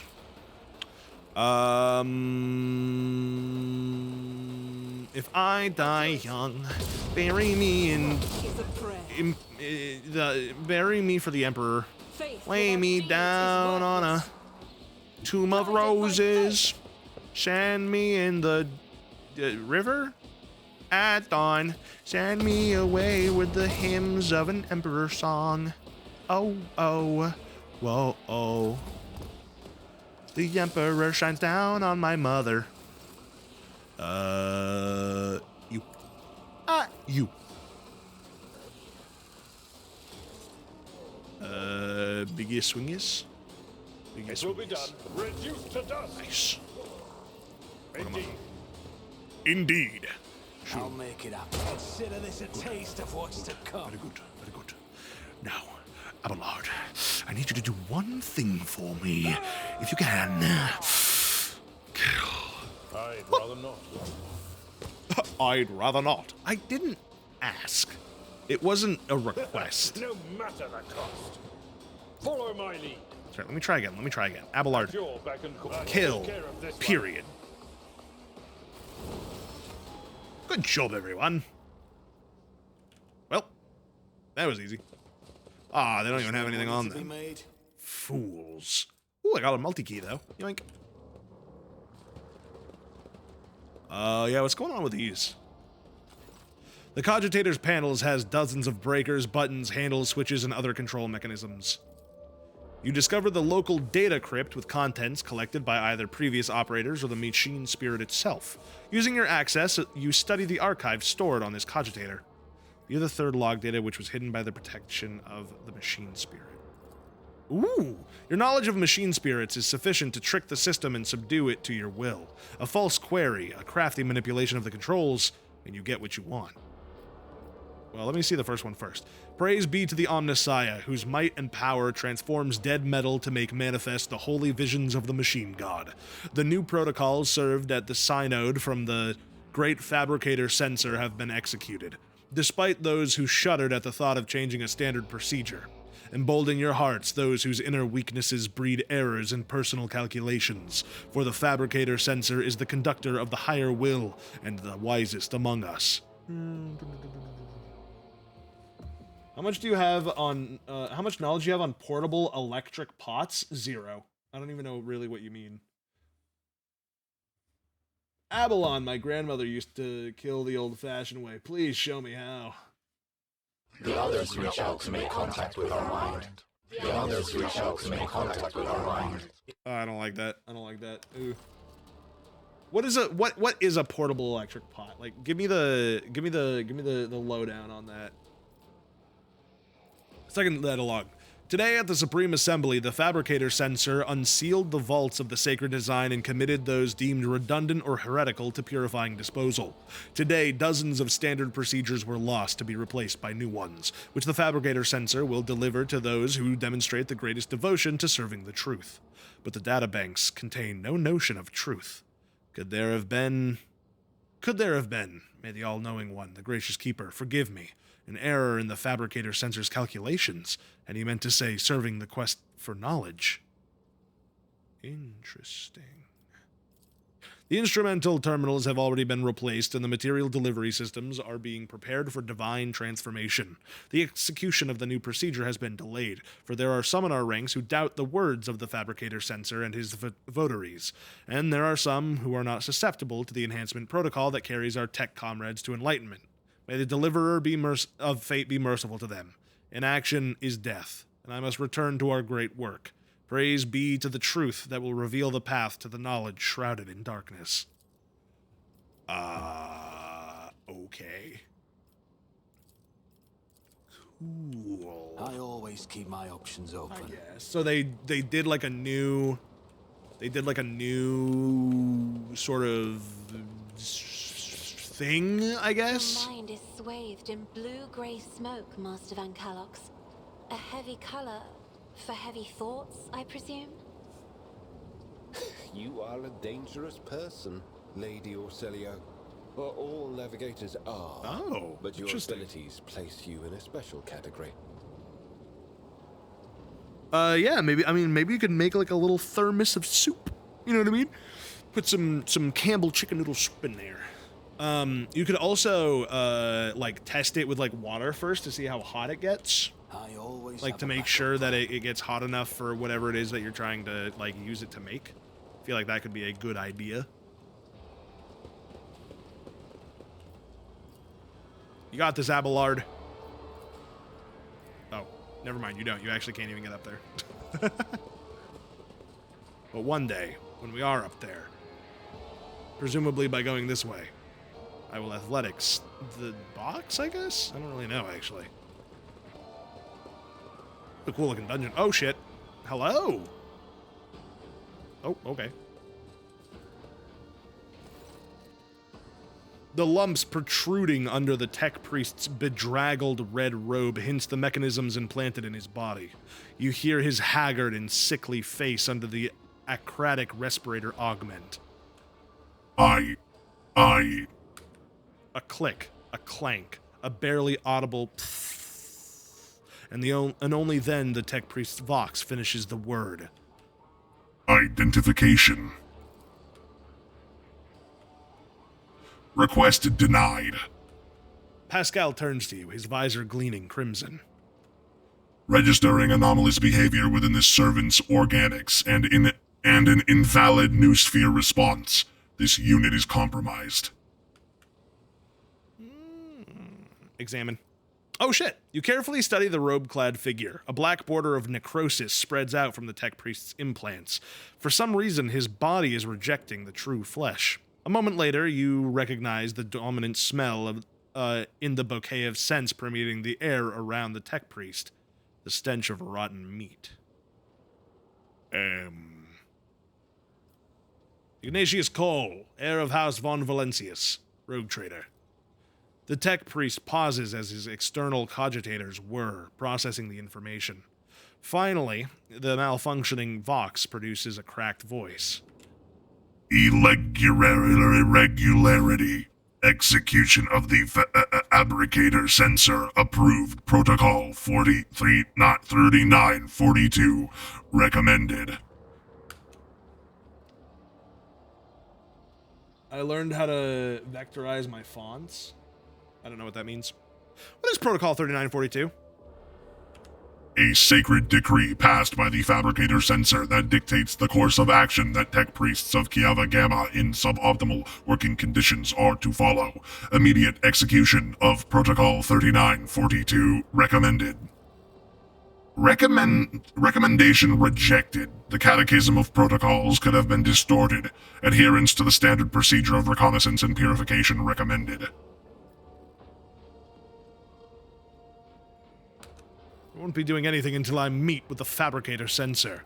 A: If I die young, bury me bury me for the Emperor. Lay me down on a tomb of roses. Send me in the river at dawn. Send me away with the hymns of an emperor song. Oh, oh, whoa, oh. The Emperor shines down on my mother. You. You. Biggie swingies.
E: It will be done. Reduced to dust.
A: Nice.
E: Indeed.
A: Indeed.
B: I'll make it happen. Consider this a taste of what's to come.
A: Very good, very good. Now, Abelard, I need you to do one thing for me. If you can. Kill.
E: I'd rather not.
A: I'd rather not. I didn't ask. It wasn't a request.
E: No matter the cost. Follow my lead.
A: Sorry, let me try again. Abelard,
E: You're back and
A: kill,
E: Take care of this
A: period. Good job, everyone. Well, that was easy. Ah, they don't even have anything on them. Fools. Ooh, I got a multi-key, though. Yoink. Yeah, what's going on with these? The Cogitator's panels has dozens of breakers, buttons, handles, switches, and other control mechanisms. You discover the local data crypt with contents collected by either previous operators or the machine spirit itself. Using your access, you study the archive stored on this cogitator. View the third log data, which was hidden by the protection of the machine spirit. Ooh! Your knowledge of machine spirits is sufficient to trick the system and subdue it to your will. A false query, a crafty manipulation of the controls, and you get what you want. Well, let me see the first one first. Praise be to the Omnissiah, whose might and power transforms dead metal to make manifest the holy visions of the machine god. The new protocols served at the synod from the great fabricator censor have been executed, despite those who shuddered at the thought of changing a standard procedure. Embolden your hearts, those whose inner weaknesses breed errors in personal calculations, for the fabricator censor is the conductor of the higher will and the wisest among us. How much do you have on, how much knowledge do you have on portable electric pots? 0. I don't even know really what you mean. Abalon, my grandmother used to kill the old-fashioned way. Please show me how.
L: The others reach out to make contact with our mind. The others reach out to make contact with our mind.
A: Oh, I don't like that. I don't like that. Ooh. What is a portable electric pot? Like, give me the lowdown on that. Second that along. Today at the Supreme Assembly, the Fabricator Censor unsealed the vaults of the sacred design and committed those deemed redundant or heretical to purifying disposal. Today, dozens of standard procedures were lost to be replaced by new ones, which the Fabricator Censor will deliver to those who demonstrate the greatest devotion to serving the truth. But the databanks contain no notion of truth. Could there have been, may the all-knowing one, the gracious keeper, forgive me, an error in the Fabricator Censor's calculations, and he meant to say serving the quest for knowledge. Interesting. The instrumental terminals have already been replaced, and the material delivery systems are being prepared for divine transformation. The execution of the new procedure has been delayed, for there are some in our ranks who doubt the words of the Fabricator Censor and his votaries, and there are some who are not susceptible to the enhancement protocol that carries our tech comrades to enlightenment. May the deliverer of fate be merciful to them. Inaction is death, and I must return to our great work. Praise be to the truth that will reveal the path to the knowledge shrouded in darkness. Okay. Cool.
B: I always keep my options open.
A: I guess. So they did like a new sort of thing, I guess?
C: Your mind is swathed in blue-grey smoke, Master Van Calox. A heavy color for heavy thoughts, I presume?
K: You are a dangerous person, Lady Orselio. Well, all navigators are.
A: Oh,
K: but your
A: interesting.
K: abilities place you in a special category.
A: Yeah, maybe you could make like a little thermos of soup. You know what I mean? Put some Campbell chicken noodle soup in there. You could also like test it with like water first to see how hot it gets.
B: I always
A: like to make sure that it gets hot enough for whatever it is that you're trying to like use it to make. I feel like that could be a good idea. You got this, Abelard. Oh, never mind. You don't. You actually can't even get up there. But But one day, when we are up there, presumably by going this way, I will athletics the box, I guess? I don't really know, actually. A cool looking dungeon. Oh, shit. Hello? Oh, okay. The lumps protruding under the tech priest's bedraggled red robe hints the mechanisms implanted in his body. You hear his haggard and sickly face under the acratic respirator augment.
H: I...
A: A click, a clank, a barely audible pfft, and only then the tech priest's vox finishes the word.
H: Identification. Request denied.
A: Pascal turns to you, his visor gleaming crimson.
H: Registering anomalous behavior within the servant's organics and an invalid noosphere response. This unit is compromised.
A: Examine. Oh shit! You carefully study the robe-clad figure. A black border of necrosis spreads out from the tech priest's implants. For some reason, his body is rejecting the true flesh. A moment later, you recognize the dominant smell of, in the bouquet of scents permeating the air around the tech priest. The stench of rotten meat. Ignatius Caul, heir of House Von Valancius, rogue trader. The tech priest pauses as his external cogitators whir, processing the information. Finally, the malfunctioning vox produces a cracked voice.
H: Irregularity. Execution of the fabricator sensor approved. Protocol 3942 recommended.
A: I learned how to vectorize my fonts. I don't know what that means. What is Protocol 3942?
H: A sacred decree passed by the fabricator sensor that dictates the course of action that tech priests of Kiava Gamma in suboptimal working conditions are to follow. Immediate execution of Protocol 3942 recommended. Recommendation rejected. The catechism of protocols could have been distorted. Adherence to the standard procedure of reconnaissance and purification recommended.
A: I won't be doing anything until I meet with the fabricator sensor.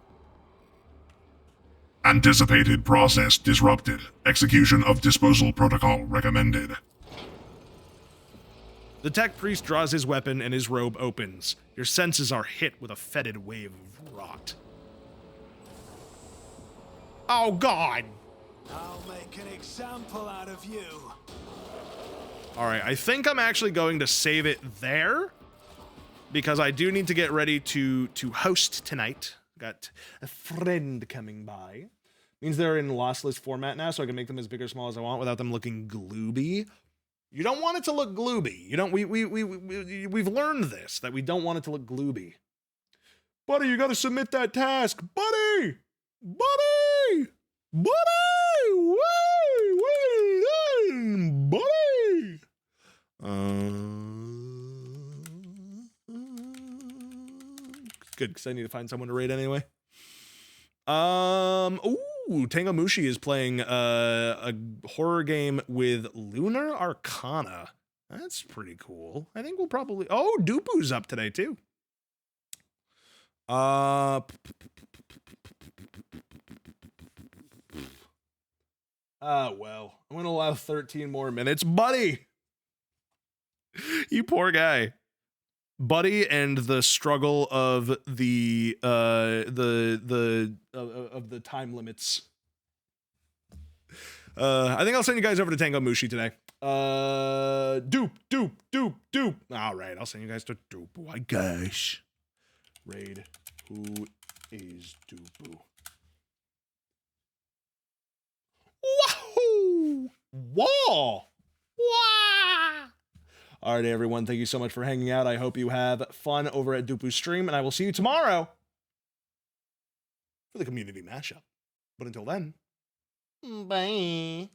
H: Anticipated process disrupted. Execution of disposal protocol recommended.
A: The tech priest draws his weapon and his robe opens. Your senses are hit with a fetid wave of rot. Oh, God!
B: I'll make an example out of you.
A: Alright, I think I'm actually going to save it there, because I do need to get ready to host tonight. Got a friend coming by. Means they're in lossless format now, so I can make them as big or small as I want without them looking glooby. You don't want it to look glooby. You don't. We've learned this, that we don't want it to look glooby. Buddy, you got to submit that task, buddy. Buddy. Buddy. Buddy. Good, because I need to find someone to raid anyway. Ooh, Tango Mushi is playing a horror game with Lunar Arcana. That's pretty cool. I think we'll probably... Oh, Dupu's up today, too. Well, I'm going to allow 13 more minutes. Buddy! You poor guy. Buddy and the struggle of the time limits. I think I'll send you guys over to Tango Mushi today. Dupe. All right, I'll send you guys to Dupe. I guess. Raid. Who is Dupe? Wahoo! Wah! Wah! All right, everyone. Thank you so much for hanging out. I hope you have fun over at Dupu's stream, and I will see you tomorrow for the community mashup. But until then, bye.